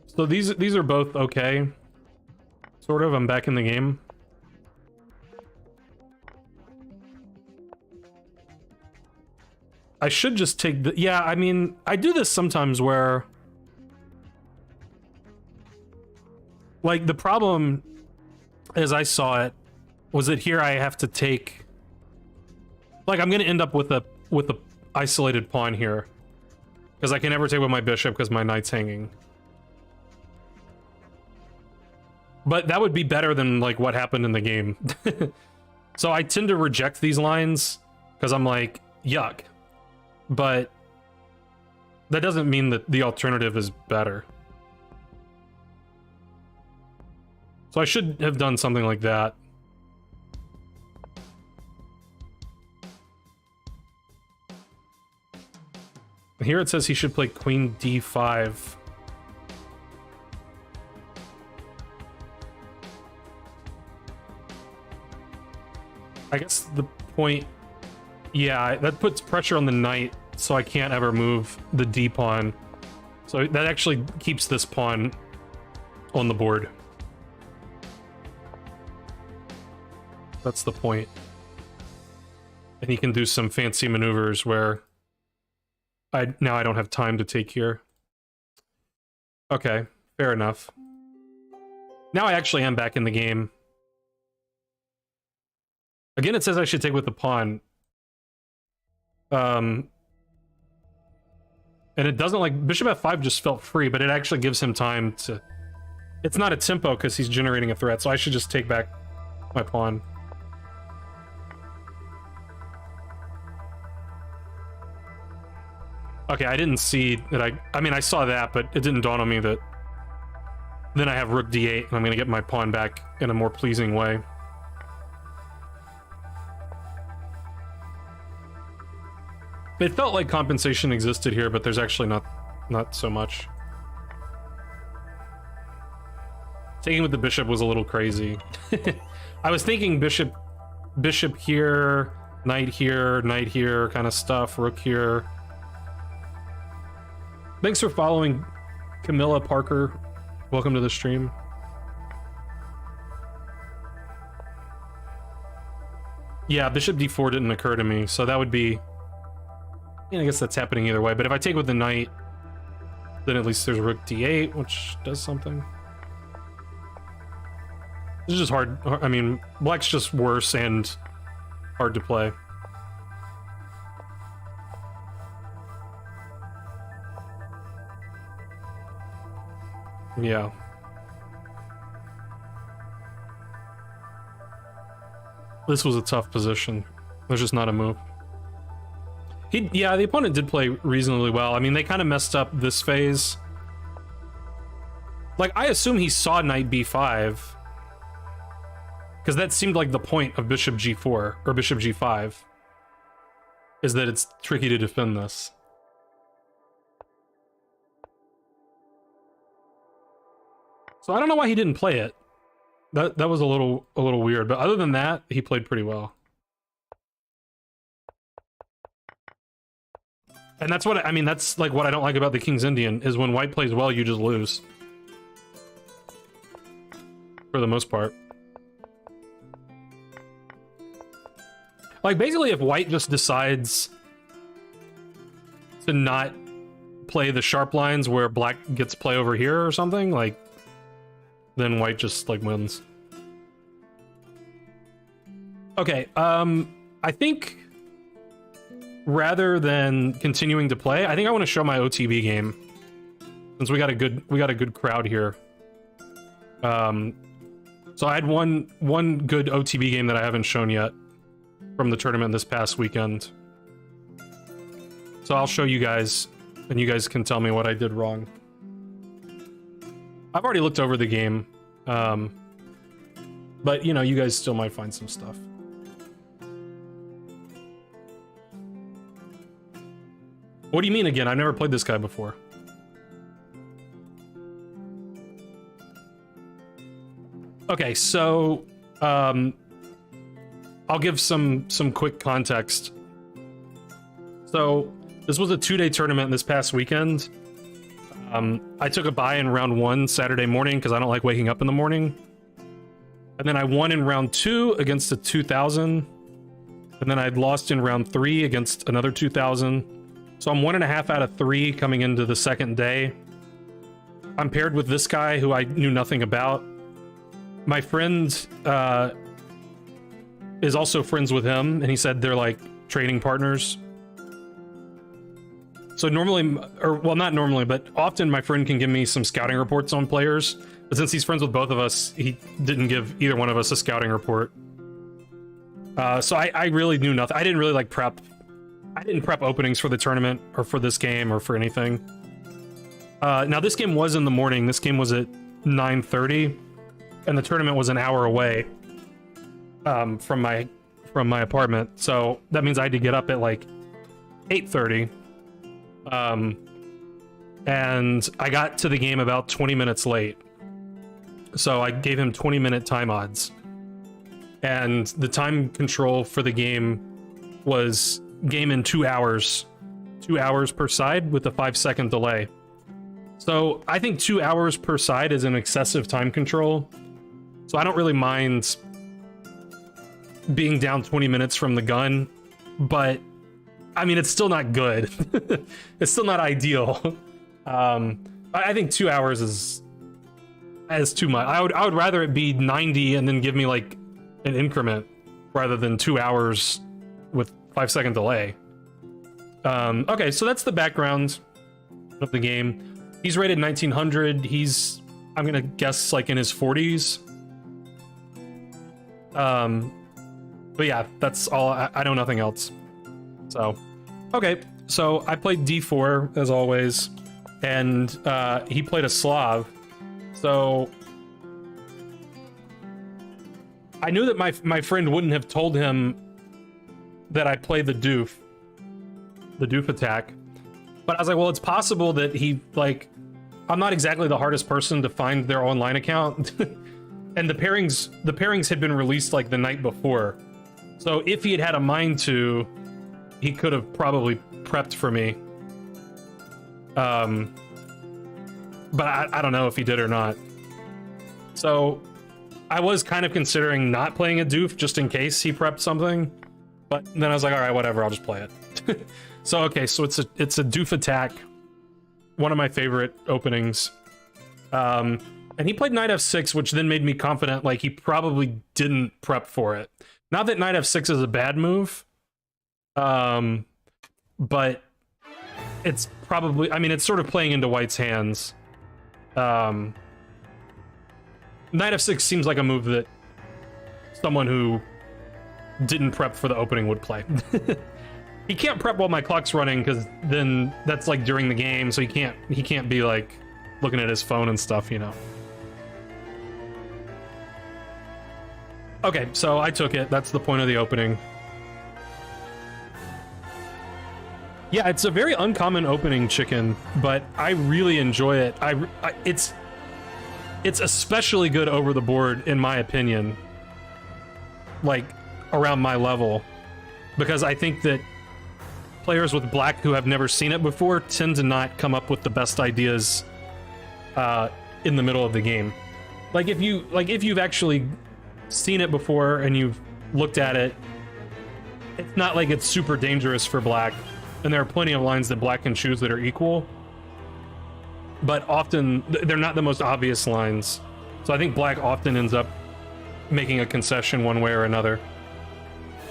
So these are both okay. Sort of, I'm back in the game. I should just take the... Yeah, I mean, I do this sometimes where... Like, the problem, as I saw it, was that here I have to take... Like, I'm gonna end up with a isolated pawn here. Because I can never take with my bishop because my knight's hanging. But that would be better than, like, what happened in the game. So I tend to reject these lines because I'm like, yuck. But that doesn't mean that the alternative is better. So I should have done something like that. Here it says he should play queen d5. I guess the point... Yeah, that puts pressure on the knight, so I can't ever move the d pawn. So that actually keeps this pawn on the board. That's the point. And he can do some fancy maneuvers where now I don't have time to take here. Okay, fair enough. Now I actually am back in the game. Again, it says I should take with the pawn. And it doesn't, like, bishop f5 just felt free, but it actually gives him time to... It's not a tempo because he's generating a threat, so I should just take back my pawn. Okay, I didn't see that I mean, I saw that, but it didn't dawn on me that then I have rook d8, and I'm going to get my pawn back in a more pleasing way. It felt like compensation existed here, but there's actually not so much. Taking with the bishop was a little crazy. I was thinking bishop here, knight here kind of stuff, rook here. Thanks for following, Camilla Parker. Welcome to the stream. Yeah, bishop d4 didn't occur to me, so that would be... I guess that's happening either way, but if I take with the knight, then at least there's rook d8, which does something. This is just hard. I mean, black's just worse and hard to play. Yeah. This was a tough position. There's just not a move. Yeah, the opponent did play reasonably well. I mean, they kind of messed up this phase. Like, I assume he saw knight b5. Because that seemed like the point of bishop g4, or bishop g5. Is that it's tricky to defend this. So I don't know why he didn't play it. That was a little weird, but other than that, he played pretty well. And that's what I mean, that's like what I don't like about the King's Indian, is when white plays well, you just lose. For the most part. Like, basically, if white just decides to not play the sharp lines where black gets play over here or something, like, then white just, like, wins. Okay, I think rather than continuing to play, I think I want to show my OTB game, since we got a good crowd here. So I had one good OTB game that I haven't shown yet from the tournament this past weekend. So I'll show you guys, and you guys can tell me what I did wrong. I've already looked over the game, but you know, you guys still might find some stuff. What do you mean again? I've never played this guy before. Okay, so I'll give some quick context. So this was a 2-day tournament this past weekend. I took a bye in round 1 Saturday morning because I don't like waking up in the morning. And then I won in round 2 against a 2000. And then I'd lost in round 3 against another 2000. So I'm 1.5 out of 3 coming into the second day. I'm paired with this guy who I knew nothing about. My friend is also friends with him, and he said they're like trading partners. So normally, or well, not normally, but often my friend can give me some scouting reports on players. But since he's friends with both of us, he didn't give either one of us a scouting report. So I really knew nothing. I didn't really like prep. I didn't prep openings for the tournament or for this game or for anything. Now this game was in the morning. This game was at 9:30, and the tournament was an hour away from my apartment. So that means I had to get up at like 8:30. And I got to the game about 20 minutes late. So I gave him 20-minute time odds. And the time control for the game was game in 2 hours. 2 hours per side with a 5-second delay. So I think 2 hours per side is an excessive time control. So I don't really mind being down 20 minutes from the gun, but I mean, it's still not good. It's still not ideal. I think 2 hours is too much. I would rather it be 90 and then give me like an increment rather than 2 hours with 5-second delay. Okay, so that's the background of the game. He's rated 1900. He's, I'm gonna guess, like in his 40s. But yeah, that's all. I know nothing else. So, okay. So I played D4 as always, and he played a Slav. So I knew that my friend wouldn't have told him that I played the doof attack. But I was like, well, it's possible that he, like, I'm not exactly the hardest person to find their online account. And the pairings had been released like the night before. So if he had had a mind to, he could have probably prepped for me. But I don't know if he did or not. So I was kind of considering not playing a doof just in case he prepped something. But then I was like, all right, whatever, I'll just play it. So okay, so it's a doof attack. One of my favorite openings. And he played knight f6, which then made me confident like he probably didn't prep for it. Not that knight f6 is a bad move. But it's probably, I mean, it's sort of playing into white's hands. Knight f6 seems like a move that someone who didn't prep for the opening would play. He can't prep while my clock's running because then that's like during the game, so he can't be like looking at his phone and stuff, you know. Okay, so I took it. That's the point of the opening. Yeah, it's a very uncommon opening, Chicken, but I really enjoy it. It's especially good over the board, in my opinion. Like, around my level. Because I think that players with black who have never seen it before tend to not come up with the best ideas in the middle of the game. Like if you've actually seen it before and you've looked at it, it's not like it's super dangerous for black, and there are plenty of lines that black can choose that are equal, but often they're not the most obvious lines. So I think black often ends up making a concession one way or another.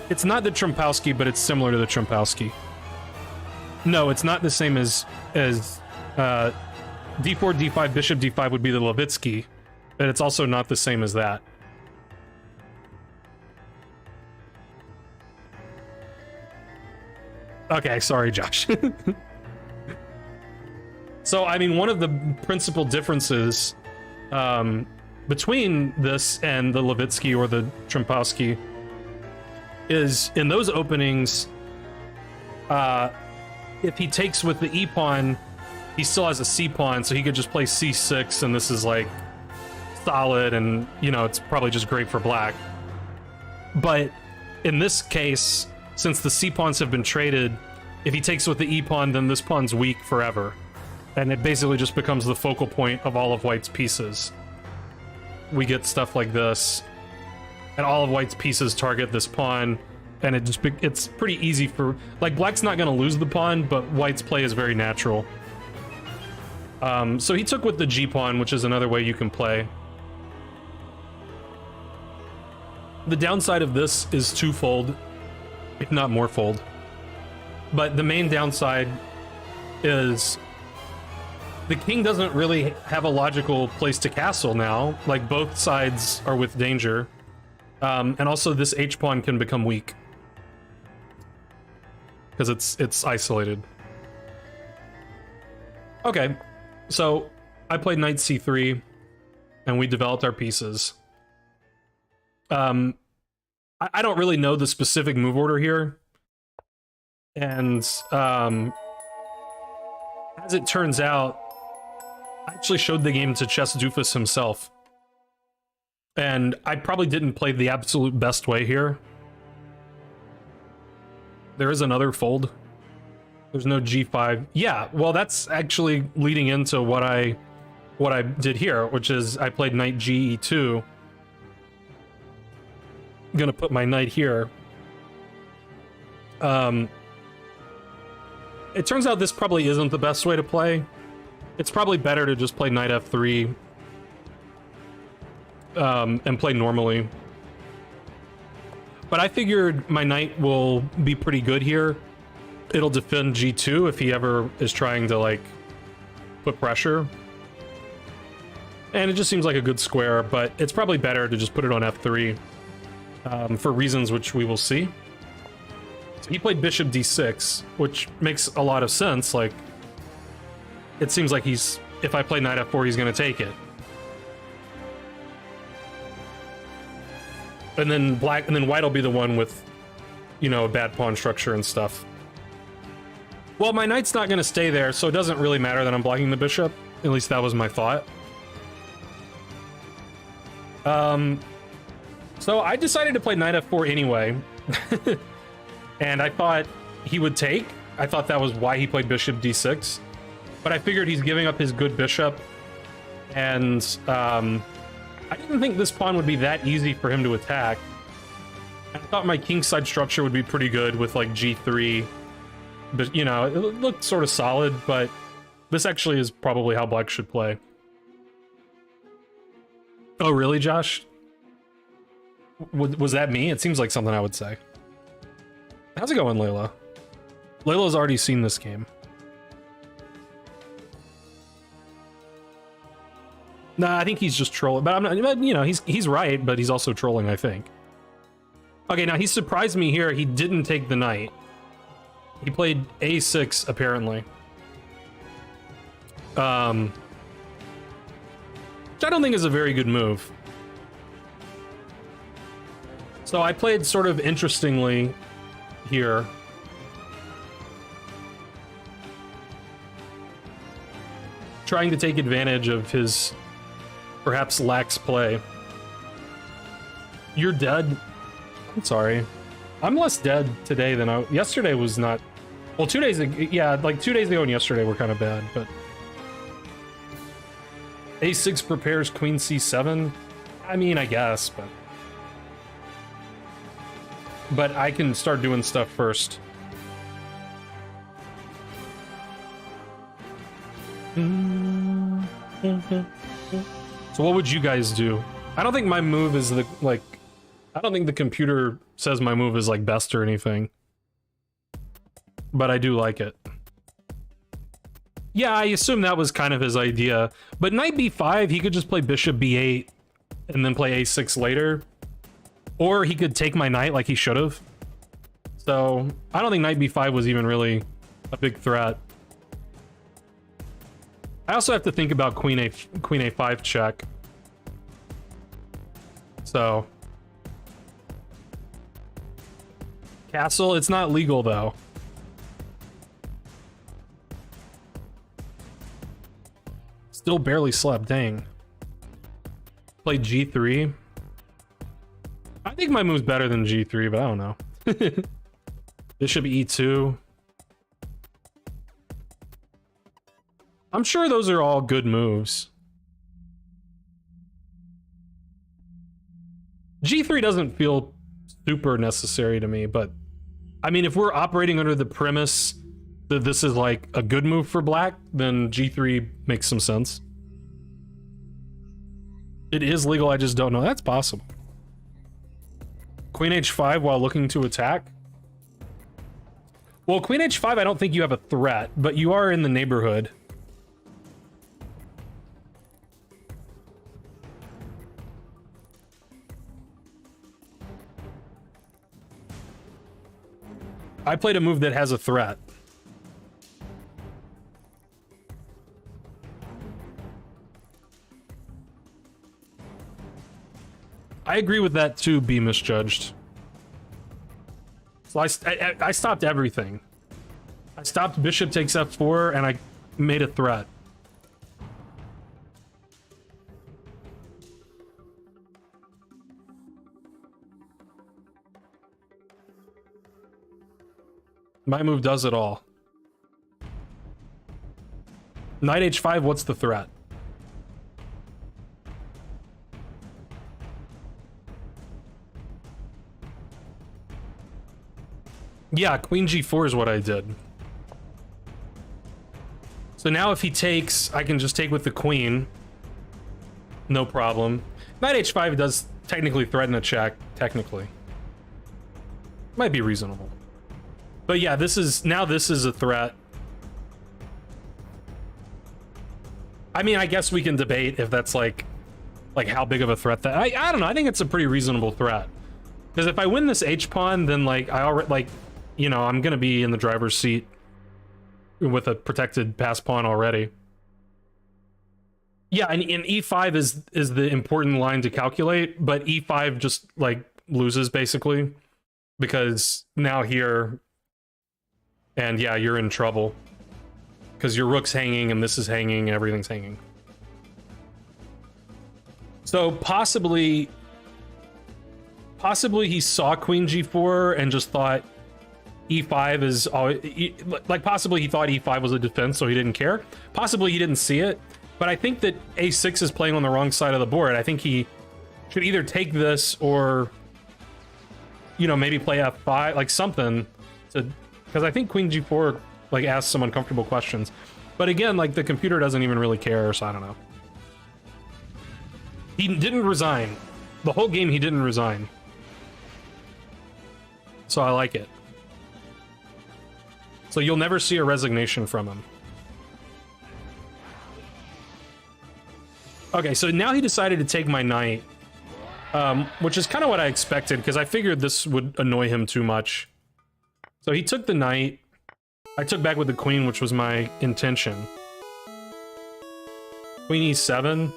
It's not the Trompowsky, but it's similar to the Trompowsky. No, it's not the same as d4, d5, bishop d5 would be the Levitsky, but it's also not the same as that. Okay, sorry, Josh. So, I mean, one of the principal differences between this and the Levitsky or the Trompowsky is in those openings, if he takes with the e-pawn, he still has a c-pawn, so he could just play c6, and this is like solid, and you know, it's probably just great for black. But in this case, since the c-pawns have been traded, if he takes with the e-pawn, then this pawn's weak forever, and it basically just becomes the focal point of all of white's pieces. We get stuff like this, and all of white's pieces target this pawn, and it's pretty easy for, like, black's not going to lose the pawn, but white's play is very natural. So he took with the g-pawn, which is another way you can play. The downside of this is twofold, if not morefold. But the main downside is the king doesn't really have a logical place to castle now. Like, both sides are with danger. And also this H-pawn can become weak. Because it's isolated. Okay, so I played knight c3, and we developed our pieces. I don't really know the specific move order here. And as it turns out, I actually showed the game to Chess Doofus himself. And I probably didn't play the absolute best way here. There is another fold. There's no g5. Yeah, well, that's actually leading into what I did here, which is I played knight ge2. I'm gonna put my knight here. It turns out this probably isn't the best way to play. It's probably better to just play knight f3 and play normally. But I figured my knight will be pretty good here. It'll defend g2 if he ever is trying to, like, put pressure. And it just seems like a good square, but it's probably better to just put it on f3 for reasons which we will see. So he played bishop d6, which makes a lot of sense. Like, it seems like if I play knight f4, he's going to take it. And then white will be the one with, you know, a bad pawn structure and stuff. Well, my knight's not going to stay there, so it doesn't really matter that I'm blocking the bishop. At least that was my thought. So I decided to play knight f4 anyway. And I thought he would take. I thought that was why he played bishop d6. But I figured he's giving up his good bishop. And I didn't think this pawn would be that easy for him to attack. I thought my kingside structure would be pretty good with, like, g3. But, you know, it looked sort of solid, but this actually is probably how black should play. Oh, really, Josh? Was that me? It seems like something I would say. How's it going, Layla? Layla's already seen this game. Nah, I think he's just trolling. But I'm not, you know, he's right, but he's also trolling, I think. Okay, now he surprised me here. He didn't take the knight. He played a6, apparently. Which I don't think is a very good move. So I played sort of interestingly here. Trying to take advantage of his perhaps lax play. You're dead? I'm sorry. I'm less dead today than yesterday was not. Well, 2 days ago, yeah, like 2 days ago and yesterday were kind of bad, but a6 prepares queen c7. I mean, I guess, but I can start doing stuff first. So what would you guys do? I don't think my move is I don't think the computer says my move is, like, best or anything. But I do like it. Yeah, I assume that was kind of his idea. But knight b5, he could just play bishop b8 and then play a6 later. Or he could take my knight like he should have. So I don't think knight b5 was even really a big threat. I also have to think about queen a5 check. So castle, it's not legal though. Still barely slept, dang. Played g3. I think my move's better than g3, but I don't know. Bishop e2. I'm sure those are all good moves. G3 doesn't feel super necessary to me, but I mean, if we're operating under the premise that this is like a good move for black, then G3 makes some sense. It is legal, I just don't know. That's possible. Queen h5 while looking to attack. Well, queen h5, I don't think you have a threat, but you are in the neighborhood. I played a move that has a threat. I agree with that too, be misjudged. So I stopped everything. I stopped bishop takes f4 and I made a threat. My move does it all. Knight h5, what's the threat? Yeah, queen g4 is what I did. So now if he takes, I can just take with the queen. No problem. Knight h5 does technically threaten a check, technically. Might be reasonable. But yeah, this is a threat. I mean, I guess we can debate if that's like how big of a threat that I don't know. I think it's a pretty reasonable threat. Because if I win this h-pawn, then like I already you know, I'm gonna be in the driver's seat with a protected pass pawn already. Yeah, and e5 is the important line to calculate, but e5 just like loses basically because now here, and yeah, you're in trouble because your rook's hanging and this is hanging and everything's hanging. So possibly he saw queen g4 and just thought e5 is always, like possibly he thought e5 was a defense, so he didn't care. Possibly he didn't see it, but I think that a6 is playing on the wrong side of the board. I think he should either take this or, you know, maybe play f5, like something to, because I think queen g4 like asks some uncomfortable questions. But again, like the computer doesn't even really care, so I don't know. He didn't resign. The whole game he didn't resign. So I like it. So you'll never see a resignation from him. Okay, so now he decided to take my knight, which is kind of what I expected, because I figured this would annoy him too much. So he took the knight. I took back with the queen, which was my intention. Queen e7.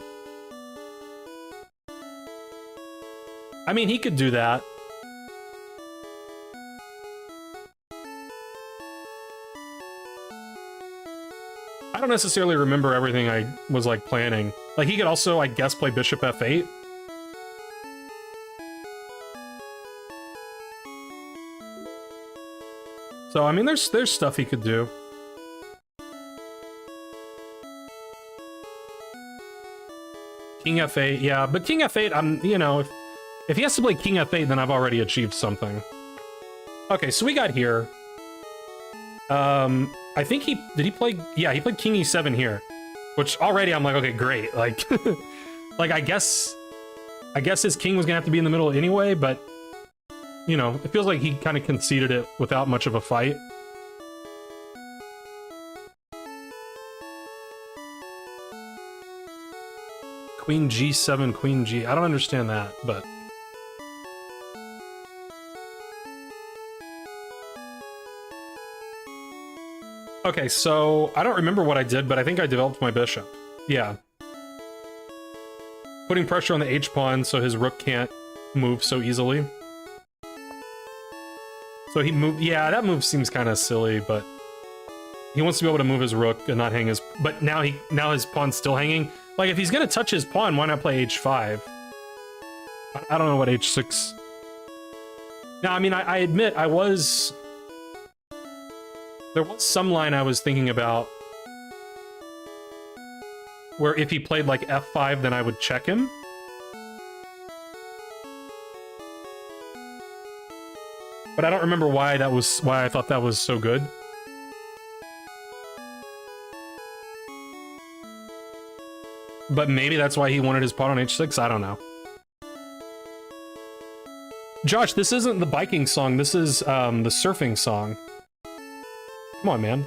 I mean, he could do that. I don't necessarily remember everything I was like planning. Like he could also, I guess, play bishop f8. So I mean, there's stuff he could do. King f8, yeah, but king f8, I'm, you know, if he has to play king f8, then I've already achieved something. Okay, so we got here. I think did he play, yeah, he played king e7 here, which already I'm like, okay, great. Like, like I guess his king was gonna have to be in the middle anyway, but you know, it feels like he kind of conceded it without much of a fight. Queen g7, queen g, I don't understand that, but okay, so I don't remember what I did, but I think I developed my bishop. Yeah. Putting pressure on the h-pawn so his rook can't move so easily. So he moved, yeah, that move seems kind of silly, but he wants to be able to move his rook and not hang his, but now his pawn's still hanging. Like, if he's gonna touch his pawn, why not play h5? I don't know what h6... Now, I mean, I admit, there was some line I was thinking about where if he played like f5, then I would check him. But I don't remember why I thought that was so good. But maybe that's why he wanted his pawn on h6, I don't know. Josh, this isn't the biking song, this is the surfing song. Come on, man.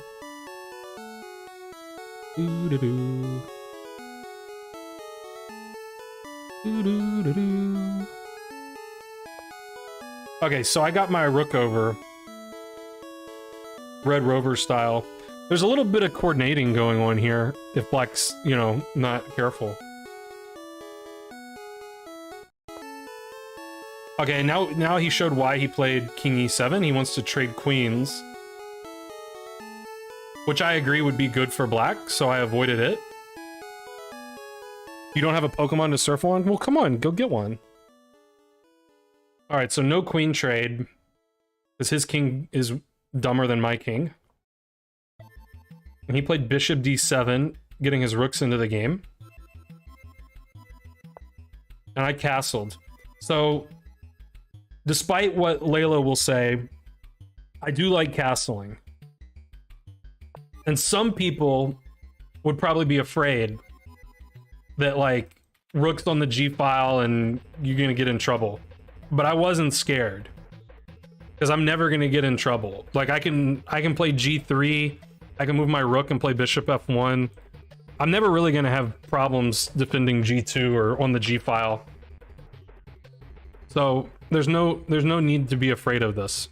Doo-doo-doo. Doo-doo-doo-doo. Okay, so I got my rook over. Red Rover style. There's a little bit of coordinating going on here if black's, you know, not careful. Okay, now he showed why he played King E7. He wants to trade queens. Which I agree would be good for black, so I avoided it. You don't have a Pokemon to surf on? Well, come on, go get one. Alright, so no queen trade. Because his king is dumber than my king. And he played bishop d7, getting his rooks into the game. And I castled. So, despite what Layla will say, I do like castling. And some people would probably be afraid that, like, rook's on the g-file and you're gonna get in trouble. But I wasn't scared. Because I'm never gonna get in trouble. Like, I can play g3, I can move my rook and play bishop f1. I'm never really gonna have problems defending g2 or on the g-file. So, there's no need to be afraid of this.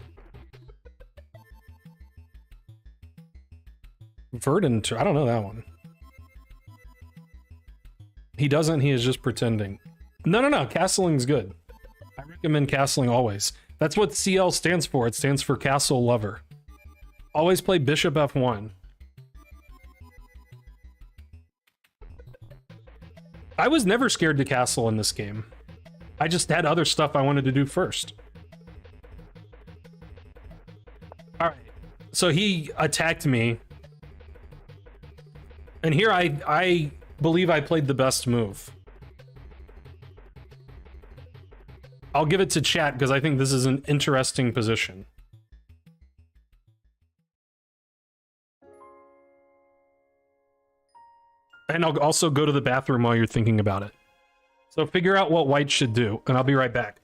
Verdant, I don't know that one. He doesn't, he is just pretending. No, castling's good. I recommend castling always. That's what CL stands for. It stands for Castle Lover. Always play bishop f1. I was never scared to castle in this game. I just had other stuff I wanted to do first. Alright, so he attacked me. And here I believe I played the best move. I'll give it to chat because I think this is an interesting position. And I'll also go to the bathroom while you're thinking about it. So figure out what white should do, and I'll be right back.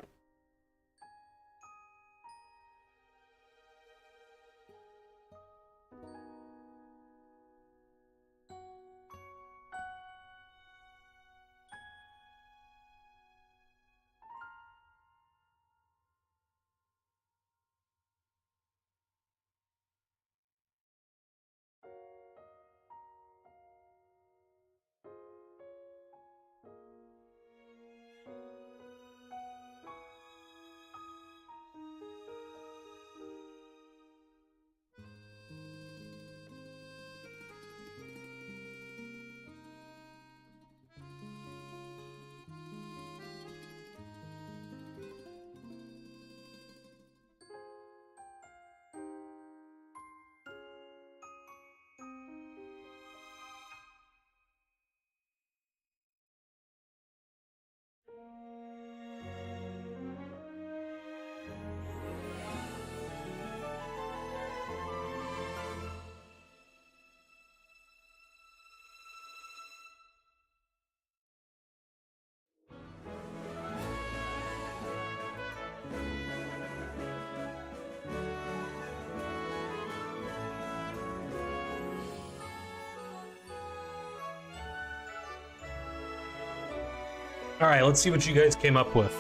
All right, let's see what you guys came up with.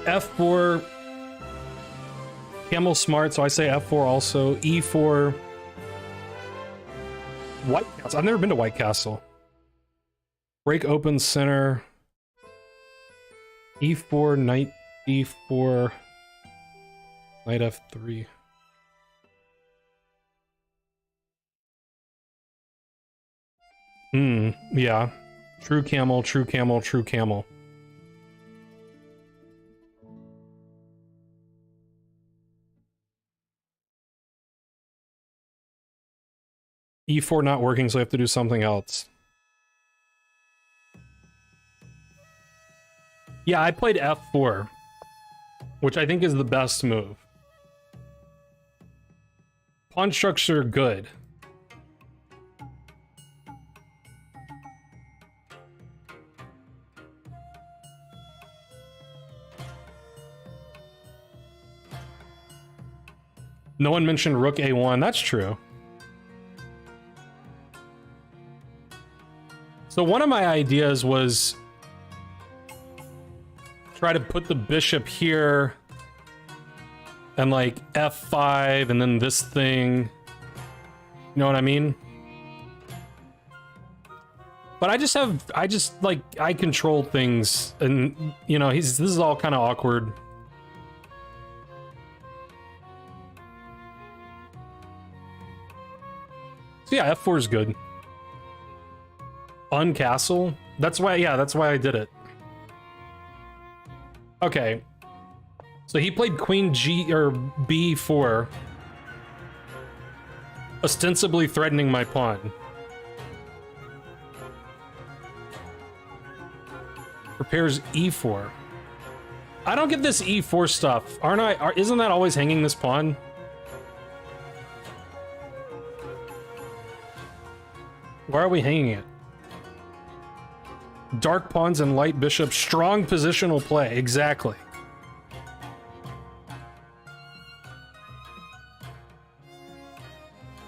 F4, Camel smart, so I say F4 also. E4, White Castle. I've never been to White Castle. Break open center. E4, knight D4, knight F3. Yeah. True camel, true camel, true camel. E4 not working, so I have to do something else. Yeah, I played F4, which I think is the best move. Pawn structure, good. No one mentioned rook A1. That's true. So one of my ideas was try to put the bishop here and like f5 and then this thing. You know what I mean? But I control things, and you know, this is all kind of awkward. So yeah, f4 is good. Uncastle? That's why I did it. Okay. So he played queen G or b4, ostensibly threatening my pawn. Prepares e4. I don't get this e4 stuff. Isn't that always hanging this pawn? Why are we hanging it? Dark pawns and light bishop. Strong positional play. Exactly.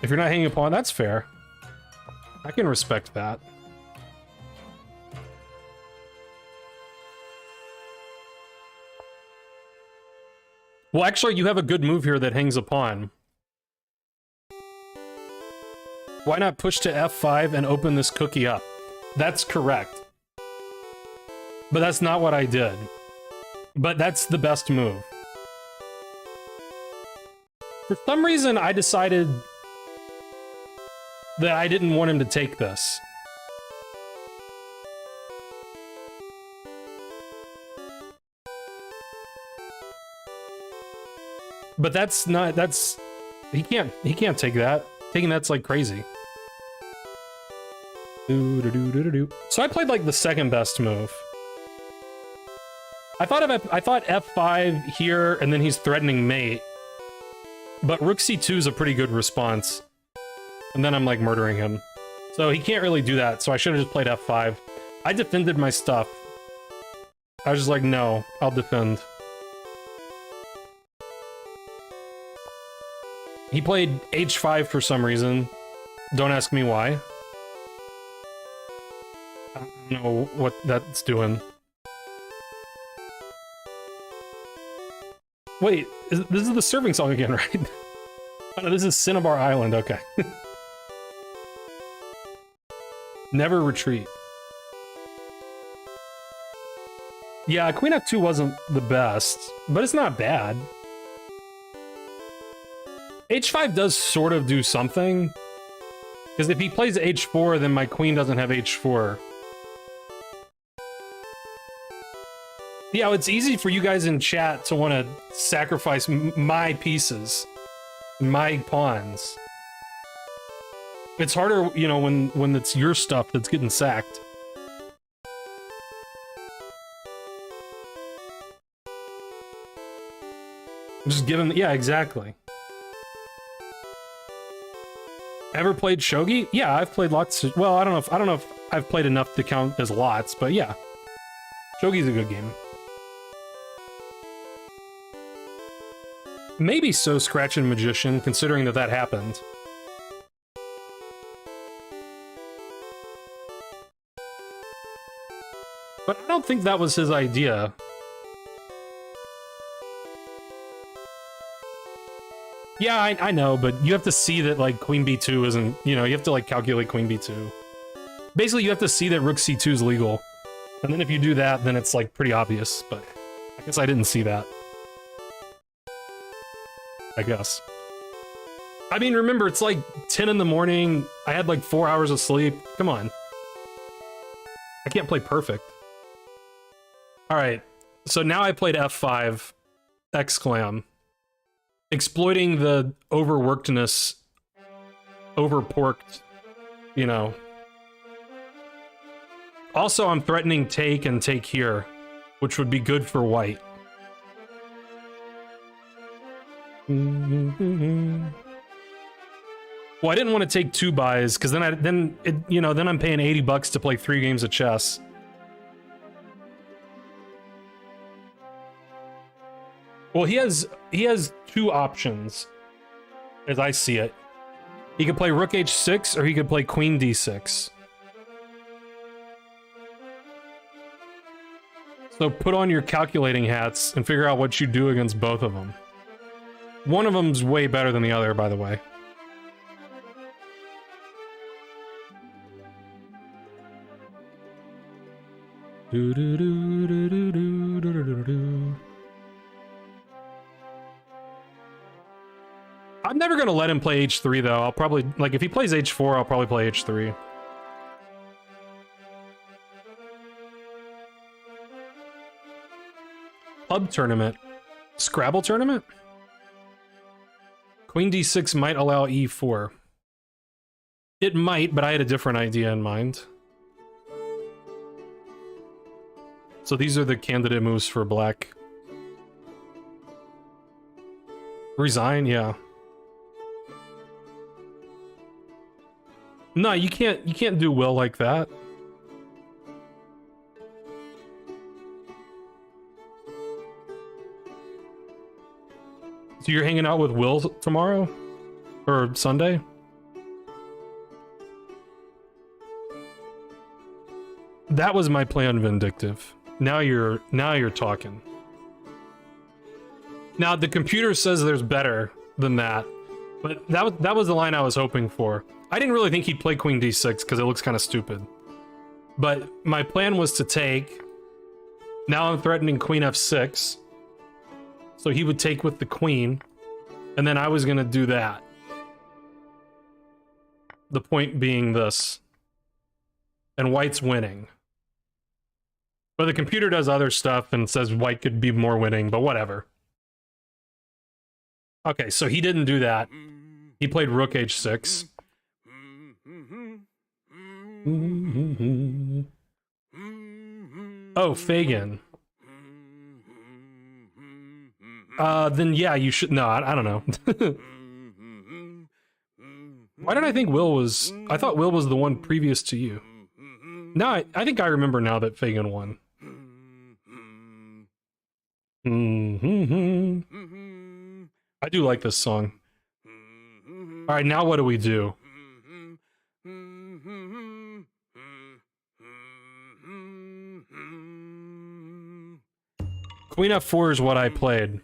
If you're not hanging a pawn, that's fair. I can respect that. Well, actually, you have a good move here that hangs a pawn. Why not push to f5 and open this cookie up? That's correct. But that's not what I did. But that's the best move. For some reason, I decided that I didn't want him to take this. But that's not, he can't take that. Taking that's like crazy. So I played like the second best move. I thought f5 here, and then he's threatening mate. But rook c2 is a pretty good response. And then I'm like murdering him. So he can't really do that, so I should have just played f5. I defended my stuff. I was just like, no, I'll defend. He played h5 for some reason. Don't ask me why. I don't know what that's doing. Wait, this is the serving song again, right? Oh no, this is Cinnabar Island, okay. Never retreat. Yeah, Queen F2 wasn't the best, but it's not bad. H5 does sort of do something, because if he plays H4, then my queen doesn't have H4. Yeah, it's easy for you guys in chat to want to sacrifice my pieces, my pawns. It's harder, you know, when it's your stuff that's getting sacked. I'm just giving, yeah, exactly. Ever played shogi? Yeah, I've played lots. Well, I don't know if I've played enough to count as lots, but yeah, shogi's a good game. Maybe so Scratchin' Magician, considering that happened. But I don't think that was his idea. Yeah, I know, but you have to see that, like, Queen B2 isn't, you know, you have to, like, calculate Queen B2. Basically, you have to see that Rook C2 is legal. And then if you do that, then it's, like, pretty obvious, but I guess I didn't see that. I guess. I mean, remember, it's like 10 in the morning, I had, like, 4 hours of sleep. Come on. I can't play perfect. Alright, so now I played F5, exclam. Exploiting the overworkedness, overporked, you know. Also, I'm threatening take and take here, which would be good for white. Well, I didn't want to take 2 buys because then then I'm paying $80 to play 3 games of chess. Well, he has 2 options, as I see it. He could play Rook H6, or he could play Queen D6. So put on your calculating hats and figure out what you do against both of them. One of them's way better than the other, by the way. I'm never gonna let him play H3 though. I'll probably, like, if he plays H4, I'll probably play H3. Pub tournament. Scrabble tournament? Queen D6 might allow E4. It might, but I had a different idea in mind. So these are the candidate moves for black. Resign, yeah. No, you can't do will like that. So you're hanging out with Will tomorrow? Or Sunday? That was my plan, Vindictive. Now you're talking. Now the computer says there's better than that, but that was the line I was hoping for. I didn't really think he'd play Queen D6 because it looks kind of stupid. But my plan was to take. Now I'm threatening Queen F6. So he would take with the queen, and then I was gonna do that. The point being this. And white's winning. But the computer does other stuff and says white could be more winning, but whatever. Okay, so he didn't do that. He played Rook H6. Oh, Fagin. Then yeah, you should. No, I don't know. Why did I think Will was? I thought Will was the one previous to you. No, I think I remember now that Fagin won. I do like this song. All right, now what do we do? Queen F4 is what I played.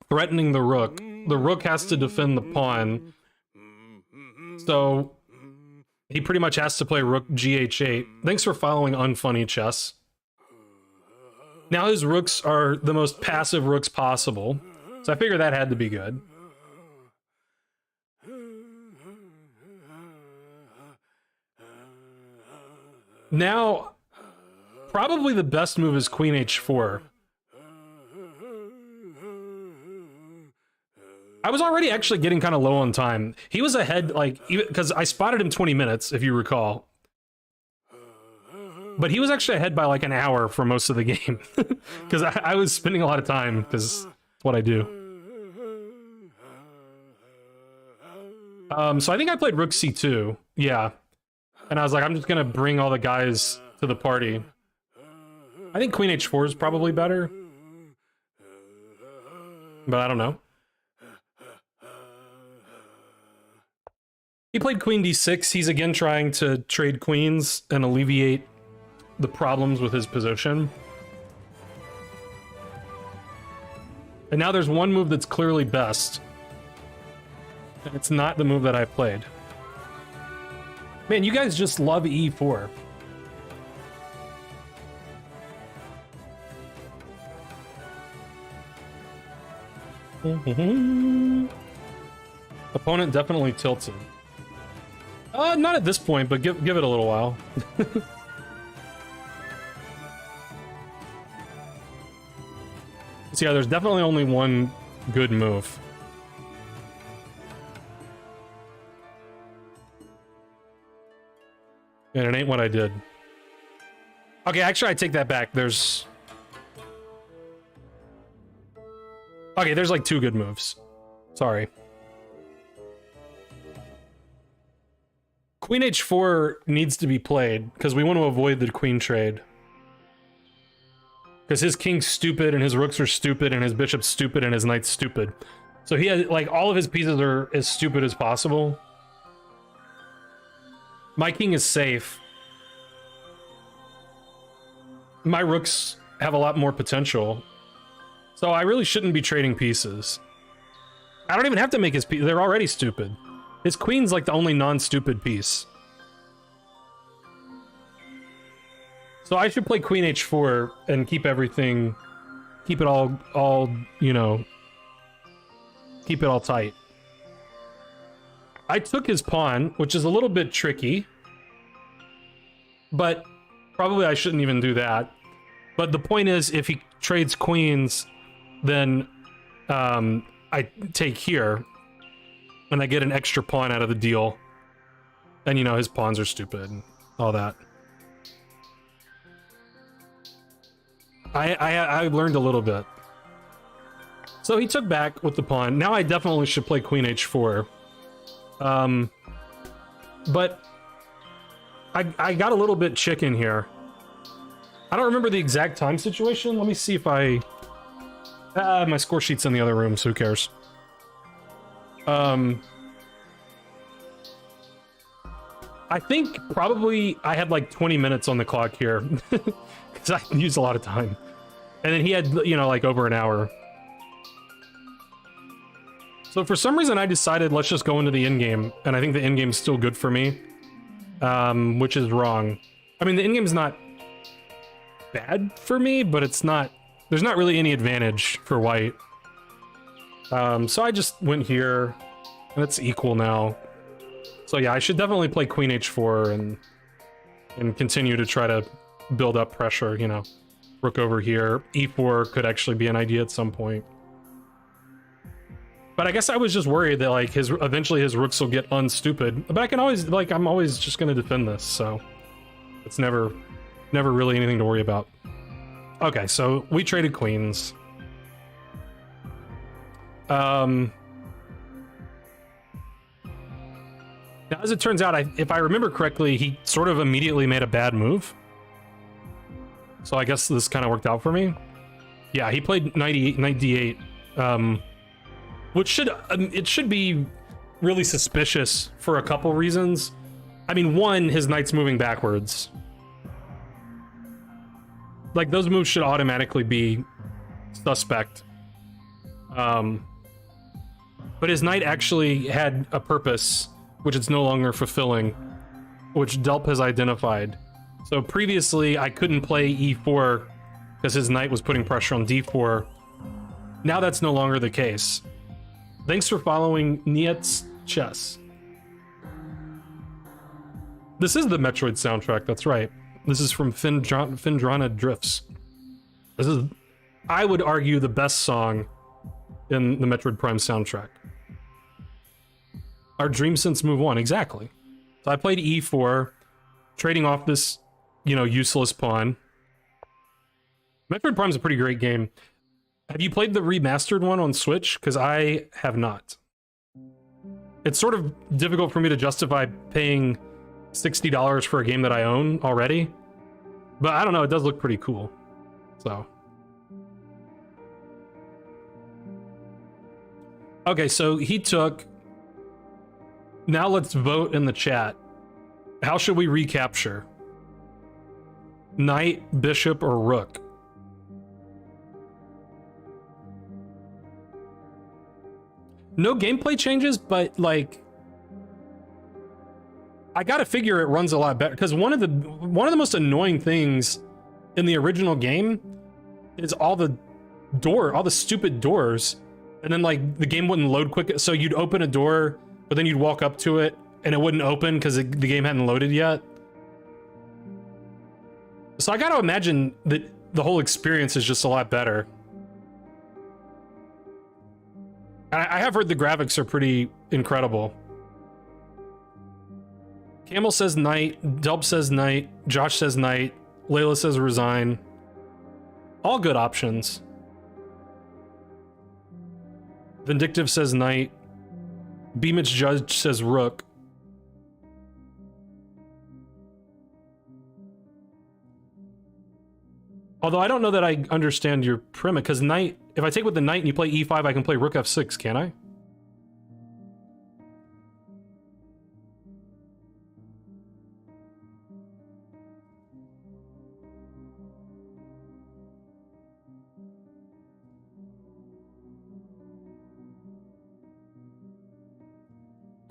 Threatening the rook. The rook has to defend the pawn. So he pretty much has to play Rook GH8. Thanks for following Unfunny Chess. Now his rooks are the most passive rooks possible. So I figured that had to be good. Now, probably the best move is Queen H4. I was already actually getting kind of low on time. He was ahead, like, because I spotted him 20 minutes, if you recall. But he was actually ahead by like an hour for most of the game. Because I was spending a lot of time, because that's what I do. So I think I played Rook C2. Yeah. And I was like, I'm just going to bring all the guys to the party. I think Queen H4 is probably better. But I don't know. He played Queen D6. He's again trying to trade queens and alleviate the problems with his position. And now there's one move that's clearly best. And it's not the move that I played. Man, you guys just love E4. Opponent definitely tilted. Not at this point, but give it a little while. So yeah, there's definitely only one good move. And it ain't what I did. Okay, actually, I take that back. There's like two good moves. Sorry. Queen H4 needs to be played because we want to avoid the queen trade. Because his king's stupid and his rooks are stupid and his bishop's stupid and his knight's stupid. So he has, like, all of his pieces are as stupid as possible. My king is safe. My rooks have a lot more potential. So I really shouldn't be trading pieces. I don't even have to make his piece. They're already stupid. His queen's like the only non-stupid piece. So I should play queen h4 and keep everything... Keep it all, you know... Keep it all tight. I took his pawn, which is a little bit tricky. But probably I shouldn't even do that. But the point is, if he trades queens, then I take here, and I get an extra pawn out of the deal. And, you know, his pawns are stupid and all that. I learned a little bit. So he took back with the pawn. Now I definitely should play queen h4. But I got a little bit chicken here. I don't remember the exact time situation. Let me see if I... my score sheet's in the other room, so who cares? I think probably I had like 20 minutes on the clock here. Because I used a lot of time. And then he had, you know, like over an hour. So for some reason I decided let's just go into the endgame. And I think the endgame's still good for me. Which is wrong. I mean, the endgame's not bad for me, but it's not... There's not really any advantage for white. So I just went here, and it's equal now. So yeah, I should definitely play queen h4 and continue to try to build up pressure, you know. Rook over here. e4 could actually be an idea at some point. But I guess I was just worried that like eventually his rooks will get unstupid. But I can always, like, I'm always just gonna defend this, so it's never really anything to worry about. Okay, so we traded queens. Now, as it turns out, if I remember correctly, he sort of immediately made a bad move. So I guess this kind of worked out for me. Yeah, he played knight d8, which should it should be really suspicious for a couple reasons. I mean, one, his knight's moving backwards. Like, those moves should automatically be suspect. But his knight actually had a purpose, which it's no longer fulfilling, which Delp has identified. So previously, I couldn't play e4 because his knight was putting pressure on d4. Now that's no longer the case. Thanks for following Niet's Chess. This is the Metroid soundtrack, that's right. This is from Phendrana Drifts. This is, I would argue, the best song in the Metroid Prime soundtrack. Our dream since move one, exactly. So I played e4, trading off this, you know, useless pawn. Metroid Prime's a pretty great game. Have you played the remastered one on Switch? Because I have not. It's sort of difficult for me to justify paying $60 for a game that I own already. But I don't know, it does look pretty cool. So. Okay, so he took... Now let's vote in the chat. How should we recapture? Knight, bishop, or rook? No gameplay changes, but like... I gotta figure it runs a lot better, because one of the most annoying things in the original game is all the stupid doors, and then like the game wouldn't load quick, so you'd open a door, but then you'd walk up to it and it wouldn't open because the game hadn't loaded yet. So I gotta imagine that the whole experience is just a lot better. I have heard the graphics are pretty incredible. Camel says knight, Delp says knight, Josh says knight, Layla says resign. All good options. Vindictive says knight. Beamage Judge says rook. Although I don't know that I understand your premise, because knight, if I take with the knight and you play e5, I can play rook f6, can't I?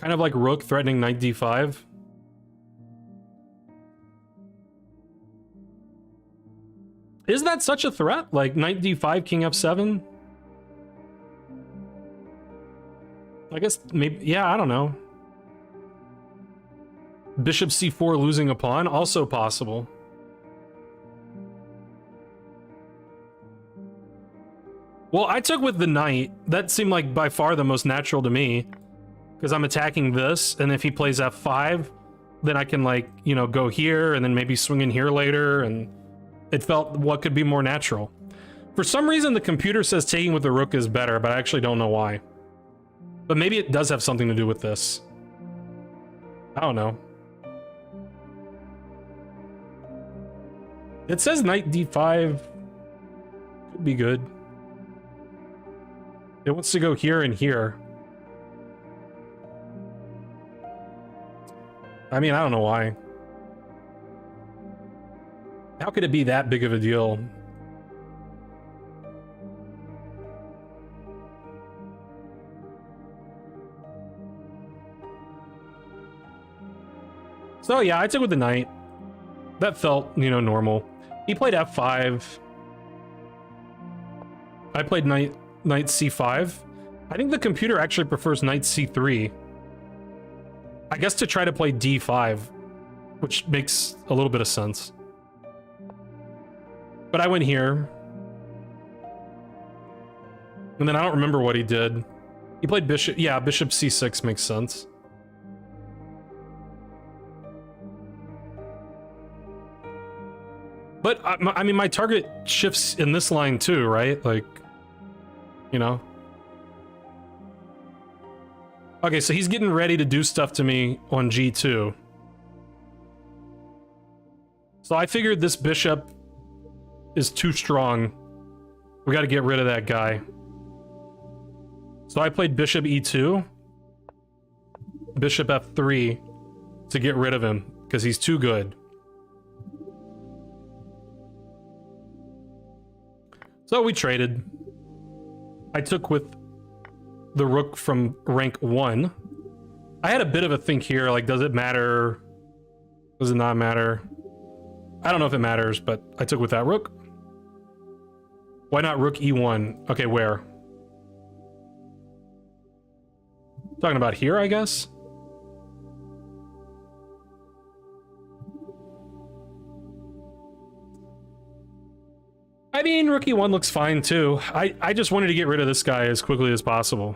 Kind of like rook threatening knight d5. Is that such a threat? Like knight d5, king f7? I guess maybe, yeah, I don't know. Bishop c4 losing a pawn, also possible. Well, I took with the knight. That seemed like by far the most natural to me. Because I'm attacking this, and if he plays f5, then I can, like, you know, go here, and then maybe swing in here later, and it felt what could be more natural. For some reason, the computer says taking with the rook is better, but I actually don't know why. But maybe it does have something to do with this. I don't know. It says knight d5 could be good. It wants to go here and here. I mean, I don't know why. How could it be that big of a deal? So yeah, I took with the knight. That felt, you know, normal. He played f5. I played knight c5. I think the computer actually prefers knight c3. I guess to try to play d5, which makes a little bit of sense. But I went here. And then I don't remember what he did. He played bishop. Yeah, bishop c6 makes sense. But, I mean, my target shifts in this line too, right? Like, you know? Okay, so he's getting ready to do stuff to me on g2. So I figured this bishop is too strong. We gotta get rid of that guy. So I played bishop e2. Bishop f3 to get rid of him, because he's too good. So we traded. I took with the rook from rank 1. I had a bit of a think here, like, does it matter? Does it not matter? I don't know if it matters, but I took with that rook. Why not rook e1? Okay, where? Talking about here, I guess? I mean, rook e1 looks fine too. I just wanted to get rid of this guy as quickly as possible.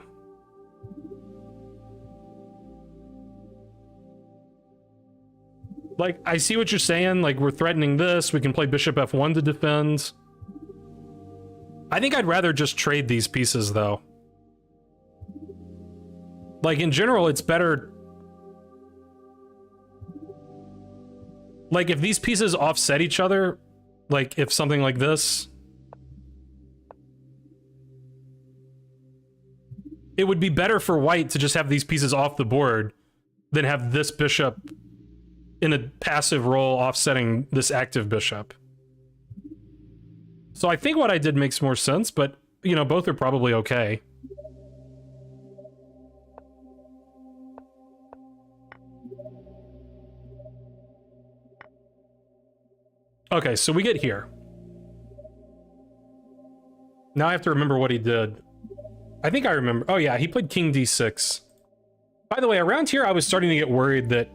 Like, I see what you're saying, like, we're threatening this, we can play bishop f1 to defend. I think I'd rather just trade these pieces, though. Like, in general, it's better... Like, if these pieces offset each other, like, if something like this... It would be better for white to just have these pieces off the board than have this bishop in a passive role offsetting this active bishop. So I think what I did makes more sense, but, you know, both are probably okay. Okay, so we get here. Now I have to remember what he did. I think I remember. Oh yeah, he played king d6. By the way, around here I was starting to get worried that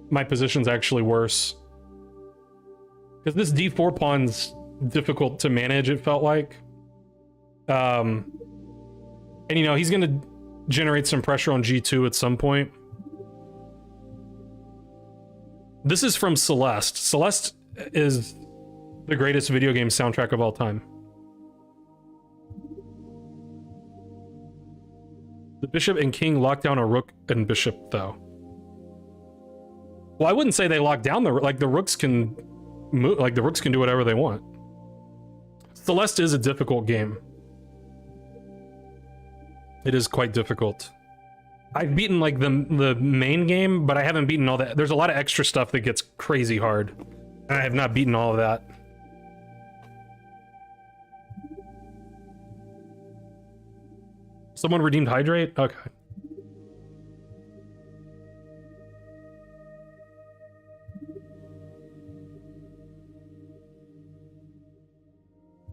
my position's actually worse. Because this d4 pawn's difficult to manage, it felt like. And you know, he's gonna generate some pressure on g2 at some point. This is from Celeste. Celeste is the greatest video game soundtrack of all time. The bishop and king lock down a rook and bishop, though. Well, I wouldn't say they lock down the... Like, the rooks can move... Like, the rooks can do whatever they want. Celeste is a difficult game. It is quite difficult. I've beaten, like, the main game, but I haven't beaten all that. There's a lot of extra stuff that gets crazy hard. I have not beaten all of that. Someone redeemed Hydrate? Okay.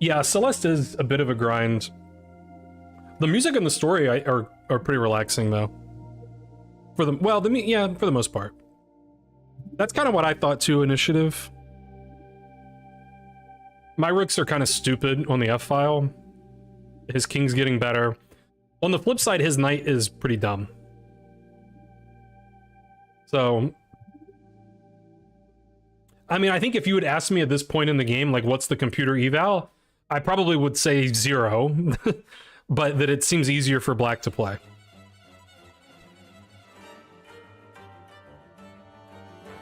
Yeah, Celeste is a bit of a grind. The music and the story are pretty relaxing though. For the yeah, for the most part. That's kind of what I thought too. Initiative. My rooks are kind of stupid on the F file. His king's getting better. On the flip side, his knight is pretty dumb. So, I mean, I think if you would ask me at this point in the game, like, what's the computer eval? I probably would say 0, but that it seems easier for black to play.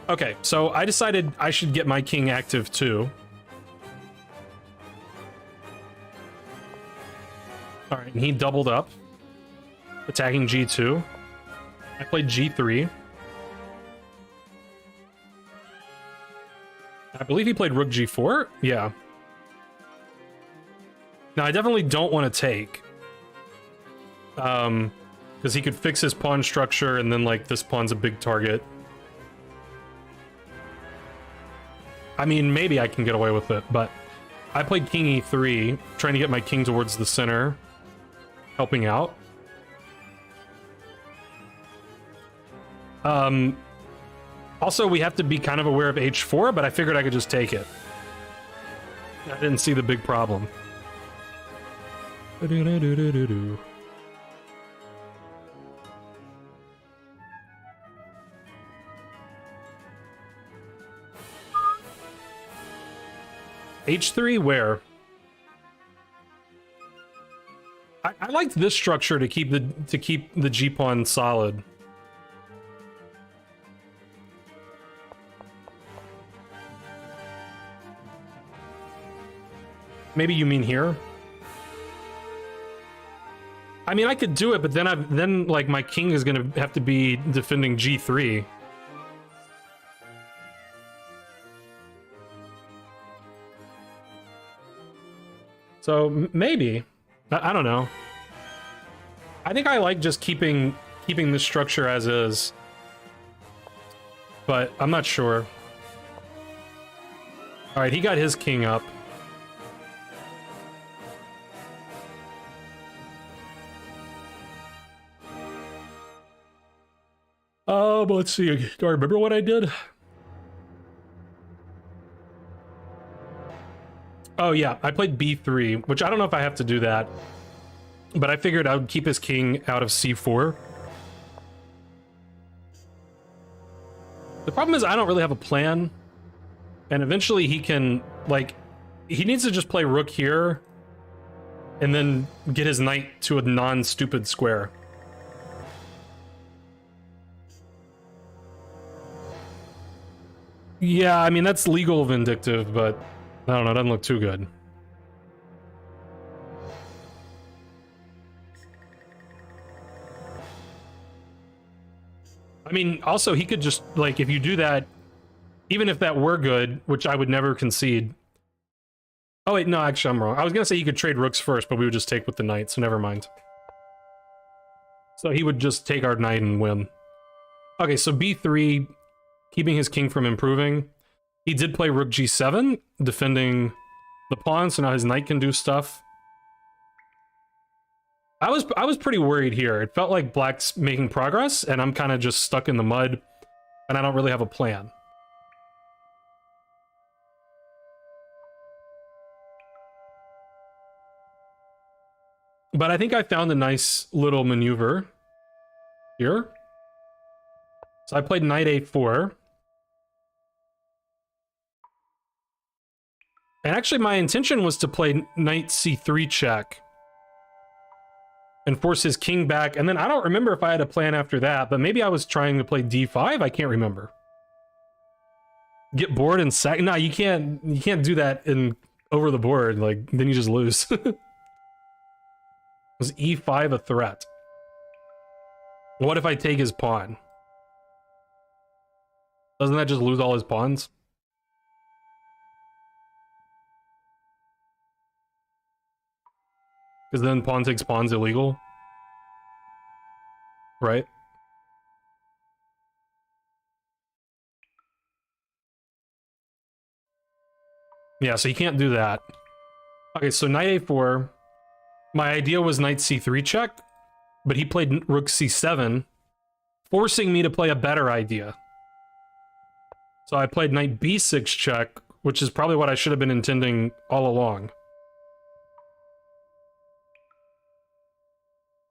Okay, so I decided I should get my king active too. Alright, and he doubled up, attacking G2. I played G3. I believe he played Rook G4? Yeah. Now, I definitely don't want to take. Because he could fix his pawn structure, and then, like, this pawn's a big target. I mean, maybe I can get away with it, but I played King E3, trying to get my king towards the center, helping out. Also, we have to be kind of aware of H4, but I figured I could just take it. I didn't see the big problem. H3 where? I liked this structure to keep the G pawn solid. Maybe you mean here? I mean, I could do it, but then like my king is gonna have to be defending G3. So maybe. I don't know. I think I like just keeping this structure as is. But I'm not sure. Alright, he got his king up. Let's see. Do I remember what I did? Oh yeah, I played B3, which I don't know if I have to do that. But I figured I would keep his king out of C4. The problem is I don't really have a plan. And eventually he can, like, he needs to just play rook here and then get his knight to a non-stupid square. Yeah, I mean, that's legal vindictive, but I don't know, it doesn't look too good. I mean, also, he could just, like, if you do that, even if that were good, which I would never concede. Oh, wait, no, actually, I'm wrong. I was gonna say he could trade rooks first, but we would just take with the knight, so never mind. So he would just take our knight and win. Okay, so B3, keeping his king from improving. He did play rook G7, defending the pawn, so now his knight can do stuff. I was pretty worried here. It felt like black's making progress, and I'm kind of just stuck in the mud, and I don't really have a plan. But I think I found a nice little maneuver here. So I played knight A4. And actually my intention was to play knight C3 check and force his king back. And then I don't remember if I had a plan after that, but maybe I was trying to play D5. I can't remember. Get bored and sack. No, you can't do that in over the board. Like, then you just lose. Was E5 a threat? What if I take his pawn? Doesn't that just lose all his pawns? Because then pawn takes pawn's illegal. Right? Yeah, so you can't do that. Okay, so knight a4. My idea was knight c3 check, but he played rook c7, forcing me to play a better idea. So I played knight b6 check, which is probably what I should have been intending all along.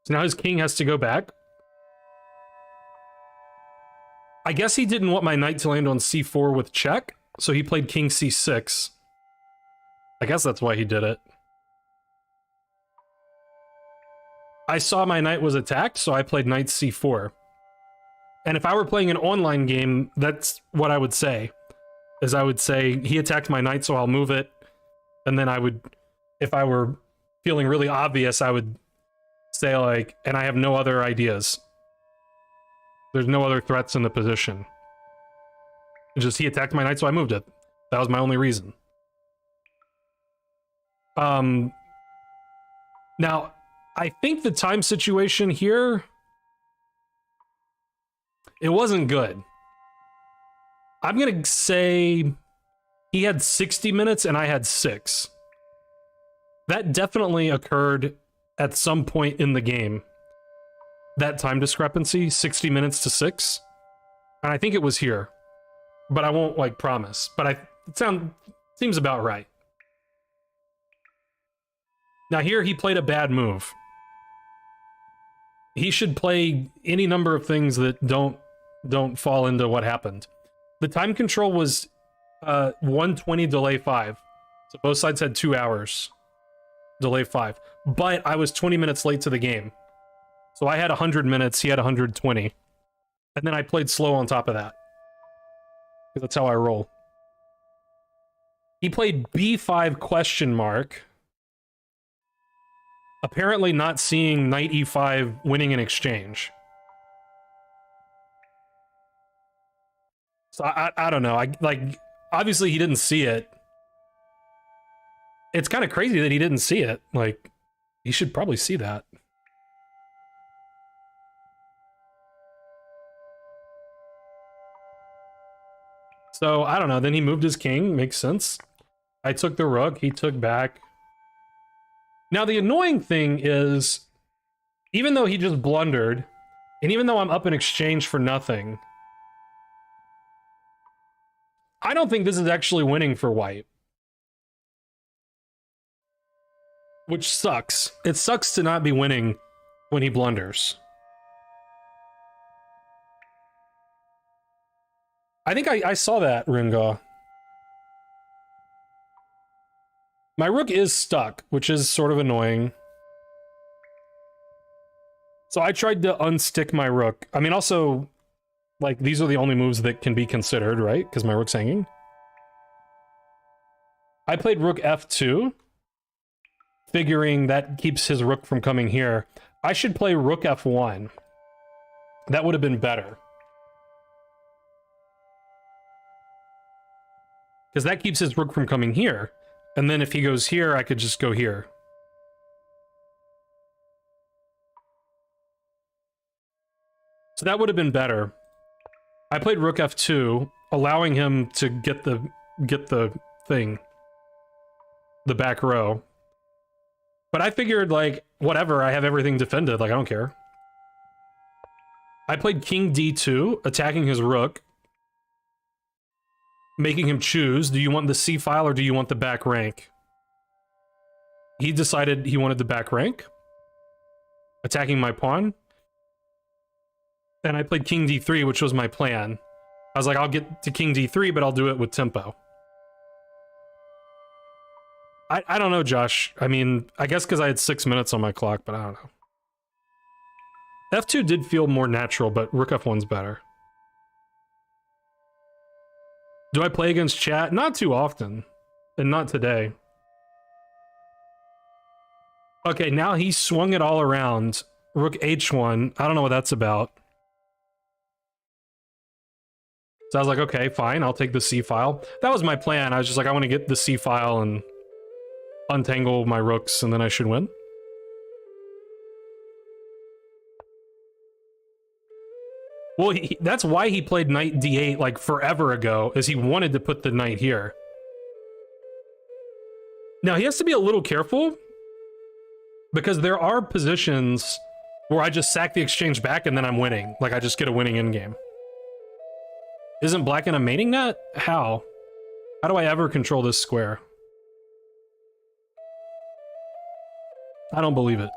So now his king has to go back. I guess he didn't want my knight to land on c4 with check, so he played king c6. I guess that's why he did it. I saw my knight was attacked, so I played knight c4. And if I were playing an online game, that's what I would say. Is I would say, he attacked my knight, so I'll move it. And then I would, if I were feeling really obvious, I would say like, and I have no other ideas. There's no other threats in the position. It's just he attacked my knight, so I moved it. That was my only reason. Now, I think the time situation here, it wasn't good. I'm gonna say he had 60 minutes and I had 6. That definitely occurred at some point in the game. That time discrepancy, 60 minutes to 6. And I think it was here. But I won't, like, promise. But it seems about right. Now here he played a bad move. He should play any number of things that don't fall into what happened. The time control was 120 delay 5. So both sides had 2 hours. Delay 5. But I was 20 minutes late to the game. So I had 100 minutes, he had 120. And then I played slow on top of that. Because that's how I roll. He played b5 question mark. Apparently not seeing knight e5 winning an exchange. So I don't know. Obviously he didn't see it. It's kind of crazy that he didn't see it. Like, he should probably see that. So, I don't know. Then he moved his king. Makes sense. I took the rook. He took back. Now, the annoying thing is, even though he just blundered, and even though I'm up in exchange for nothing, I don't think this is actually winning for white. Which sucks. It sucks to not be winning when he blunders. I think I saw that, Ringo. My rook is stuck, which is sort of annoying. So I tried to unstick my rook. I mean, also, like, these are the only moves that can be considered, right? Because my rook's hanging. I played rook f2, figuring that keeps his rook from coming here. I should play rook f1. That would have been better. Because that keeps his rook from coming here. And then if he goes here, I could just go here. So that would have been better. I played rook f2, allowing him to get the thing. The back row. But I figured, like, whatever, I have everything defended, like, I don't care. I played king d2, attacking his rook. Making him choose, do you want the c file or do you want the back rank? He decided he wanted the back rank. Attacking my pawn. And I played king d3, which was my plan. I was like, I'll get to king d3, but I'll do it with tempo. I don't know, Josh. I mean, I guess because I had 6 minutes on my clock, but I don't know. f2 did feel more natural, but rook f1's better. Do I play against chat? Not too often. And not today. Okay, now he swung it all around. Rook h1. I don't know what that's about. So I was like, okay, fine. I'll take the c file. That was my plan. I was just like, I want to get the c file and untangle my rooks, and then I should win. Well, that's why he played knight d8 like forever ago, is he wanted to put the knight here. Now, he has to be a little careful because there are positions where I just sack the exchange back and then I'm winning. Like, I just get a winning endgame. Isn't black in a mating net? How? How do I ever control this square? I don't believe it.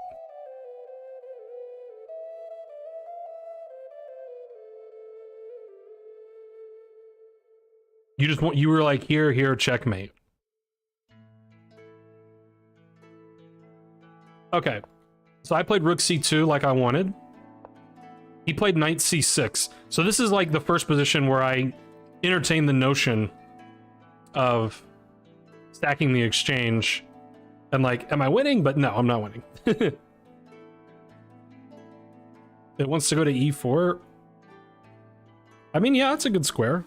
You were like, here, checkmate. Okay. So I played rook c2 like I wanted. He played knight c6. So this is like the first position where I entertain the notion of stacking the exchange and like, am I winning? But no, I'm not winning. It wants to go to e4. I mean, yeah, it's a good square.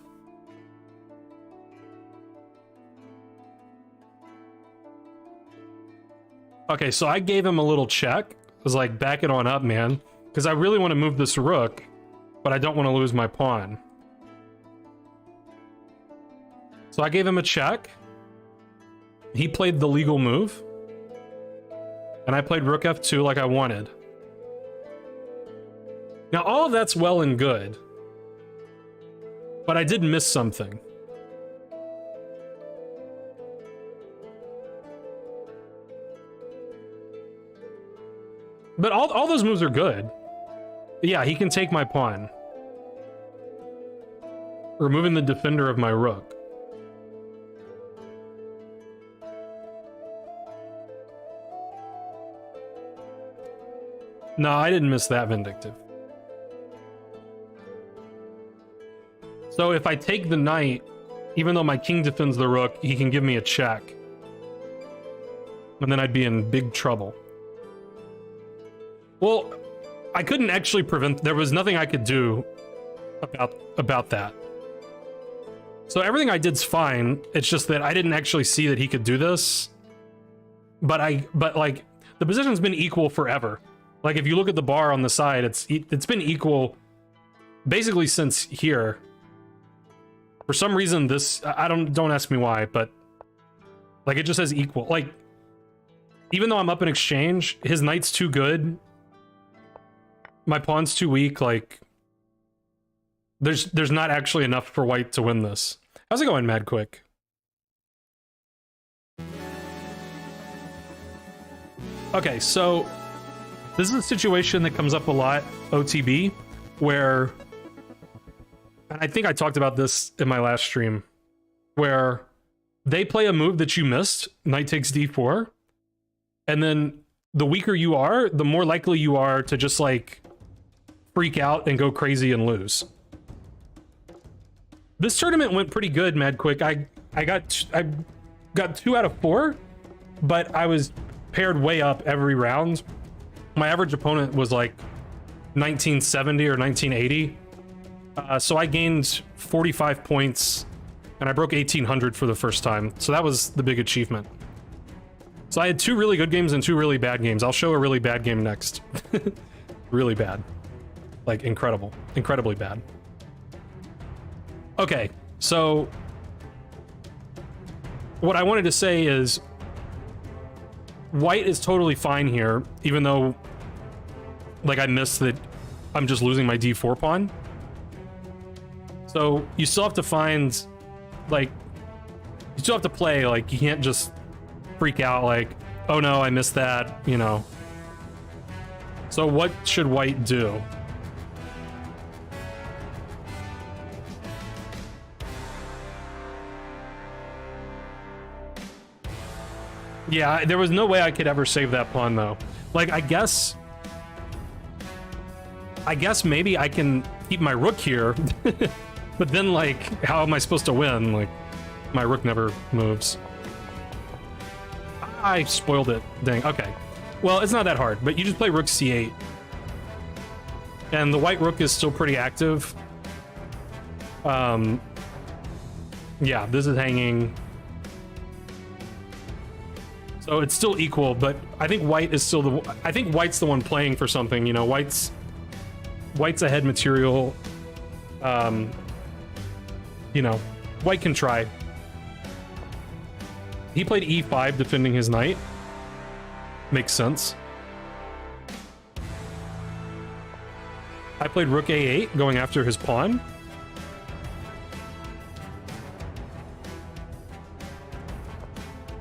Okay, so I gave him a little check. I was like, back it on up, man. Because I really want to move this rook, but I don't want to lose my pawn. So I gave him a check. He played the legal move. And I played rook f2 like I wanted. Now, all of that's well and good. But I did miss something. But all those moves are good. Yeah, he can take my pawn. Removing the defender of my rook. No, I didn't miss that vindictive. So if I take the knight, even though my king defends the rook, he can give me a check. And then I'd be in big trouble. Well, I couldn't actually prevent... There was nothing I could do about that. So everything I did's fine. It's just that I didn't actually see that he could do this. But like, the position's been equal forever. Like, if you look at the bar on the side, it's been equal basically since here. For some reason, this... don't ask me why, but... Like, it just says equal. Like, even though I'm up in exchange, his knight's too good. My pawn's too weak, like... There's not actually enough for white to win this. How's it going, Mad Quick? Okay, so... This is a situation that comes up a lot, OTB, where... And I think I talked about this in my last stream, where they play a move that you missed, knight takes d4, and then the weaker you are, the more likely you are to just, like, freak out and go crazy and lose. This tournament went pretty good, Mad Quick. I got 2 out of 4, but I was paired way up every round. My average opponent was like 1970 or 1980. So I gained 45 points, and I broke 1800 for the first time. So that was the big achievement. So I had 2 really good games and 2 really bad games. I'll show a really bad game next. Really bad. Like, incredible. Incredibly bad. Okay, so... What I wanted to say is... White is totally fine here, even though... Like, I missed that I'm just losing my d4 pawn. So, you still have to find... Like... You still have to play, like, you can't just freak out, like, oh no, I missed that, you know. So what should white do? Yeah, there was no way I could ever save that pawn, though. Like, I guess maybe I can keep my rook here, but then, like, how am I supposed to win? Like, my rook never moves. I spoiled it. Dang, okay. Well, it's not that hard, but you just play rook c8. And the white rook is still pretty active. Yeah, this is hanging. So it's still equal, but I think white is still I think white's the one playing for something, you know. White's ahead material. You know, white can try. He played e5 defending his knight. Makes sense. I played rook a8 going after his pawn.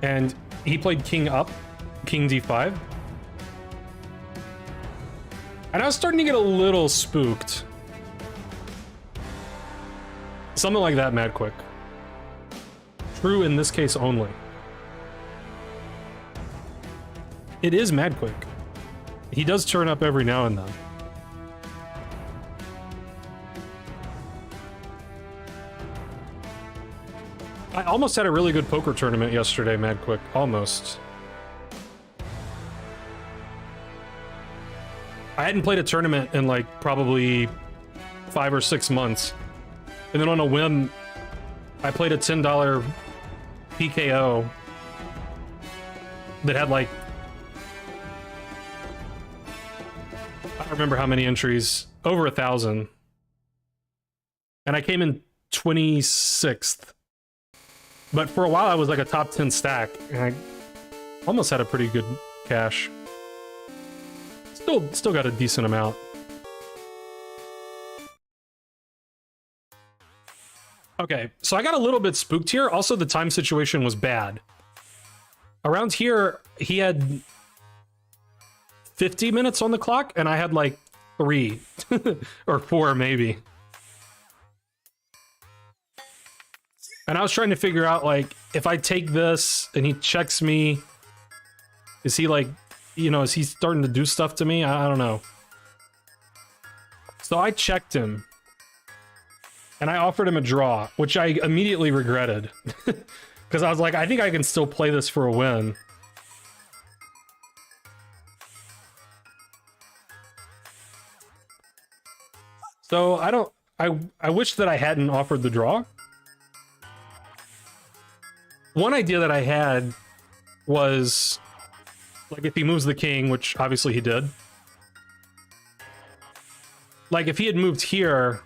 And he played king up, king d5. And I was starting to get a little spooked. Something like that, Mad Quick. True in this case only. It is Mad Quick. He does turn up every now and then. I almost had a really good poker tournament yesterday, Mad Quick. Almost. I hadn't played a tournament in like probably 5 or 6 months. And then on a whim, I played a $10 PKO that had like, I don't remember how many entries, over 1,000. And I came in 26th. But for a while I was like a top 10 stack, and I almost had a pretty good cash. Still got a decent amount. Okay, so I got a little bit spooked here. Also, the time situation was bad. Around here, he had 50 minutes on the clock, and I had like 3 or 4 maybe. And I was trying to figure out, like, if I take this and he checks me, is he like, you know, is he starting to do stuff to me? I don't know. So I checked him. And I offered him a draw, which I immediately regretted. Because I was like, I think I can still play this for a win. So I wish that I hadn't offered the draw. One idea that I had was, like, if he moves the king, which obviously he did. Like, if he had moved here,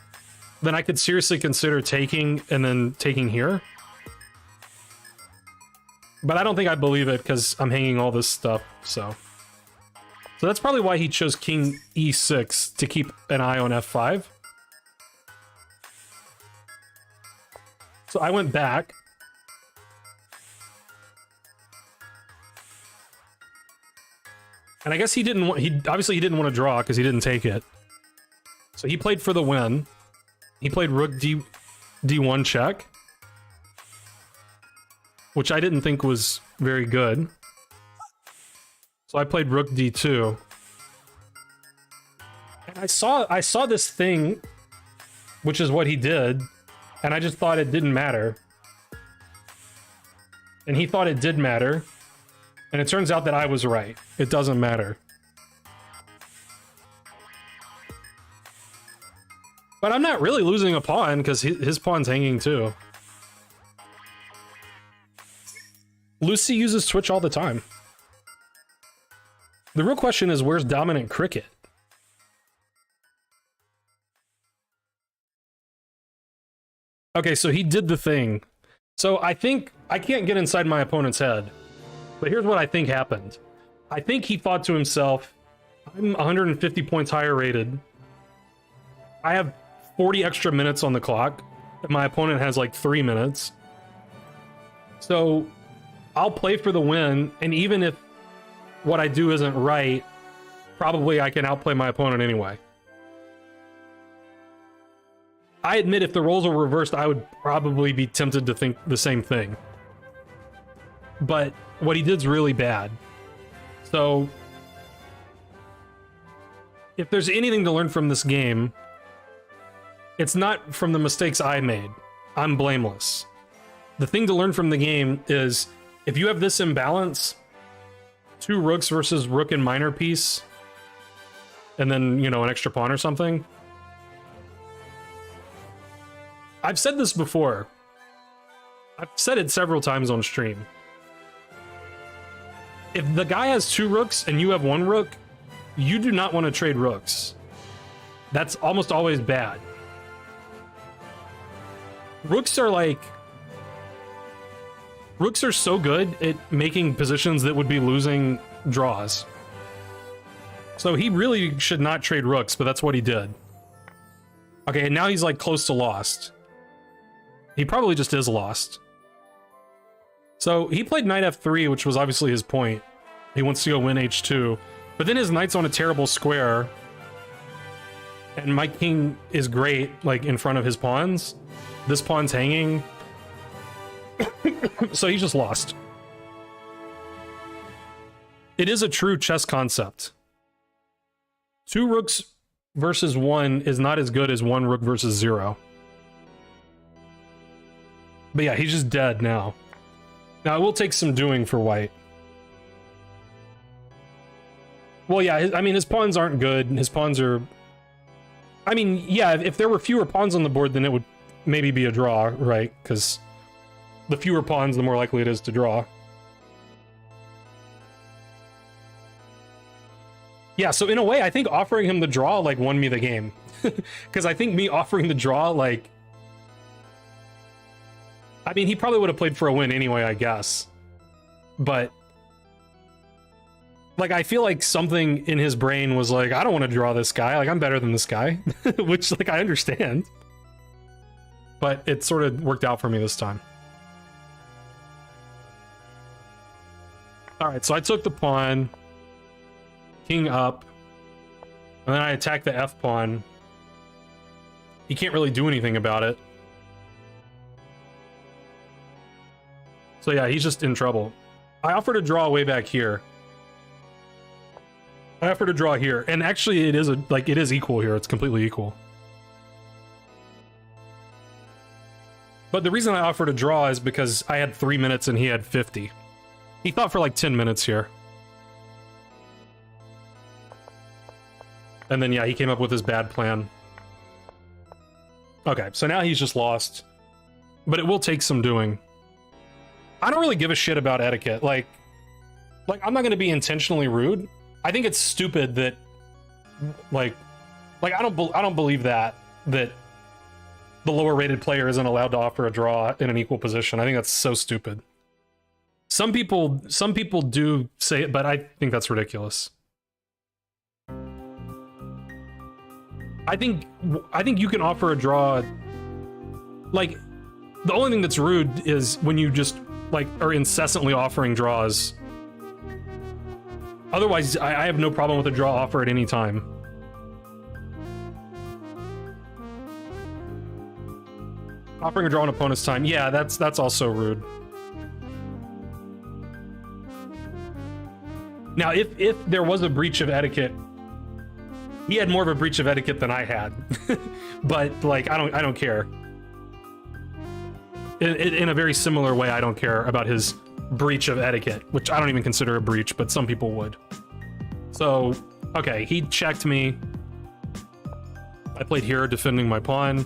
then I could seriously consider taking and then taking here. But I don't think I believe it because I'm hanging all this stuff, so. So that's probably why he chose king e6 to keep an eye on f5. So I went back. And I guess he didn't want, obviously he didn't want to draw because he didn't take it. So he played for the win. He played rook d1 check, which I didn't think was very good. So I played rook d2. And I saw this thing, which is what he did, and I just thought it didn't matter. And he thought it did matter. And it turns out that I was right. It doesn't matter. But I'm not really losing a pawn because his pawn's hanging too. Lucy uses Twitch all the time. The real question is, where's Dominant Cricket? Okay, so he did the thing. So I think I can't get inside my opponent's head. But here's what I think happened. I think he thought to himself, I'm 150 points higher rated. I have 40 extra minutes on the clock. And my opponent has like 3 minutes. So I'll play for the win. And even if what I do isn't right, probably I can outplay my opponent anyway. I admit if the roles were reversed, I would probably be tempted to think the same thing. But what he did's really bad. So if there's anything to learn from this game, it's not from the mistakes I made. I'm blameless. The thing to learn from the game is if you have this imbalance, 2 rooks versus rook and minor piece, and then, you know, an extra pawn or something. I've said this before. I've said it several times on stream. If the guy has 2 rooks and you have 1 rook, you do not want to trade rooks. That's almost always bad. Rooks are like Rooks are so good at making positions that would be losing draws. So he really should not trade rooks, but that's what he did. Okay, and now he's like close to lost. He probably just is lost. So he played knight f3, which was obviously his point. He wants to go win h2. But then his knight's on a terrible square. And my king is great, like, in front of his pawns. This pawn's hanging. So he just lost. It is a true chess concept. 2 rooks versus 1 is not as good as 1 rook versus 0. But yeah, he's just dead now. Now, it will take some doing for white. Well, yeah, I mean, his pawns aren't good. His pawns are... I mean, yeah, if there were fewer pawns on the board, then it would maybe be a draw, right? Because the fewer pawns, the more likely it is to draw. Yeah, so in a way, I think offering him the draw, like, won me the game. Because I think me offering the draw, like... I mean, he probably would have played for a win anyway, I guess. But... like, I feel like something in his brain was like, I don't want to draw this guy. Like, I'm better than this guy. Which, like, I understand. But it sort of worked out for me this time. Alright, so I took the pawn. King up. And then I attack the f pawn. He can't really do anything about it. So yeah, he's just in trouble. I offered a draw way back here. I offered a draw here, and actually it is it is equal here. It's completely equal. But the reason I offered a draw is because I had 3 minutes and he had 50. He thought for like 10 minutes here. And then yeah, he came up with his bad plan. Okay, so now he's just lost. But it will take some doing. I don't really give a shit about etiquette. Like I'm not going to be intentionally rude. I think it's stupid that like I don't believe that the lower rated player isn't allowed to offer a draw in an equal position. I think that's so stupid. Some people do say it, but I think that's ridiculous. I think you can offer a draw. Like, the only thing that's rude is when you just like are incessantly offering draws. Otherwise, I have no problem with a draw offer at any time. Offering a draw on opponent's time, yeah, that's also rude. Now, if there was a breach of etiquette, he had more of a breach of etiquette than I had. But like, I don't care. In a very similar way, I don't care about his breach of etiquette, which I don't even consider a breach, but some people would. So, okay, he checked me. I played here defending my pawn.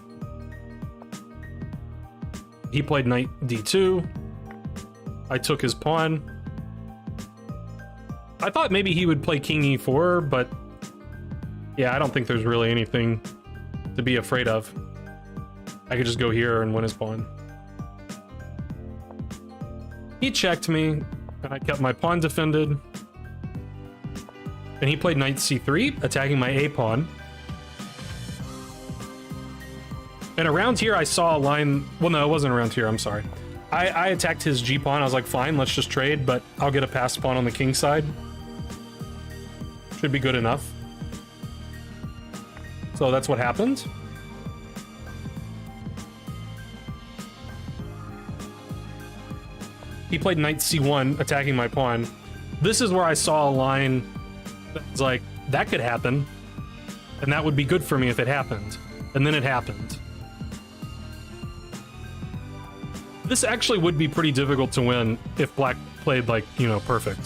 He played knight d2. I took his pawn. I thought maybe he would play king e4, but yeah, I don't think there's really anything to be afraid of. I could just go here and win his pawn. He checked me, and I kept my pawn defended. And he played knight c3, attacking my a pawn. And around here I saw a line... Well, no, it wasn't around here, I'm sorry. I attacked his g pawn. I was like, fine, let's just trade, but I'll get a passed pawn on the king side. Should be good enough. So that's what happened. He played knight c1, attacking my pawn. This is where I saw a line that was like, that could happen. And that would be good for me if it happened. And then it happened. This actually would be pretty difficult to win if black played, like, you know, perfect.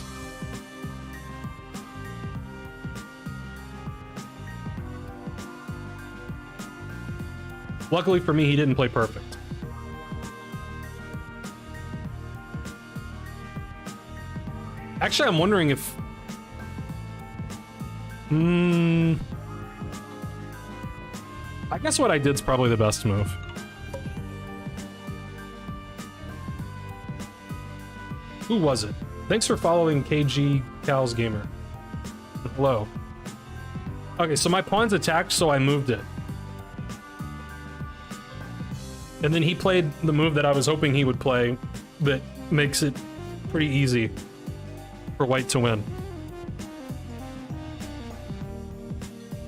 Luckily for me, he didn't play perfect. Actually, I'm wondering if... I guess what I did is probably the best move. Who was it? Thanks for following KG Cal's Gamer. Hello. Okay, so my pawn's attacked, so I moved it. And then he played the move that I was hoping he would play that makes it pretty easy for white to win.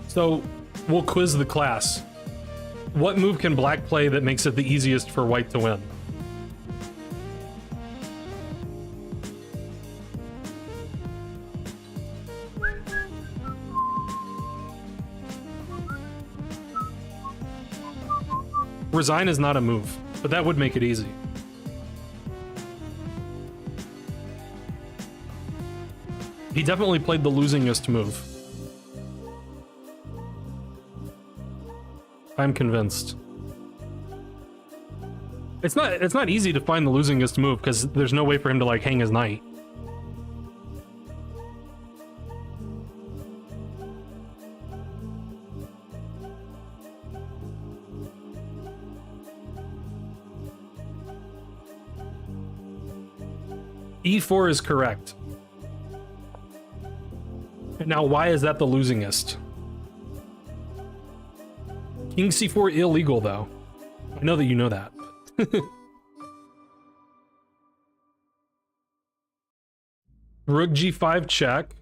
So we'll quiz the class. What move can black play that makes it the easiest for white to win? Resign is not a move, but that would make it easy. He definitely played the losingest move. I'm convinced. It's not easy to find the losingest move because there's no way for him to like hang his knight. E4 is correct. Now, why is that the losingest? King C4 illegal, though. I know that you know that. Rook G5 check.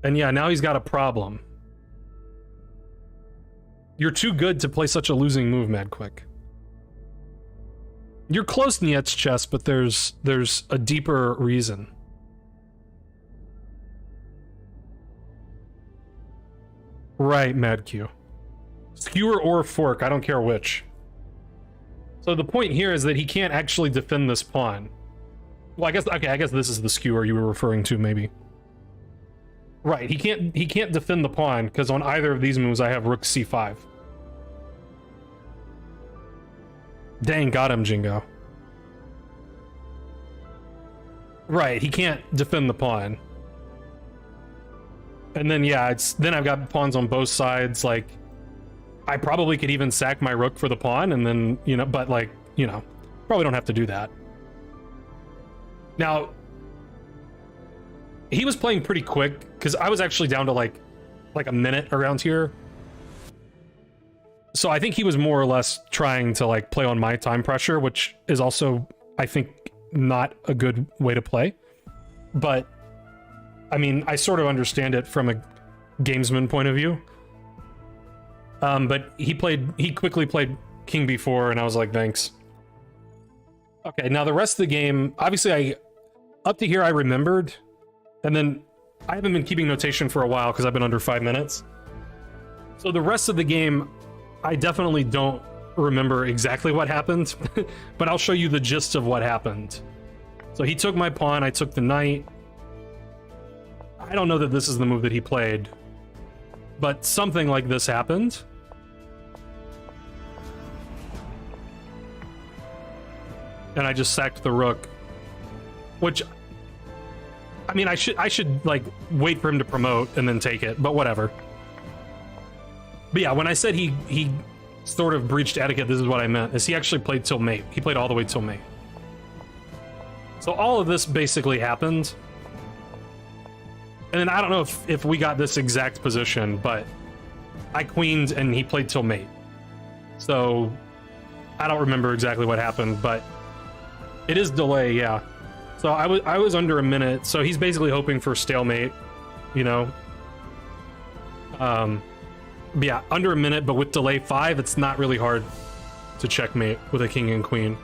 And yeah, now he's got a problem. You're too good to play such a losing move, Madquick. You're close, Niet's chess, but there's a deeper reason. Right, MadQ. Skewer or fork, I don't care which. So the point here is that he can't actually defend this pawn. Well, I guess this is the skewer you were referring to, maybe. Right, he can't defend the pawn because on either of these moves I have rook c5. Dang, got him, Jingo. Right, he can't defend the pawn. And then yeah, then I've got pawns on both sides. Like, I probably could even sack my rook for the pawn, and then, you know, but like, you know, probably don't have to do that. Now, he was playing pretty quick because I was actually down to like a minute around here. So I think he was more or less trying to like play on my time pressure, which is also, I think, not a good way to play. But I mean, I sort of understand it from a gamesman point of view. But he quickly played King B4, and I was like, thanks. Okay, now the rest of the game, obviously up to here I remembered, and then I haven't been keeping notation for a while because I've been under 5 minutes. So the rest of the game, I definitely don't remember exactly what happened, but I'll show you the gist of what happened. So he took my pawn, I took the knight. I don't know that this is the move that he played, but something like this happened. And I just sacked the rook, which, I mean, I should like wait for him to promote and then take it, but whatever. But yeah, when I said he sort of breached etiquette, this is what I meant, is he actually played till mate. He played all the way till mate. So all of this basically happened. And then I don't know if we got this exact position, but I queened and he played till mate. So I don't remember exactly what happened, but it is delay, yeah. So I was under a minute, so he's basically hoping for stalemate, you know. But yeah, under a minute, but with delay 5, it's not really hard to checkmate with a king and queen.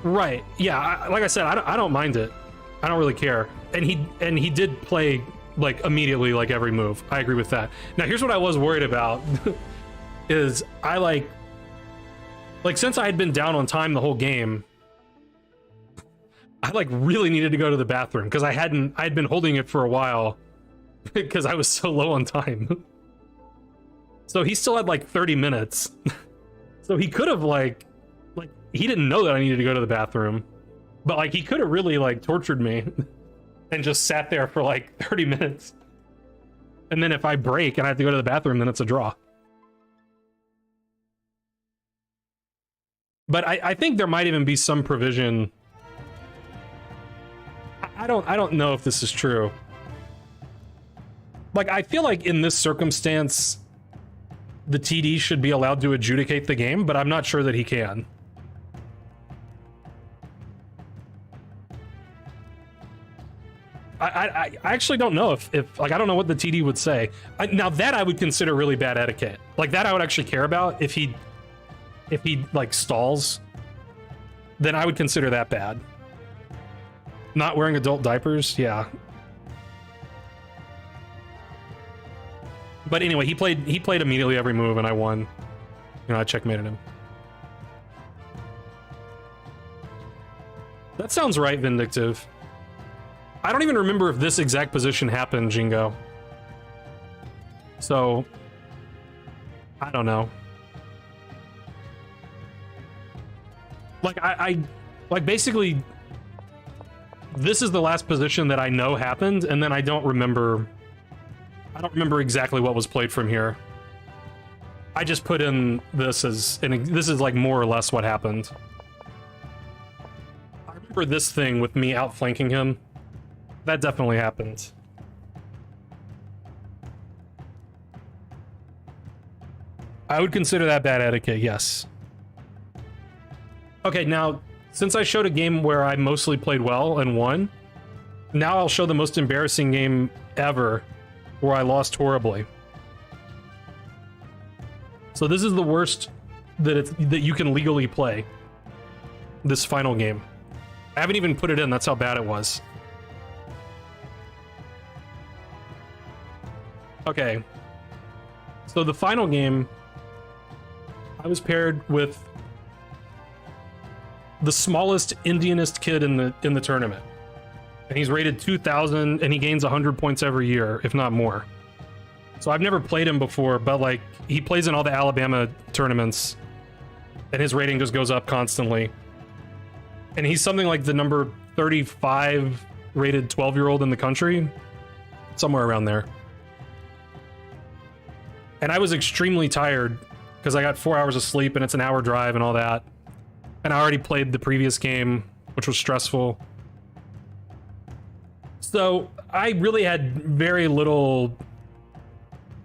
Right, yeah, like I said, I don't mind it. I don't really care. And he did play like immediately, like every move. I agree with that. Now here's what I was worried about is I like since I had been down on time the whole game, I like really needed to go to the bathroom because I had been holding it for a while because I was so low on time. So he still had like 30 minutes. So he could have like he didn't know that I needed to go to the bathroom, but like he could have really like tortured me and just sat there for like 30 minutes. And then if I break and I have to go to the bathroom, then it's a draw. But I think there might even be some provision I don't know if this is true. Like, I feel like in this circumstance, the TD should be allowed to adjudicate the game, but I'm not sure that he can. I actually don't know if like, I don't know what the TD would say. Now that I would consider really bad etiquette. Like, that I would actually care about. If he like stalls, then I would consider that bad. Not wearing adult diapers, yeah. But anyway, he played immediately every move and I won. You know, I checkmated him. That sounds right, Vindictive. I don't even remember if this exact position happened, Jingo. So, I don't know. Like, like, basically, this is the last position that I know happened, and then I don't remember exactly what was played from here. I just put in this as, and this is like more or less what happened. I remember this thing with me outflanking him. That definitely happened. I would consider that bad etiquette, yes. Okay, now, since I showed a game where I mostly played well and won, now I'll show the most embarrassing game ever where I lost horribly. So this is the worst that you can legally play. This final game. I haven't even put it in, that's how bad it was. Okay. So the final game, I was paired with the smallest Indianist kid in the tournament. And he's rated 2,000 and he gains 100 points every year, if not more. So I've never played him before, but like, he plays in all the Alabama tournaments and his rating just goes up constantly. And he's something like the number 35 rated 12-year-old in the country, somewhere around there. And I was extremely tired because I got 4 hours of sleep and it's an hour drive and all that. And I already played the previous game, which was stressful. So I really had very little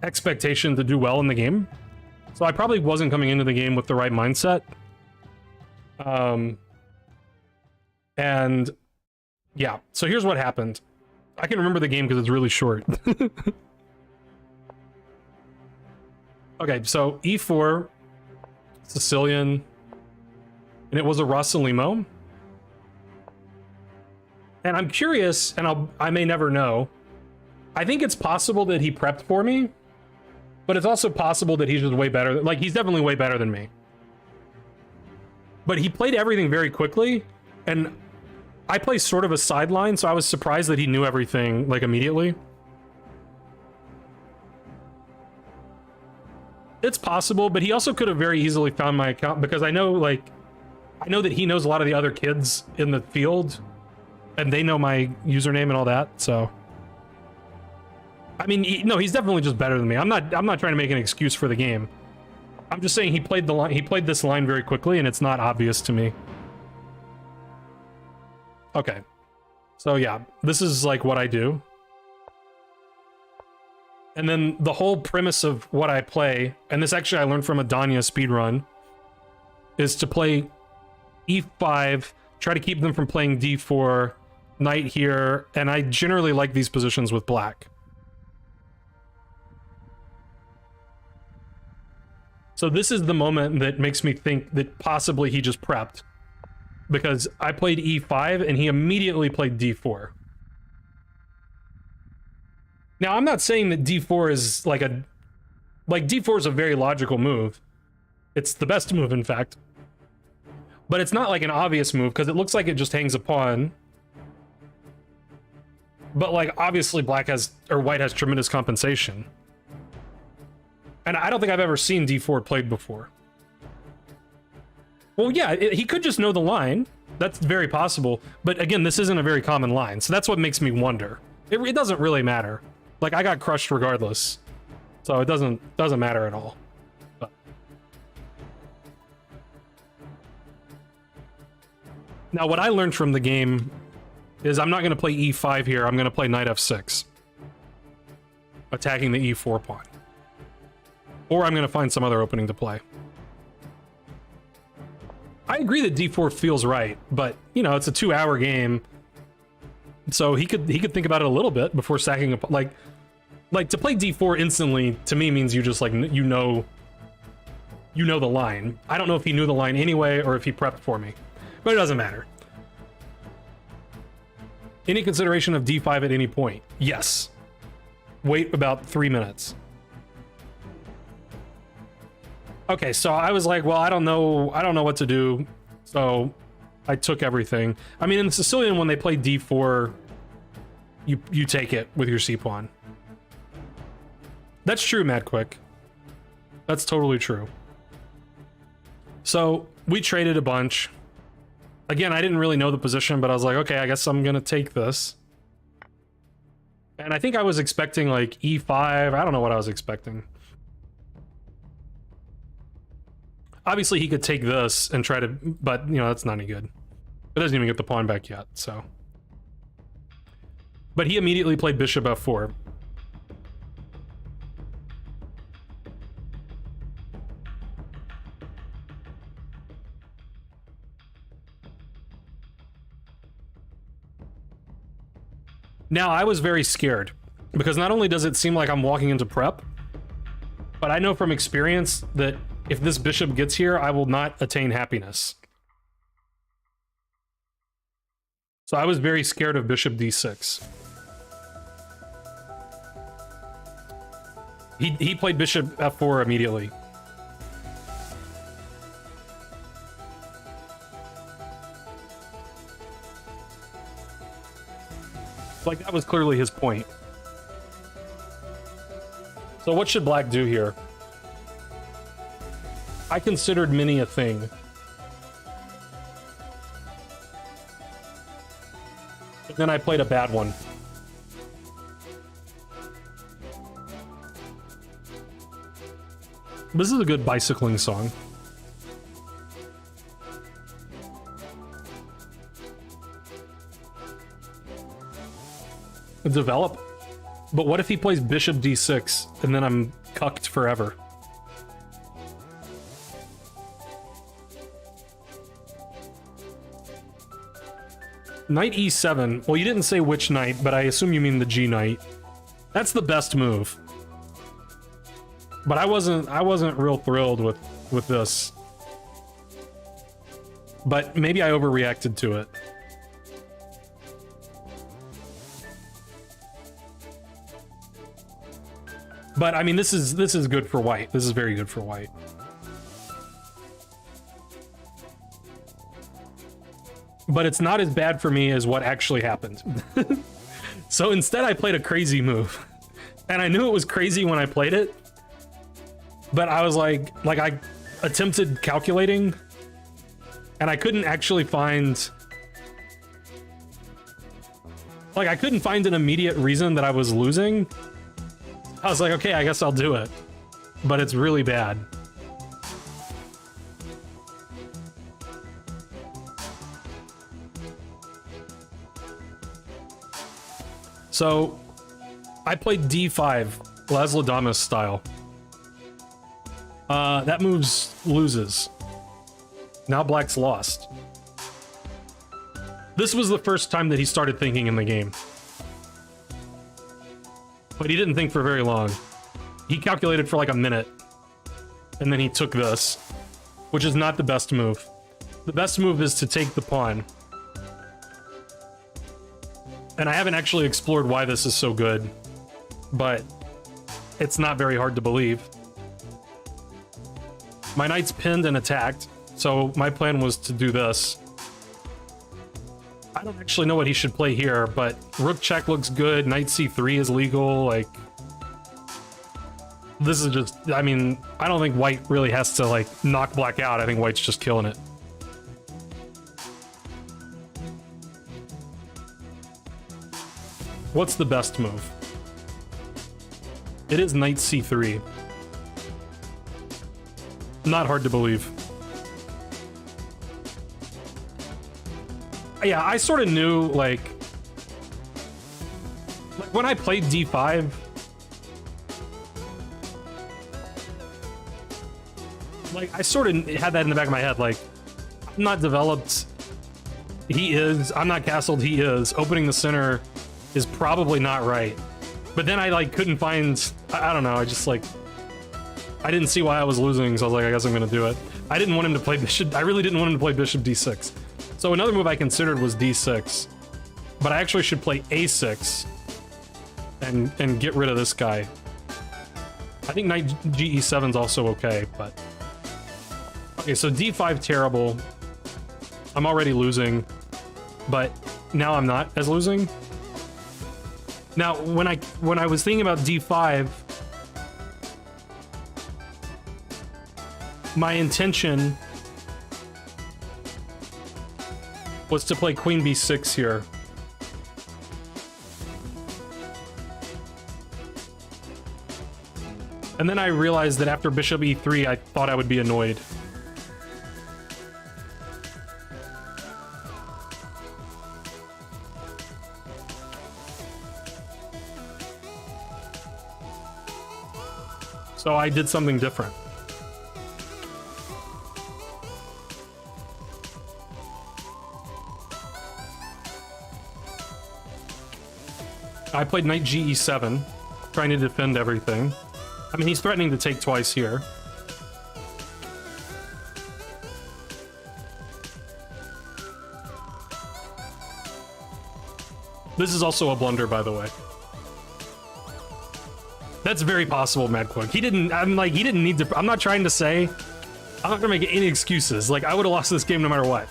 expectation to do well in the game. So I probably wasn't coming into the game with the right mindset. And yeah, so here's what happened. I can remember the game because it's really short. Okay, so E4, Sicilian, and it was a Rossolimo. And I'm curious, and I may never know. I think it's possible that he prepped for me, but it's also possible that he's just way better. Like, he's definitely way better than me. But he played everything very quickly, and I play sort of a sideline, so I was surprised that he knew everything, like, immediately. It's possible, but he also could have very easily found my account because I know that he knows a lot of the other kids in the field and they know my username and all that. So, I mean, no, he's definitely just better than me. I'm not trying to make an excuse for the game. I'm just saying he played this line very quickly and it's not obvious to me. Okay. So yeah, this is like what I do. And then the whole premise of what I play, and this actually I learned from a Danya speedrun, is to play E5, try to keep them from playing D4, knight here, and I generally like these positions with black. So this is the moment that makes me think that possibly he just prepped. Because I played E5 and he immediately played D4. Now, I'm not saying that D4 is like D4 is a very logical move. It's the best move, in fact. But it's not like an obvious move, because it looks like it just hangs a pawn. But like, obviously white has tremendous compensation. And I don't think I've ever seen D4 played before. Well, yeah, he could just know the line. That's very possible. But again, this isn't a very common line, so that's what makes me wonder. It doesn't really matter. Like, I got crushed regardless, so it doesn't matter at all. But. Now, what I learned from the game is I'm not going to play e5 here. I'm going to play knight f6, attacking the e4 pawn. Or I'm going to find some other opening to play. I agree that d4 feels right, but, you know, it's a 2-hour game. So he could think about it a little bit before sacking a... Like to play d4 instantly, to me, means you just, like, you know the line. I don't know if he knew the line anyway, or if he prepped for me. But it doesn't matter. Any consideration of d5 at any point? Yes. Wait about 3 minutes. Okay, so I was like, well, I don't know what to do. So I took everything. I mean, in the Sicilian, when they play d4, you take it with your c-pawn. That's true, Mad Quick. That's totally true. So we traded a bunch. Again, I didn't really know the position, but I was like, okay, I guess I'm gonna take this. And I think I was expecting like e5. I don't know what I was expecting. Obviously, he could take this and try to, but you know, that's not any good. It doesn't even get the pawn back yet, so. But he immediately played bishop f4. Now, I was very scared, because not only does it seem like I'm walking into prep, but I know from experience that if this bishop gets here, I will not attain happiness. So I was very scared of bishop d6. He played bishop f4 immediately. Like, that was clearly his point. So what should black do here? I considered many a thing. But then I played a bad one. This is a good bicycling song. Develop? But what if he plays bishop d6 and then I'm cucked forever? Knight e7. Well, you didn't say which knight, but I assume you mean the G knight. That's the best move. But I wasn't real thrilled with this. But maybe I overreacted to it. But I mean, this is good for white. This is very good for white. But it's not as bad for me as what actually happened. So instead I played a crazy move. And I knew it was crazy when I played it. But I was like I attempted calculating and I couldn't actually find, like, I couldn't find an immediate reason that I was losing. I was like, okay, I guess I'll do it. But it's really bad. So, I played d5, Laszlo Damas style. That moves loses. Now black's lost. This was the first time that he started thinking in the game. But he didn't think for very long. He calculated for like a minute. And then he took this, which is not the best move. The best move is to take the pawn. And I haven't actually explored why this is so good, but it's not very hard to believe. My knight's pinned and attacked, so my plan was to do this. I don't actually know what he should play here, but rook check looks good, knight c3 is legal, like... This is just, I mean, I don't think white really has to, like, knock black out. I think white's just killing it. What's the best move? It is knight c3. Not hard to believe. Yeah, I sort of knew, like, when I played d5, like, I sort of had that in the back of my head, like, I'm not developed, he is, I'm not castled, he is, opening the center is probably not right. But then I, like, couldn't find, I don't know, I just, like, I didn't see why I was losing, so I was like, I guess I'm gonna do it. I didn't want him to play bishop, I really didn't want him to play bishop d6. So another move I considered was d6, but I actually should play a6 and get rid of this guy. I think knight ge7 is also okay, but... Okay, so d5 terrible. I'm already losing, but now I'm not as losing. Now, when I was thinking about d5, my intention was to play queen b6 here. And then I realized that after bishop e3, I thought I would be annoyed. So I did something different. I played knight ge7, trying to defend everything. I mean, he's threatening to take twice here. This is also a blunder, by the way. That's very possible, Madquig. He didn't, he didn't need to, I'm not trying to say, I'm not gonna make any excuses. Like, I would have lost this game no matter what.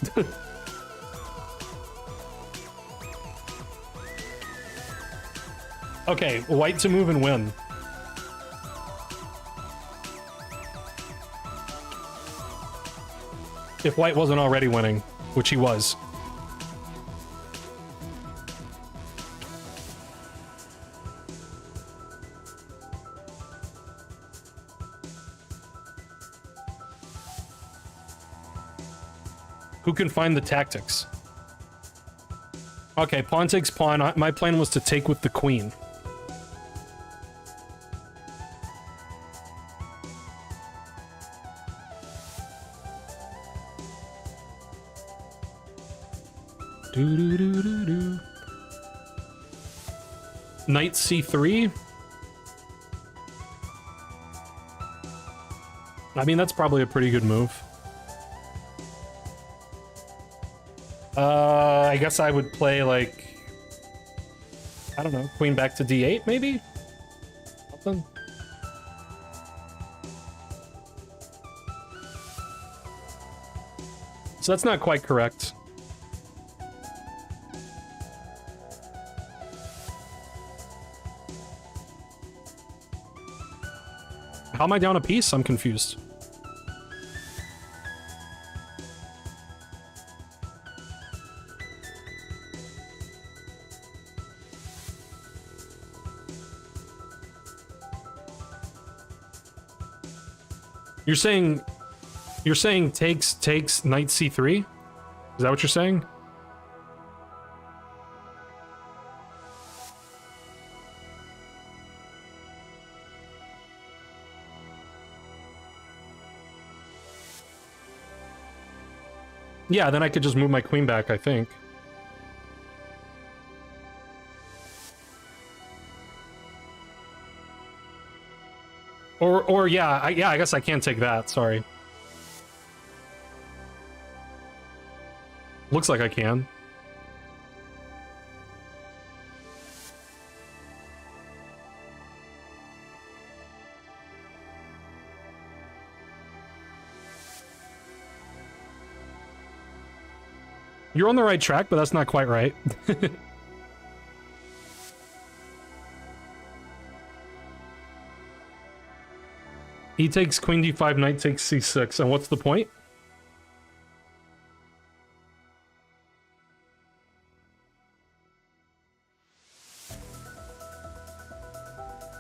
Okay, white to move and win. If white wasn't already winning, which he was. Who can find the tactics? Okay, pawn takes pawn. My plan was to take with the queen. Do-do-do-do-do. Knight c3. I mean, that's probably a pretty good move. I guess I would play, like, I don't know, queen back to d8, maybe? Something. So that's not quite correct. How am I down a piece? I'm confused. You're saying takes knight c3? Is that what you're saying? Yeah, then I could just move my queen back, I think. Or yeah, I guess I can take that, sorry. Looks like I can. You're on the right track, but that's not quite right. He takes queen d5, knight takes c6, and what's the point?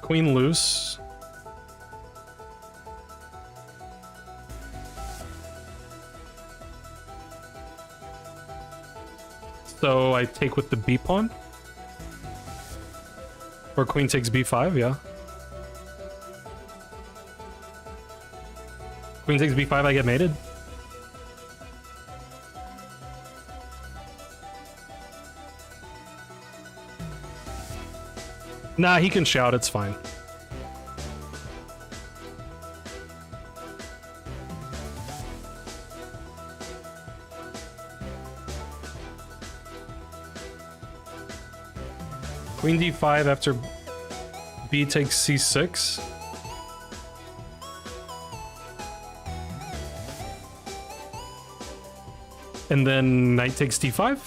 Queen loose. So I take with the b pawn. Or queen takes b5, yeah. Queen takes b5, I get mated. Nah, he can shout, it's fine. Queen d5 after b takes c6. And then knight takes d5.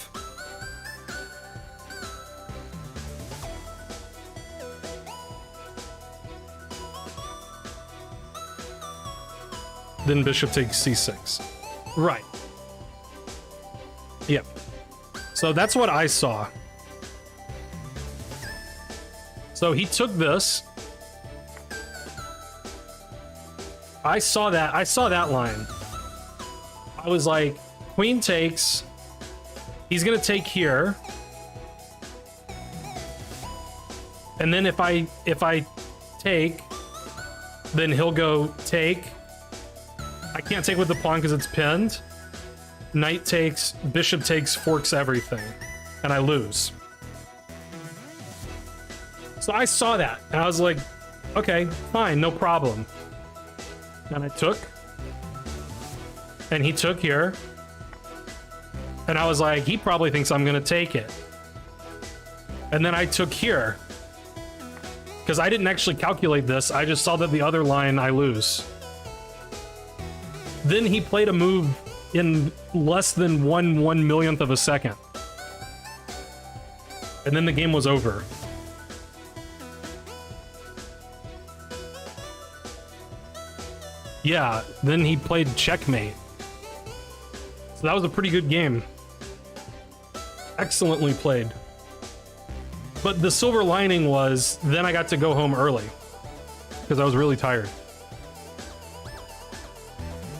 Then bishop takes c6. Right. Yep. So that's what I saw. So he took this. I saw that line. I was like, queen takes. He's gonna take here. And then if I take, then he'll go take. I can't take with the pawn because it's pinned. Knight takes, bishop takes, forks everything. And I lose. So I saw that, and I was like, okay, fine, no problem. And I took. And he took here. And I was like, he probably thinks I'm gonna take it. And then I took here. Because I didn't actually calculate this, I just saw that the other line I lose. Then he played a move in less than 1/1,000,000th of a second. And then the game was over. Yeah, then he played checkmate. So that was a pretty good game. Excellently played. But the silver lining was, then I got to go home early. Because I was really tired.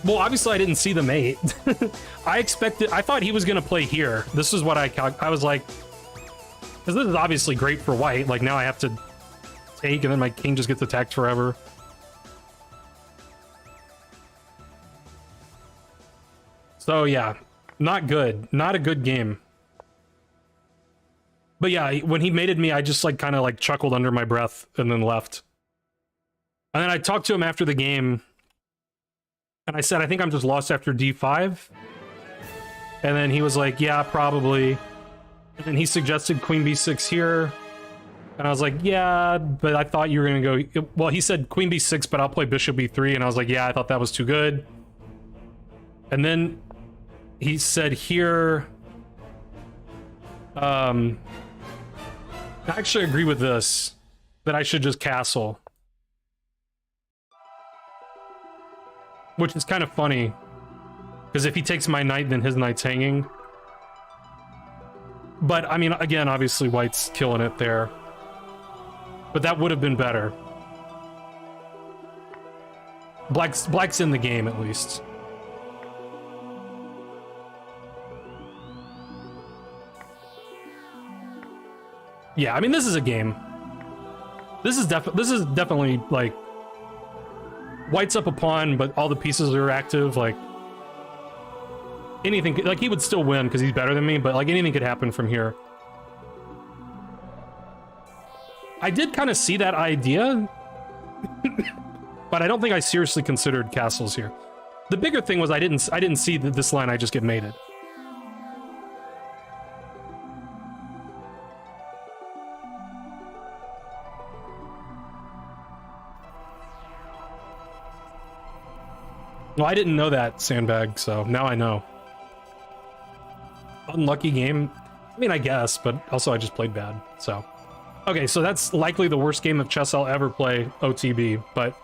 Well, obviously I didn't see the mate. I thought he was gonna play here. This is what I was like, because this is obviously great for white. Like, now I have to take, and then my king just gets attacked forever. So yeah, not good. Not a good game. But yeah, when he mated me, I just like kind of like chuckled under my breath and then left. And then I talked to him after the game. And I said, I think I'm just lost after d5. And then he was like, yeah, probably. And then he suggested queen b6 here. And I was like, yeah, but I thought you were going to go... Well, he said queen b6, but I'll play bishop b3. And I was like, yeah, I thought that was too good. And then he said here... I actually agree with this. That I should just castle. Which is kind of funny, because if he takes my knight, then his knight's hanging. But, I mean, again, obviously white's killing it there. But that would have been better. Black's in the game, at least. Yeah, I mean, this is a game. This is definitely, like... White's up a pawn, but all the pieces are active, like... Anything, like, he would still win because he's better than me, but, like, anything could happen from here. I did kind of see that idea, but I don't think I seriously considered castles here. The bigger thing was I didn't see that this line I just get mated. Well, I didn't know that, Sandbag, so now I know. Unlucky game? I mean, I guess, but also I just played bad, so... Okay, so that's likely the worst game of chess I'll ever play, OTB, but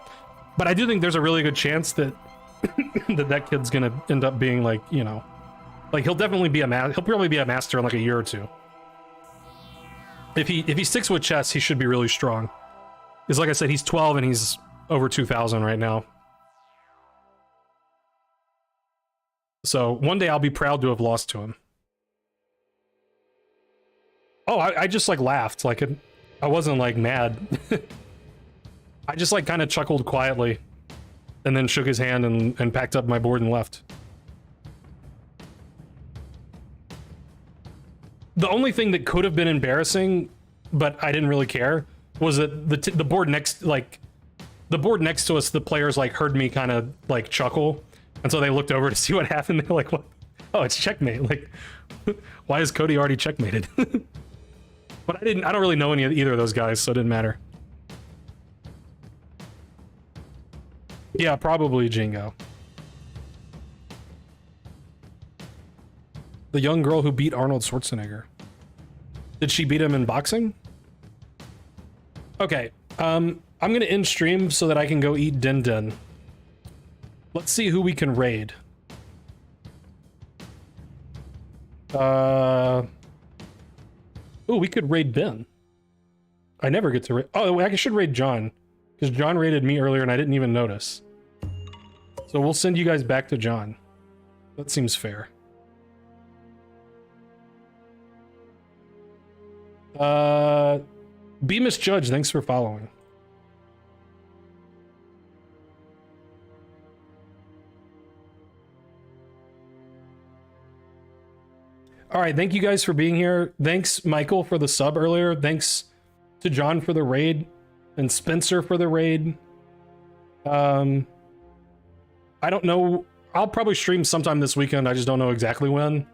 I do think there's a really good chance that that kid's gonna end up being, like, you know... Like, he'll definitely be he'll probably be a master in, like, a year or two. If he sticks with chess, he should be really strong. Because, like I said, he's 12 and he's over 2,000 right now. So one day I'll be proud to have lost to him. Oh, I just like laughed. Like, I wasn't like mad. I just like kind of chuckled quietly and then shook his hand and packed up my board and left. The only thing that could have been embarrassing, but I didn't really care, was that the board next, like, the board next to us, the players like heard me kind of like chuckle, and so they looked over to see what happened. They're like, "What? Oh, it's checkmate!" Like, why is Cody already checkmated? But I don't really know either of those guys, so it didn't matter. Yeah, probably Jingo. The young girl who beat Arnold Schwarzenegger. Did she beat him in boxing? Okay, I'm gonna end stream so that I can go eat Din Din. Let's see who we can raid. Oh, we could raid Ben. I never get to raid. Oh, I should raid John, because John raided me earlier and I didn't even notice. So we'll send you guys back to John. That seems fair. Be misjudged, thanks for following. All right, thank you guys for being here. Thanks, Michael, for the sub earlier. Thanks to John for the raid and Spencer for the raid. I don't know. I'll probably stream sometime this weekend. I just don't know exactly when.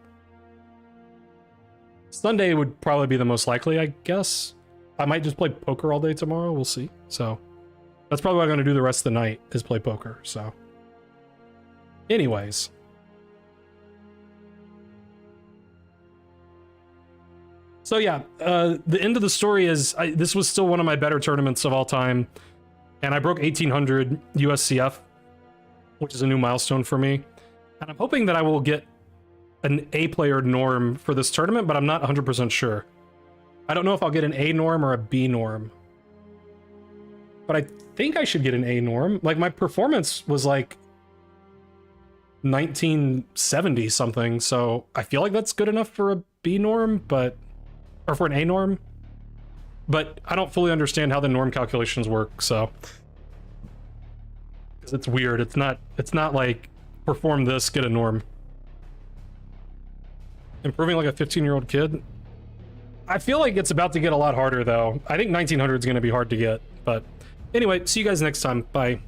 Sunday would probably be the most likely, I guess. I might just play poker all day tomorrow. We'll see. So that's probably what I'm going to do the rest of the night is play poker. So anyways. So yeah, the end of the story is this was still one of my better tournaments of all time. And I broke 1800 USCF, which is a new milestone for me. And I'm hoping that I will get an A player norm for this tournament, but I'm not 100% sure. I don't know if I'll get an A norm or a B norm. But I think I should get an A norm. Like, my performance was like 1970 something, so I feel like that's good enough for a B norm, but... or for an A norm. But I don't fully understand how the norm calculations work, so... because it's weird. It's not like, perform this, get a norm. Improving like a 15-year-old kid? I feel like it's about to get a lot harder, though. I think 1900 is going to be hard to get, but... anyway, see you guys next time. Bye.